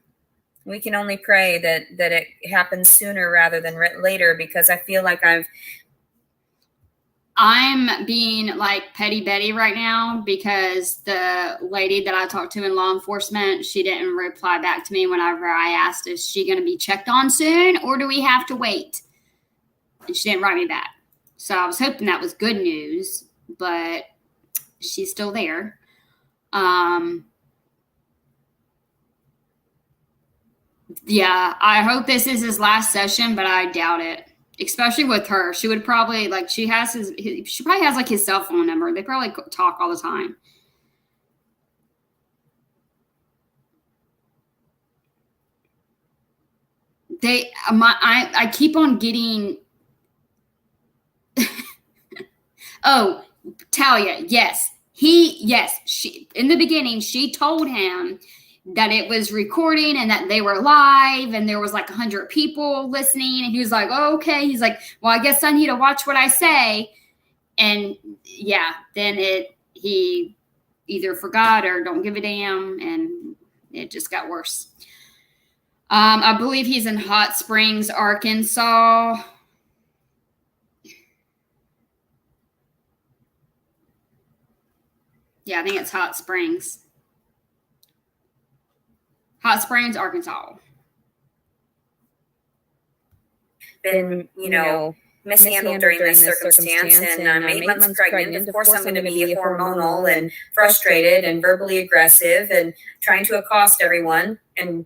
Speaker 4: We can only pray that it happens sooner rather than later because I feel like
Speaker 5: I'm being like petty Betty right now because the lady that I talked to in law enforcement, she didn't reply back to me whenever I asked, is she going to be checked on soon or do we have to wait? And she didn't write me back. So I was hoping that was good news, but she's still there. Yeah, I hope this is his last session, but I doubt it. Especially with her, she would probably like she probably has like his cell phone number. They probably talk all the time. I keep on getting. Oh, Talia, yes, she in the beginning she told him that it was recording and that they were live and there was like 100 people listening. And he was like, oh, okay. He's like, well, I guess I need to watch what I say. And yeah, then he either forgot or don't give a damn. And it just got worse. I believe he's in Hot Springs, Arkansas. Yeah, I think it's Hot Springs. Hot Springs, Arkansas.
Speaker 4: been, mishandled during this circumstance. And I'm 8 months pregnant. Of course, I'm going to be hormonal and frustrated and verbally aggressive and trying to accost everyone. And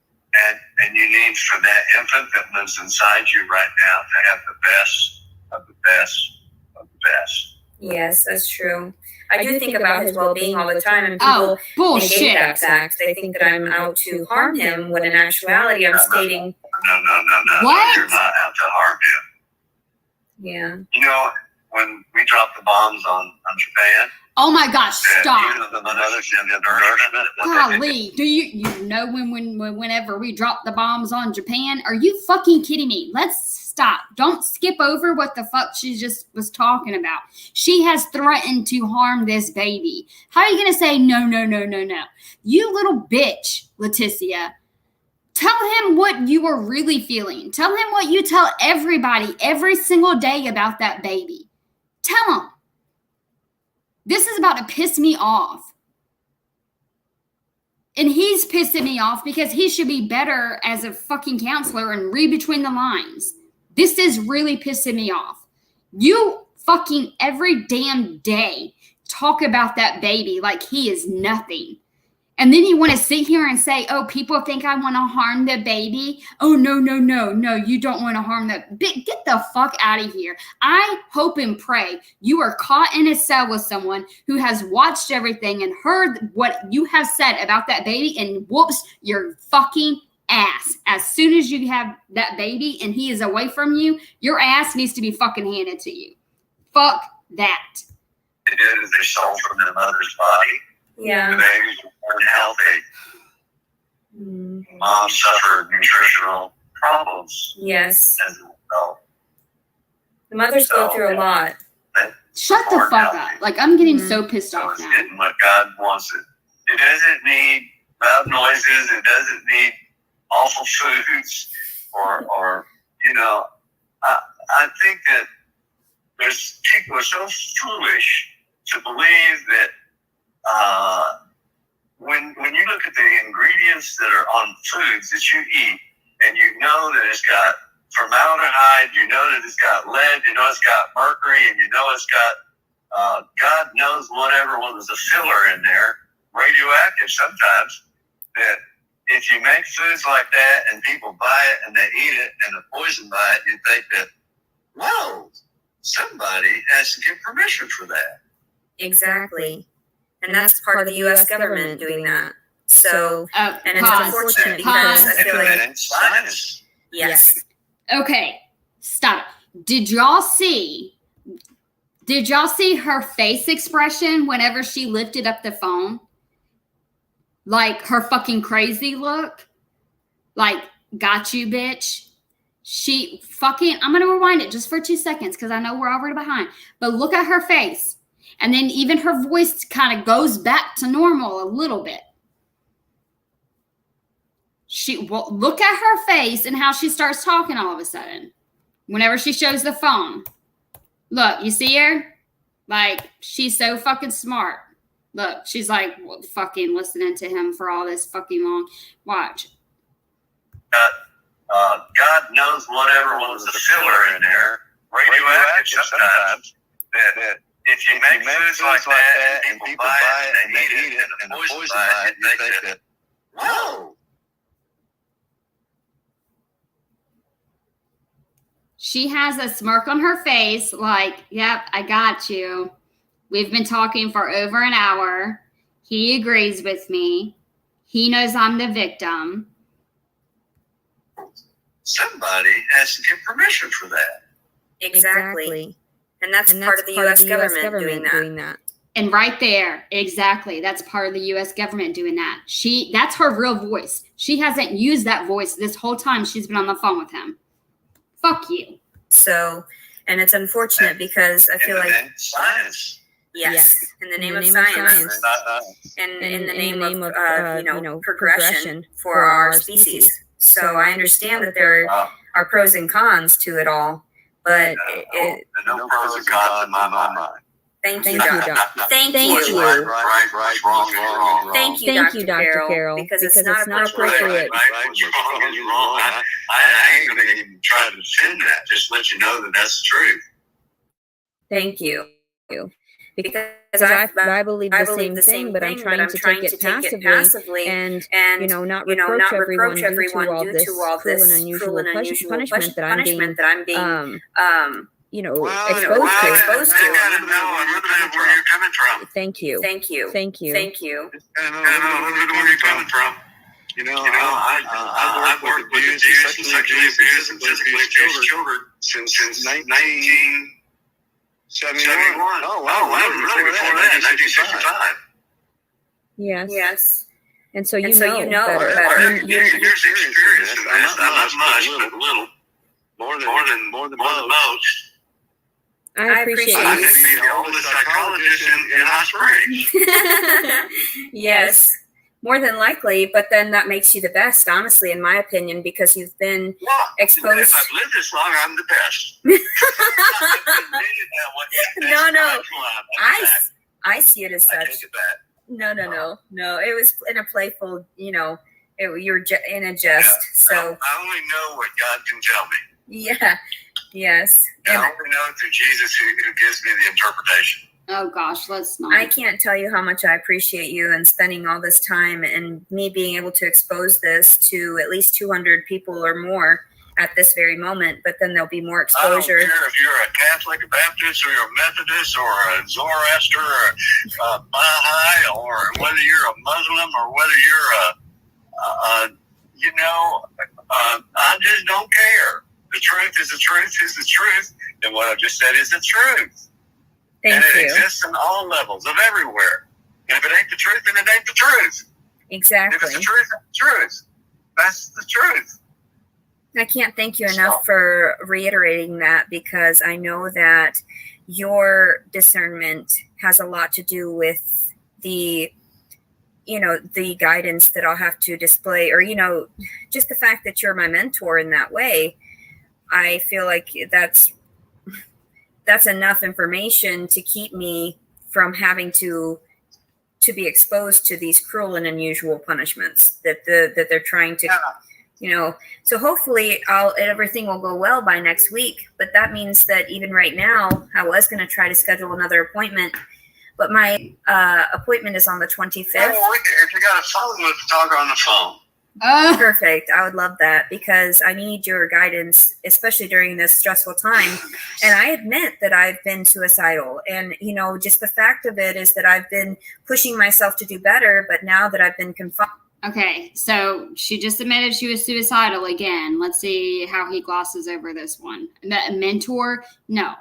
Speaker 3: you need for that infant that lives inside you right now to have the best of the best of the best.
Speaker 4: Yes, that's true. I do think about his well-being all the time, and people
Speaker 5: bullshit.
Speaker 4: That fact. They think that I'm out to harm him, when in actuality I'm stating...
Speaker 3: No.
Speaker 5: What?
Speaker 3: You're not out to harm him.
Speaker 4: Yeah.
Speaker 3: when we dropped the bombs on Japan.
Speaker 5: Oh my gosh, stop.
Speaker 3: The mothership nourishment.
Speaker 5: Golly, do you know whenever we dropped the bombs on Japan? Are you fucking kidding me? Let's stop. Don't skip over what the fuck she just was talking about. She has threatened to harm this baby. How are you going to say no? You little bitch, Leticia. Tell him what you are really feeling. Tell him what you tell everybody every single day about that baby. Tell him. This is about to piss me off. And he's pissing me off because he should be better as a fucking counselor and read between the lines. This is really pissing me off. You fucking every damn day talk about that baby like he is nothing. And then you want to sit here and say, oh, people think I want to harm the baby. Oh, no, you don't want to harm the baby. Get the fuck out of here. I hope and pray you are caught in a cell with someone who has watched everything and heard what you have said about that baby and whoops your fucking ass. As soon as you have that baby and he is away from you, your ass needs to be fucking handed to you. Fuck that.
Speaker 3: They did is they stole from their mother's body.
Speaker 4: Yeah.
Speaker 3: The babies were unhealthy. Mom suffered nutritional problems.
Speaker 4: Yes.
Speaker 3: As a result.
Speaker 4: The mothers go through a lot.
Speaker 5: Shut the fuck up. Like, I'm getting so pissed
Speaker 3: So
Speaker 5: off
Speaker 3: it's
Speaker 5: now.
Speaker 3: getting what God wants it. It doesn't need loud noises. It doesn't need awful foods or you know, I think that there's people are so foolish to believe that when you look at the ingredients that are on foods that you eat, and you know that it's got formaldehyde, you know that it's got lead, you know it's got mercury, and you know it's got God knows whatever was a filler in there, radioactive sometimes, that if you make foods like that and people buy it and they eat it and are poisoned by it, you think that, whoa, somebody has to give permission for that.
Speaker 4: Exactly. And that's part of the U.S. government doing that. So, and it's unfortunate because I feel like
Speaker 3: science.
Speaker 4: Yes.
Speaker 5: Okay, stop. Did y'all see her face expression whenever she lifted up the phone? Like her fucking crazy look? Like, got you, bitch. She fucking, I'm going to rewind it just for 2 seconds because I know we're already behind. But look at her face. And then even her voice kind of goes back to normal a little bit. Look at her face and how she starts talking all of a sudden. Whenever she shows the phone. Look, you see her? Like, she's so fucking smart. Look, she's like fucking listening to him for all this fucking long. Watch.
Speaker 3: God knows whatever was the filler in there, radioactive sometimes, that if you make foods like that and people buy it and they eat it and poison by it, you think that, whoa.
Speaker 5: She has a smirk on her face like, yep, I got you. We've been talking for over an hour. He agrees with me. He knows I'm the victim.
Speaker 3: Somebody has to give permission for that.
Speaker 4: Exactly. And that's part of the U.S. government doing that.
Speaker 5: And right there, exactly. That's part of the U.S. government doing that. That's her real voice. She hasn't used that voice this whole time she's been on the phone with him. Fuck you.
Speaker 4: So, and it's unfortunate because I feel like
Speaker 3: science.
Speaker 4: Yes, in the name of science, and in the name of progression for our species. So I understand that there are pros and cons to it all, but
Speaker 3: no pros and cons in my mind.
Speaker 4: Thank you, Doctor. Thank you.
Speaker 3: Right, wrong.
Speaker 4: Thank you, Dr. Carroll, because it's not appropriate.
Speaker 3: I ain't going to even try to defend that. Just let you know that that's the truth.
Speaker 4: Thank you. Because I believe the same thing, but I'm trying to take it passively and not reproach everyone due to all this cruel and unusual punishment that I'm being exposed to.
Speaker 3: I know where you're coming from.
Speaker 4: Thank you.
Speaker 3: I know where you're coming from. I've worked with abuse and sexually abused and physically abused children since 71. Oh, wow. Really before that, 1965.
Speaker 4: Yes. And so you
Speaker 3: So
Speaker 4: know better.
Speaker 3: Years experience in this. Not much, but little. More than most.
Speaker 4: I appreciate
Speaker 3: I
Speaker 4: you.
Speaker 3: could be the oldest psychologist in Hot Springs.
Speaker 4: Yes, more than likely, but then that makes you the best, honestly, in my opinion, because you've been
Speaker 3: Well,
Speaker 4: exposed.
Speaker 3: if I've lived this long, I'm the best. I've admitted that one.
Speaker 4: No. I see it as
Speaker 3: I
Speaker 4: such.
Speaker 3: take it back.
Speaker 4: No. It was in a playful, you were in a jest. So
Speaker 3: I only know what God can tell me.
Speaker 4: yeah, yes.
Speaker 3: And I
Speaker 4: And
Speaker 3: only know through Jesus who gives me the interpretation.
Speaker 5: Oh gosh, let's not.
Speaker 4: I can't tell you how much I appreciate you and spending all this time and me being able to expose this to at least 200 people or more at this very moment. But then there'll be more exposure.
Speaker 3: I don't care if you're a Catholic, a Baptist, or you're a Methodist, or a Zoroaster, or a Baha'i, or whether you're a Muslim, or whether you're I just don't care. The truth is the truth is the truth, and what I've just said is the truth.
Speaker 4: Thank
Speaker 3: and it
Speaker 4: you.
Speaker 3: exists on all levels of everywhere. And if it ain't the truth, then it ain't the truth.
Speaker 4: Exactly.
Speaker 3: If it's the truth, it's the truth. That's the truth.
Speaker 4: I can't thank you enough for reiterating that, because I know that your discernment has a lot to do with the guidance that I'll have to display, or, just the fact that you're my mentor in that way. I feel like that's enough information to keep me from having to be exposed to these cruel and unusual punishments that they're trying to, so hopefully everything will go well by next week. But that means that even right now, I was going to try to schedule another appointment, but my appointment is on the 25th.
Speaker 3: Oh, if you got a phone, let's talk on the phone.
Speaker 4: Perfect. I would love that, because I need your guidance, especially during this stressful time. And I admit that I've been suicidal, and just the fact of it is that I've been pushing myself to do better, but now that I've been confined.
Speaker 5: Okay, so she just admitted she was suicidal again. Let's see how he glosses over this one. Mentor? No,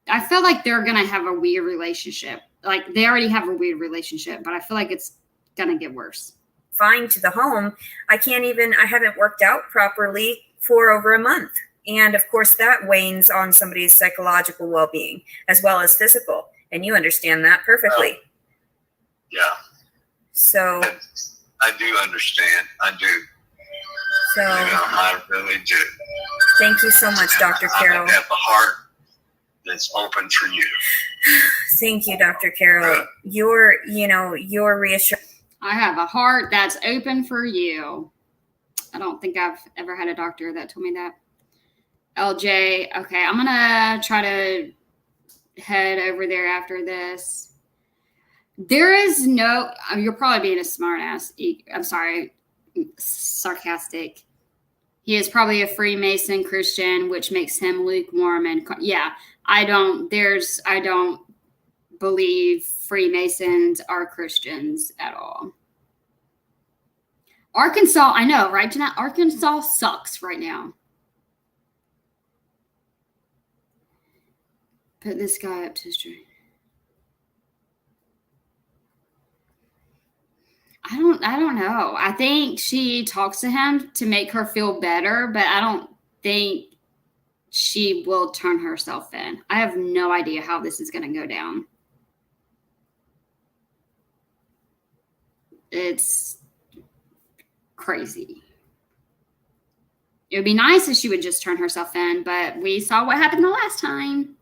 Speaker 5: I feel like they're going to have a weird relationship. Like, they already have a weird relationship, but I feel like it's going to get worse.
Speaker 4: Fine to the home. I haven't worked out properly for over a month. And of course that wanes on somebody's psychological well-being as well as physical. And you understand that perfectly.
Speaker 3: Yeah.
Speaker 4: So
Speaker 3: I do understand. I do.
Speaker 4: So
Speaker 3: I really do.
Speaker 4: Thank you so much, Dr. Carroll.
Speaker 3: I have a heart that's open for you.
Speaker 4: Thank you, Dr. Carroll. Your reassurance.
Speaker 5: I have a heart that's open for you. I don't think I've ever had a doctor that told me that. LJ, okay, I'm going to try to head over there after this. There is no, you're probably being a smart ass. I'm sorry, sarcastic. He is probably a Freemason Christian, which makes him lukewarm. And I don't believe Freemasons are Christians at all. Arkansas, I know, right, Jeanette? Arkansas sucks right now. Put this guy up to stream. I don't know. I think she talks to him to make her feel better, but I don't think she will turn herself in. I have no idea how this is going to go down. It's crazy. It would be nice if she would just turn herself in, but we saw what happened the last time.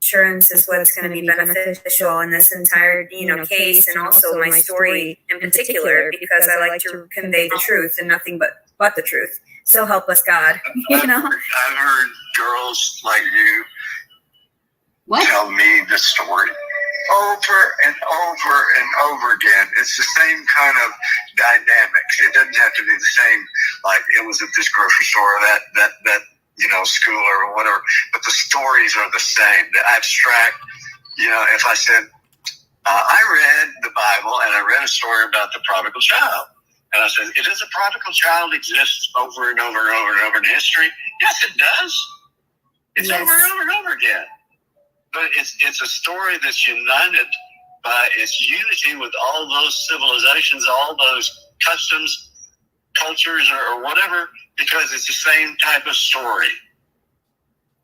Speaker 4: Insurance is what's going to be beneficial in this entire, case, and also my story in particular, because I like to convey the truth and nothing but the truth. So help us God.
Speaker 3: I've heard girls like you tell me the story over and over and over again. It's the same kind of dynamics. It doesn't have to be the same, like it was at this grocery store, that school or whatever, but the stories are the same. The abstract, if I said, I read the Bible and I read a story about the prodigal child. And I said, does a prodigal child exist over and over and over and over in history? Yes, it does. It's over and over and over again. but it's a story that's united by its unity with all those civilizations, all those customs, cultures, or whatever, because it's the same type of story.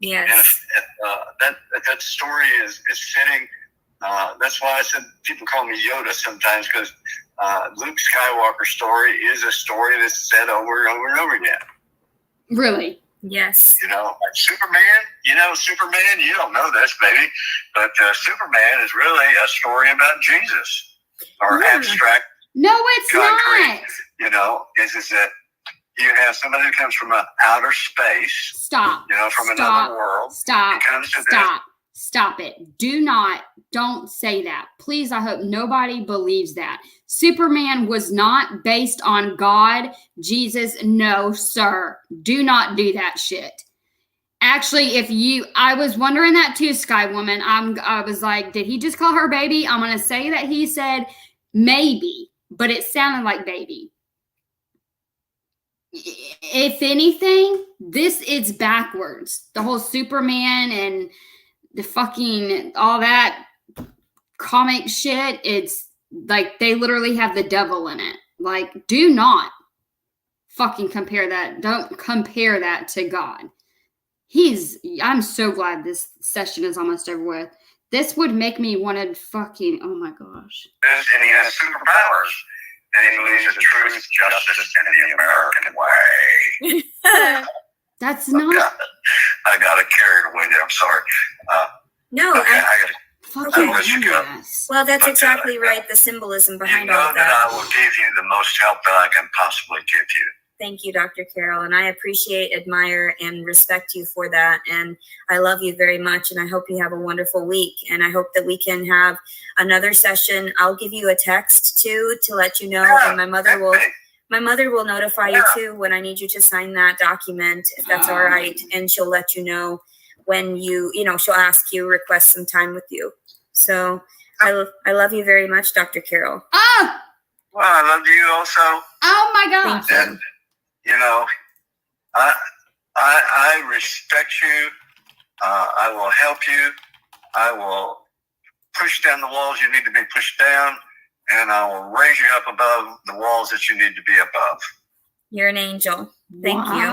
Speaker 4: Yes.
Speaker 3: And that story is fitting. That's why I said people call me Yoda sometimes, because Luke Skywalker's story is a story that's said over and over and over again.
Speaker 5: Really?
Speaker 4: Yes.
Speaker 3: You know, like Superman, Superman, you don't know this, maybe, but Superman is really a story about Jesus, or abstract.
Speaker 5: No, it's
Speaker 3: concrete.
Speaker 5: not.
Speaker 3: You know, is that you have somebody who comes from outer space.
Speaker 5: Stop.
Speaker 3: You know, from another world.
Speaker 5: Stop.
Speaker 3: Comes to
Speaker 5: Stop it. Don't say that. Please, I hope nobody believes that. Superman was not based on God, Jesus. No, sir. Do not do that shit. Actually, I was wondering that too, Sky Woman. I was like, did he just call her baby? I'm going to say that he said maybe, but it sounded like baby. If anything, this is backwards. The whole Superman and the fucking all that comic shit, it's like they literally have the devil in it. Like, do not fucking compare that. Don't compare that to God. I'm so glad this session is almost over with. This would make me want to fucking, oh my gosh.
Speaker 3: And he has superpowers. And he believes in truth, justice, and the American way.
Speaker 5: That's not.
Speaker 3: I got it carried away there. I'm sorry.
Speaker 4: No,
Speaker 3: okay,
Speaker 5: fucking
Speaker 4: well, that's exactly right. The symbolism behind all
Speaker 3: that.
Speaker 4: that.
Speaker 3: I will give you the most help that I can possibly give you.
Speaker 4: Thank you, Dr. Carroll, and I appreciate, admire, and respect you for that. And I love you very much, and I hope you have a wonderful week. And I hope that we can have another session. I'll give you a text too to let you know, and my mother will notify you too when I need you to sign that document, if that's all right. And she'll let you know when she'll ask you, request some time with you. So I love you very much, Dr. Carroll.
Speaker 5: Oh,
Speaker 3: well, I love you also.
Speaker 5: Oh my gosh.
Speaker 4: Thank you.
Speaker 3: And, I respect you. I will help you. I will push down the walls you need to be pushed down, and I will raise you up above the walls that you need to be above.
Speaker 4: You're an angel. Thank you.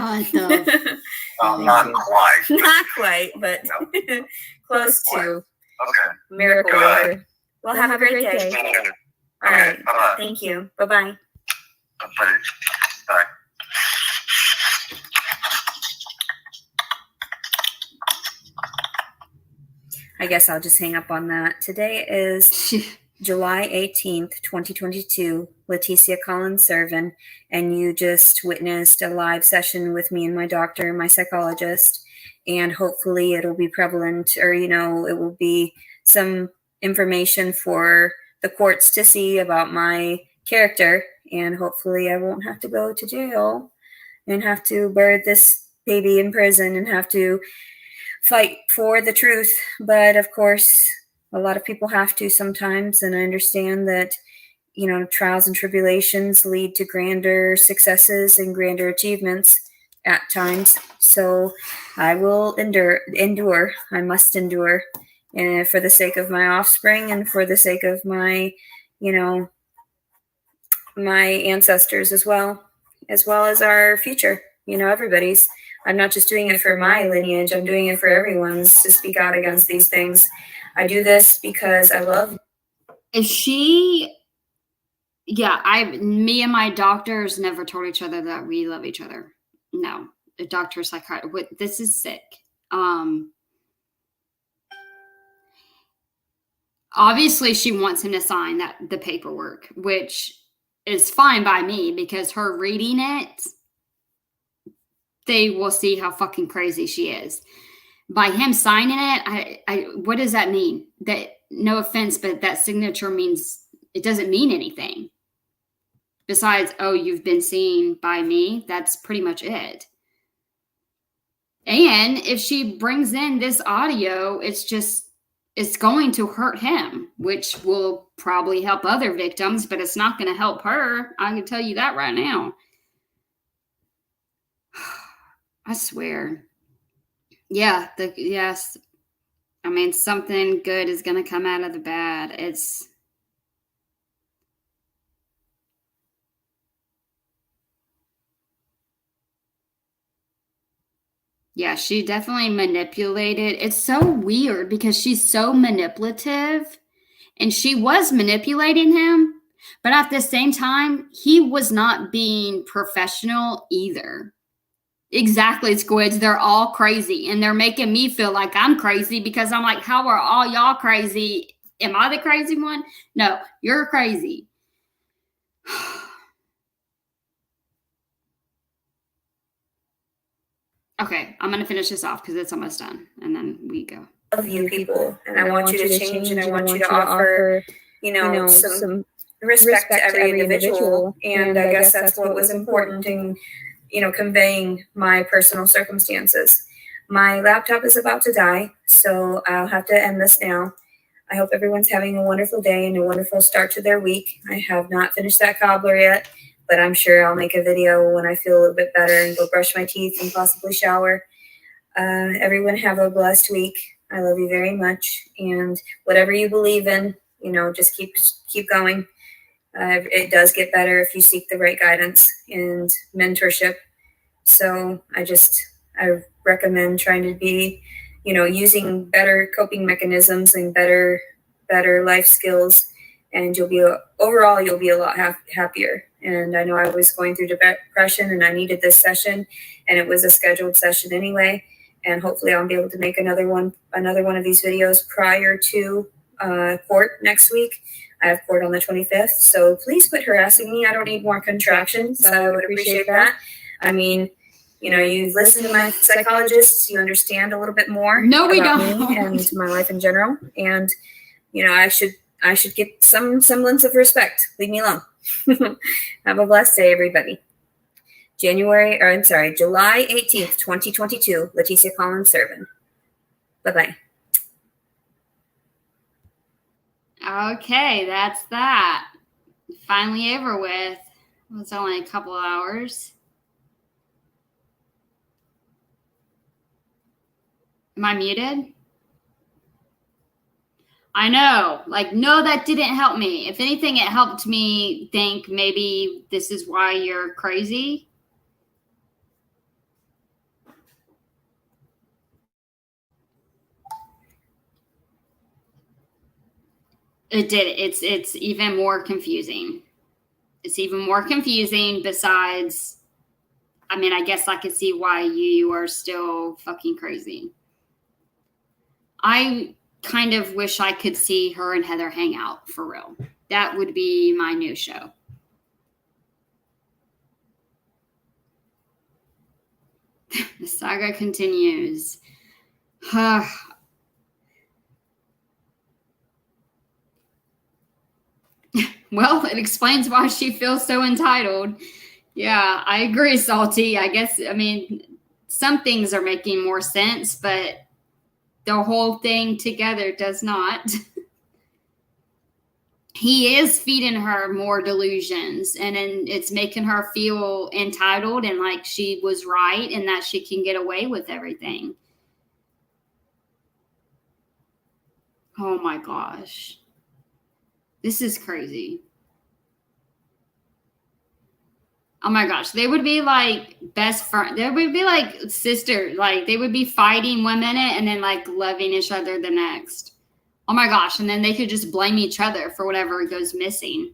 Speaker 3: Not quite.
Speaker 4: Not quite, but close to.
Speaker 3: Okay.
Speaker 4: Miracle worker. Well, have a great day.
Speaker 3: Okay.
Speaker 4: All right.
Speaker 3: Bye-bye.
Speaker 4: Thank you. Bye-bye.
Speaker 3: Bye.
Speaker 4: I guess I'll just hang up on that. Today is July 18th, 2022. Leticia Collins Servin, and you just witnessed a live session with me and my doctor, my psychologist, and hopefully it'll be prevalent, or it will be some information for the courts to see about my character, and hopefully I won't have to go to jail and have to bury this baby in prison and have to fight for the truth. But of course, a lot of people have to sometimes, and I understand that trials and tribulations lead to grander successes and grander achievements at times. So I will endure. I must endure, and for the sake of my offspring and for the sake of my my ancestors as well as our future, everybody's. I'm not just doing it for my lineage, I'm doing it for everyone's, to speak out against these things. I do this because I love.
Speaker 5: Is she? Yeah, me and my doctors never told each other that we love each other. No, the doctor, psychiatrist. This is sick. Obviously, she wants him to sign the paperwork, which is fine by me, because her reading it, they will see how fucking crazy she is. By him signing it, what does that mean? That, no offense, but that signature means, it doesn't mean anything. Besides, oh, you've been seen by me. That's pretty much it. And if she brings in this audio, it's going to hurt him, which will probably help other victims, but it's not going to help her. I can tell you that right now. I swear. Yeah, yes. I mean, something good is going to come out of the bad. Yeah, she definitely manipulated. It's so weird because she's so manipulative, and she was manipulating him, but at the same time, he was not being professional either. Exactly, squids. They're all crazy, and they're making me feel like I'm crazy because I'm like, how are all y'all crazy? Am I the crazy one? No, you're crazy. Okay, I'm going to finish this off because it's almost done, and then we go.
Speaker 4: Love you people, and I want you to change, and I want you to offer, some respect to every individual. And I guess that's what was important in, conveying my personal circumstances. My laptop is about to die, so I'll have to end this now. I hope everyone's having a wonderful day and a wonderful start to their week. I have not finished that cobbler yet, but I'm sure I'll make a video when I feel a little bit better and go brush my teeth and possibly shower. Everyone have a blessed week. I love you very much. And whatever you believe in, just keep going. It does get better if you seek the right guidance and mentorship. So I recommend trying to be, using better coping mechanisms and better life skills, and you'll be a lot happier. And I know I was going through depression, and I needed this session, and it was a scheduled session anyway. And hopefully I'll be able to make another one of these videos prior to court next week. I have court on the 25th, so please quit harassing me. I don't need more contractions. I would appreciate that. I mean, you listen to my psychologists, you understand a little bit more
Speaker 5: No, we
Speaker 4: about
Speaker 5: don't.
Speaker 4: me and my life in general. And, I should get some semblance of respect. Leave me alone. Have a blessed day, everybody. July 18th, 2022, Leticia Collins Servin. Bye-bye.
Speaker 5: Okay, that's that. Finally over with. It was only a couple of hours. Am I muted? I know. No, that didn't help me. If anything, it helped me think maybe this is why you're crazy. It did. It's even more confusing. It's even more confusing besides, I mean, I guess I could see why you are still fucking crazy. I kind of wish I could see her and Heather hang out for real. That would be my new show. The saga continues. Well, it explains why she feels so entitled. Yeah, I agree, Salty. I guess, I mean, some things are making more sense, but the whole thing together does not. He is feeding her more delusions, and then it's making her feel entitled and like she was right and that she can get away with everything. Oh my gosh. This is crazy. Oh my gosh. They would be like best friends. They would be like sisters. Like they would be fighting 1 minute and then like loving each other the next. Oh my gosh. And then they could just blame each other for whatever goes missing.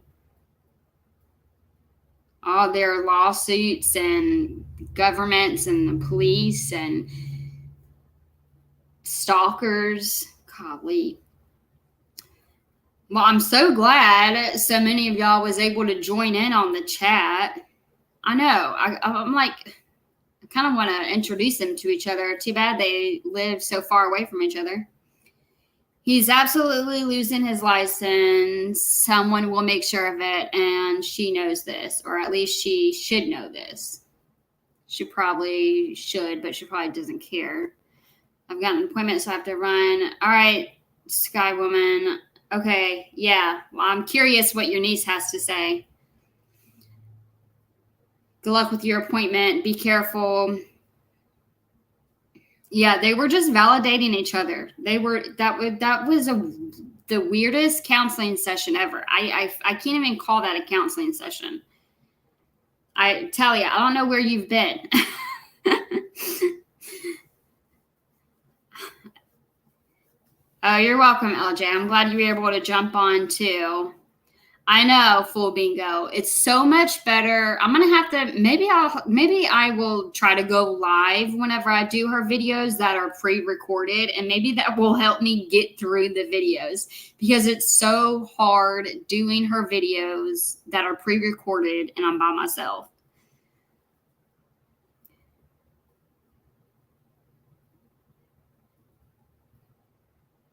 Speaker 5: All their lawsuits and governments and the police and stalkers. Golly. Well, I'm so glad so many of y'all was able to join in on the chat. I know. I'm like, I kind of want to introduce them to each other. Too bad they live so far away from each other. He's absolutely losing his license. Someone will make sure of it, and she knows this, or at least she should know this. She probably should, but she probably doesn't care. I've got an appointment, so I have to run. All right, Sky Woman. Okay, yeah. Well, I'm curious what your niece has to say. Good luck with your appointment. Be careful. Yeah, they were just validating each other. That was the weirdest counseling session ever. I can't even call that a counseling session. I tell you, I don't know where you've been. Oh, you're welcome, LJ. I'm glad you were able to jump on too. I know, full bingo. It's so much better. I'm gonna have to maybe I will try to go live whenever I do her videos that are pre-recorded, and maybe that will help me get through the videos because it's so hard doing her videos that are pre-recorded and I'm by myself.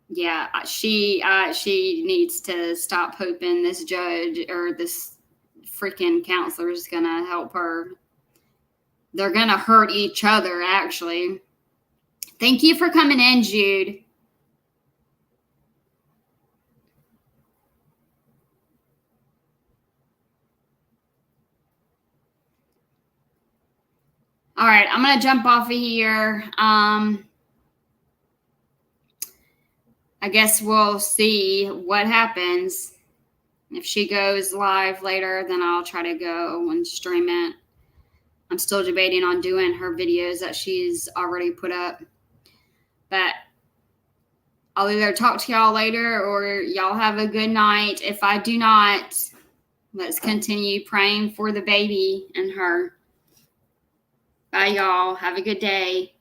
Speaker 5: Yeah, she needs to stop hoping this judge or this freaking counselor is gonna help her. They're gonna hurt each other, actually. Thank you for coming in, Jude. All right, I'm gonna jump off of here. I guess we'll see what happens. If she goes live later, then I'll try to go and stream it. I'm still debating on doing her videos that she's already put up. But I'll either talk to y'all later or y'all have a good night. If I do not, let's continue praying for the baby and her. Bye, y'all. Have a good day.